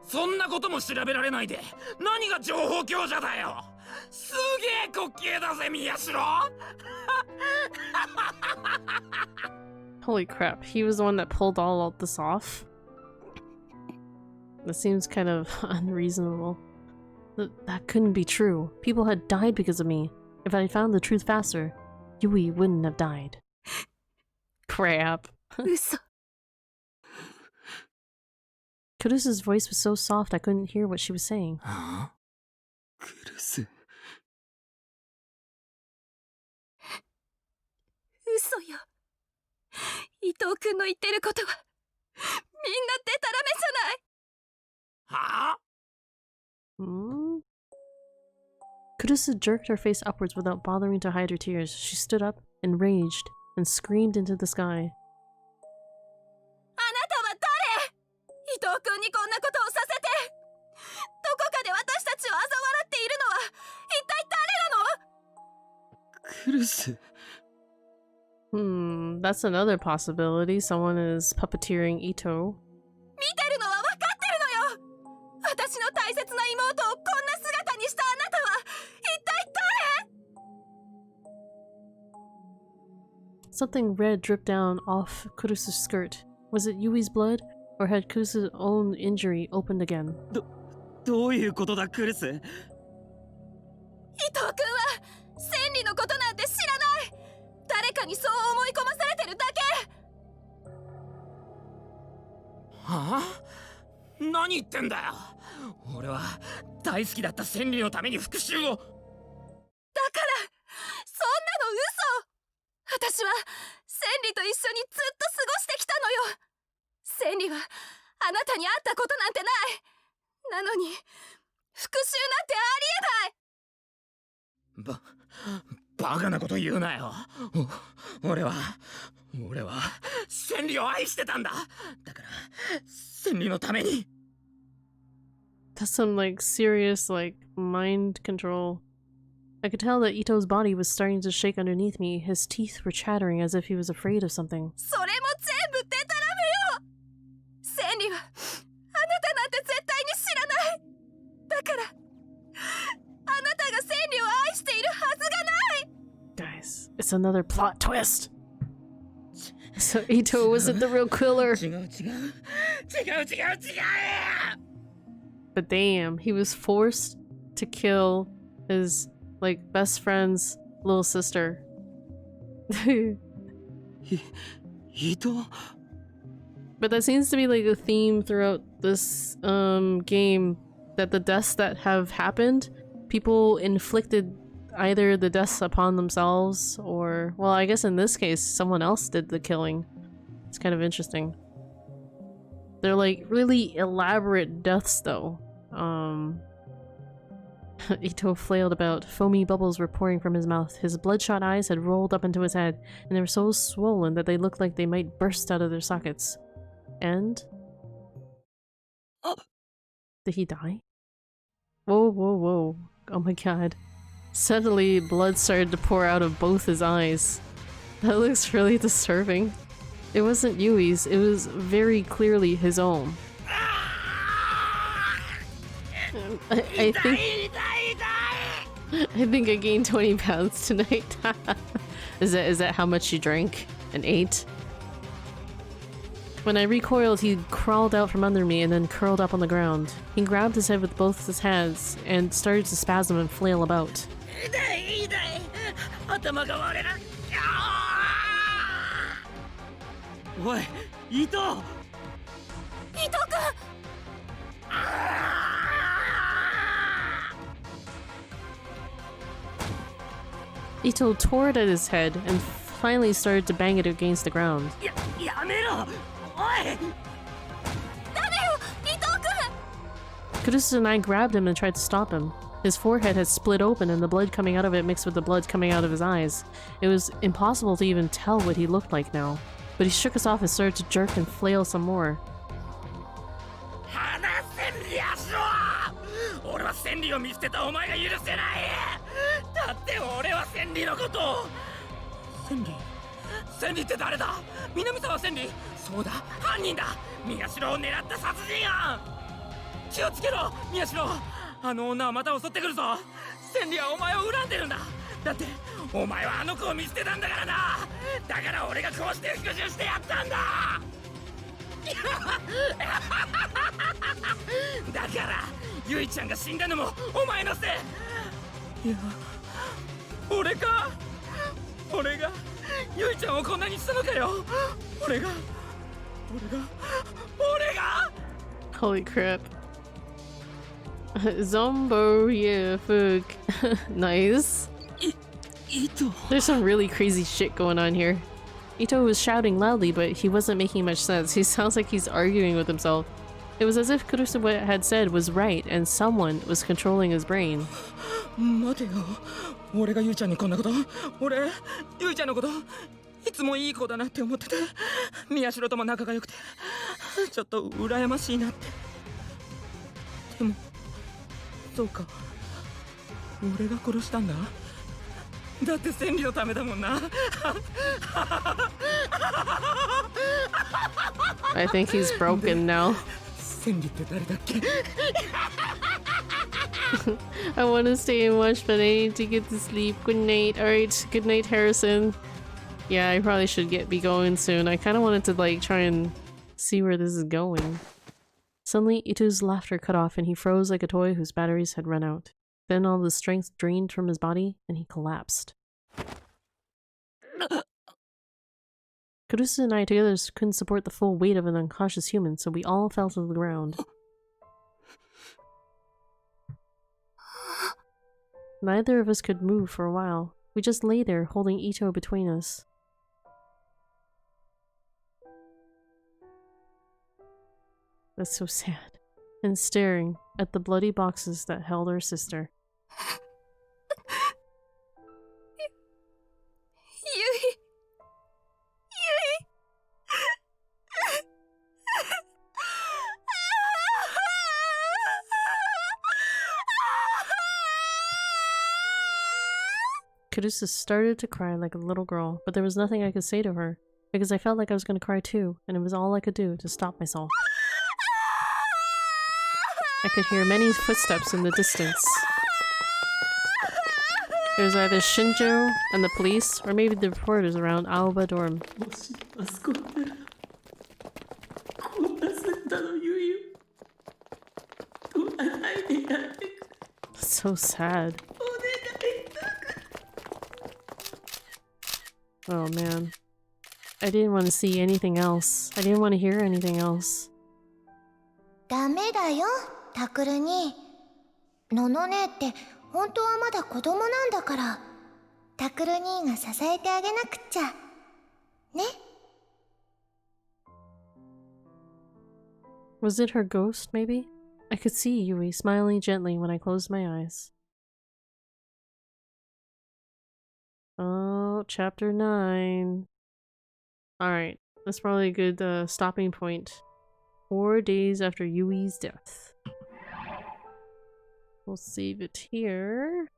そんなことも調べられないで何が情報強者だよ。すげえ滑稽だぜ宮代。Holy crap, he was the one that pulled all this off? That seems kind of unreasonable. That couldn't be true. People had died because of me. If I had found the truth faster, Yui wouldn't have died. Crap. Kurusu's voice was so soft I couldn't hear what she was saying. Kurusu. 嘘よ。伊藤君の言ってることはみんなデタラメじゃない。はあ Kurusu jerked her face upwards without bothering to hide her tears. She stood up, enraged, and screamed into the sky. あなたは誰？伊藤君にこんなことをさせて。どこかで私たちを嘲笑っているのは一体誰なの？ Kurusu. That's another possibility. Someone is puppeteering Ito. 見てるのは分かってるのよ。私の大切な妹をこんな姿にしたあなたは一体誰？ Something red dripped down off Kurusu's skirt. Was it Yui's blood, or had Kurusu's own injury opened again? どういうことだクルス？伊藤君は千里のことなんて知らない。誰かにそう思い込まされてるだけ。はあ？何言ってんだよ。俺は大好きだった千里のために復讐を。だからそんなの嘘。私は千里と一緒にずっと過ごしてきたのよ。千里はあなたに会ったことなんてない。なのに復讐なんてありえない。バカなこと言うなよ。俺は千里を愛してたんだ。だから千里のために。That's some like serious like mind control. I could tell that Ito's body was starting to shake underneath me. His teeth were chattering as if he was afraid of something. それも全部デタラメよ。千里はあなたなんて絶対に知らない。だからあなたが千里を愛しているはずがない。 Guys, it's another plot twist. So Ito wasn't the real killer. 違う。But damn, he was forced to kill his like best friend's little sister. Ito? But that seems to be like a theme throughout this game, that the deaths that have happened, people inflicted either the deaths upon themselves or, well, I guess in this case someone else did the killing. It's kind of interesting. They're like really elaborate deaths though. Ito flailed about. Foamy bubbles were pouring from his mouth. His bloodshot eyes had rolled up into his head, and they were so swollen that they looked like they might burst out of their sockets. And... Did he die? Whoa. Oh my god. Suddenly, blood started to pour out of both his eyes. That looks really disturbing. It wasn't Yui's, it was very clearly his own. I think I gained 20 pounds tonight. Is that how much you drank and ate? When I recoiled, he crawled out from under me and then curled up on the ground. He grabbed his head with both his hands and started to spasm and flail about. Oi, Ito! Ito-kun! Ito tore at his head and finally started to bang it against the ground. Kurusu and I grabbed him and tried to stop him. His forehead had split open and the blood coming out of it mixed with the blood coming out of his eyes. It was impossible to even tell what he looked like now. But he shook us off and started to jerk and flail some more. 千里を見捨てたお前が許せない。だって俺は千里のことを。千里って誰だ？南沢千里。そうだ、犯人だ。宮代を狙った殺人犯。気をつけろ宮代、あの女はまた襲ってくるぞ。千里はお前を恨んでるんだ。だってお前はあの子を見捨てたんだからな。だから俺がこうして復讐してやったんだ。だからゆいちゃんが死んだのもお前のせい。いや、俺がゆいちゃんをこんなにしたのかよ。俺が Holy crap. Zombo, yeah, fuck. Nice. There's some really crazy shit going on here. Ito was shouting loudly, but he wasn't making much sense. He sounds like he's arguing with himself. It was as if Kurusawa had said was right, and someone was controlling his brain. 待てよ、俺がゆいちゃんにこんなこと。俺ゆいちゃんのこといつもいい子だなって思ってて、宮代とも仲が良くてちょっと羨ましいなって。でもそうか、俺が殺したんだ。だって千里のためだもんな。I think he's broken now. 千里って誰だっけ？ I want to stay and watch, but I need to get to sleep. Good night. Alright, good night, Harrison. Yeah, I probably should be going soon. I kind of wanted to like try and see where this is going. Suddenly, Ito's laughter cut off and he froze like a toy whose batteries had run out. Then all the strength drained from his body and he collapsed. Kurusu and I together couldn't support the full weight of an unconscious human, so we all fell to the ground. Neither of us could move for a while. We just lay there, holding Ito between us. That's so sad. And staring at the bloody boxes that held our sister. Kurusu started to cry like a little girl, but there was nothing I could say to her, because I felt like I was going to cry too, and it was all I could do to stop myself. I could hear many footsteps in the distance. It was either Shinjo and the police, or maybe the reporters around Aoba dorm. So sad. Oh man. I didn't want to see anything else. I didn't want to hear anything else. ダメだよ、タクル兄。のの姉って本当はまだ子供なんだから、タクル兄が支えてあげなくっちゃ。ね? Was it her ghost, maybe? I could see Yui smiling gently when I closed my eyes. Oh, chapter 9. Alright, that's probably a good stopping point. 4 days after Yui's death. We'll save it here.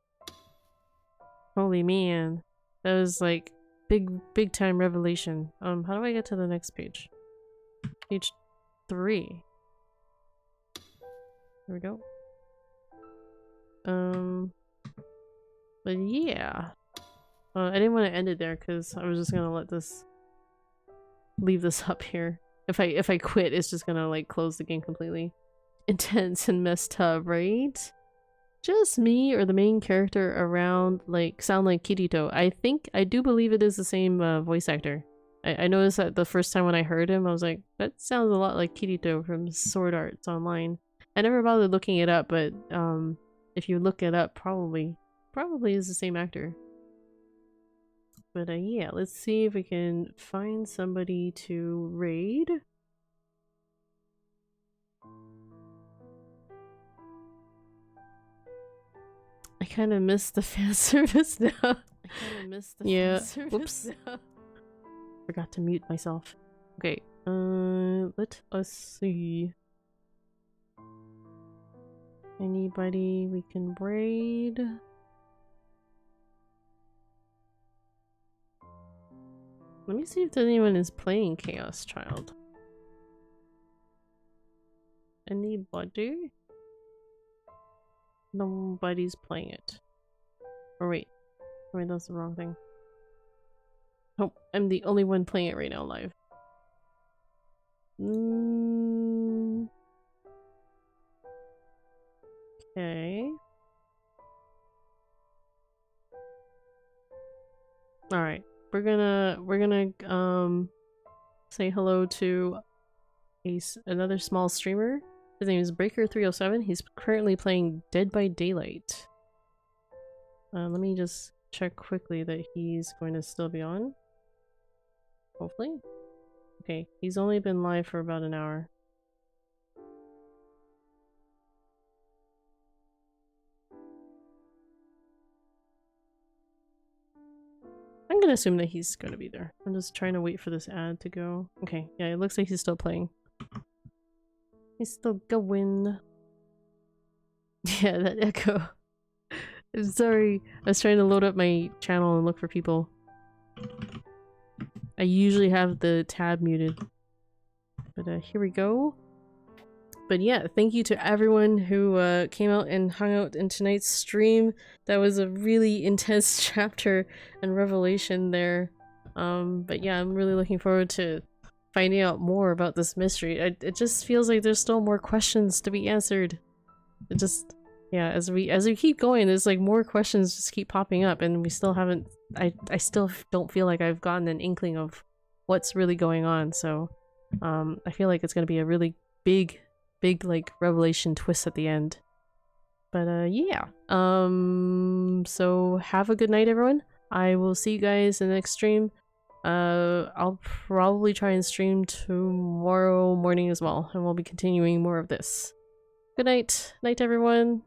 Holy man. That was like big time revelation. How do I get to the next page? Page 3. There we go. But yeah. I didn't want to end it there because I was just gonna leave this up here. If I quit, it's just gonna like close the game completely. Intense and messed up, right? Just me or the main character around like sound like Kirito. I do believe it is the same voice actor. I noticed that the first time when I heard him, I was like, that sounds a lot like Kirito from Sword Arts Online. I never bothered looking it up, but if you look it up, probably is the same actor. But yeah, let's see if we can find somebody to raid. I kind of missed the fan service now. Yeah, whoops. Forgot to mute myself. Okay, let us see. Anybody we can braid? Let me see if anyone is playing Chaos Child. Anybody? Nobody's playing it. Or wait, that's the wrong thing. Oh, I'm the only one playing it right now live. Okay. Alright. We're gonna say hello to another small streamer. His name is Breaker307. He's currently playing Dead by Daylight. Let me just check quickly that he's going to still be on. Hopefully. Okay, he's only been live for about an hour. I'm gonna assume that he's gonna be there. I'm just trying to wait for this ad to go. Okay, yeah, it looks like he's still playing. He's still going. Yeah, that echo. I'm sorry. I was trying to load up my channel and look for people. I usually have the tab muted. But here we go. But yeah, thank you to everyone who came out and hung out in tonight's stream. That was a really intense chapter and revelation there. But yeah, I'm really looking forward to finding out more about this mystery. It just feels like there's still more questions to be answered. It just, yeah, as we keep going, there's like more questions just keep popping up, and we still haven't. I still don't feel like I've gotten an inkling of what's really going on. So, I feel like it's gonna be a really big like revelation twist at the end. But yeah. So have a good night, everyone. I will see you guys in the next stream. I'll probably try and stream tomorrow morning as well, and we'll be continuing more of this. Good night. Night, everyone.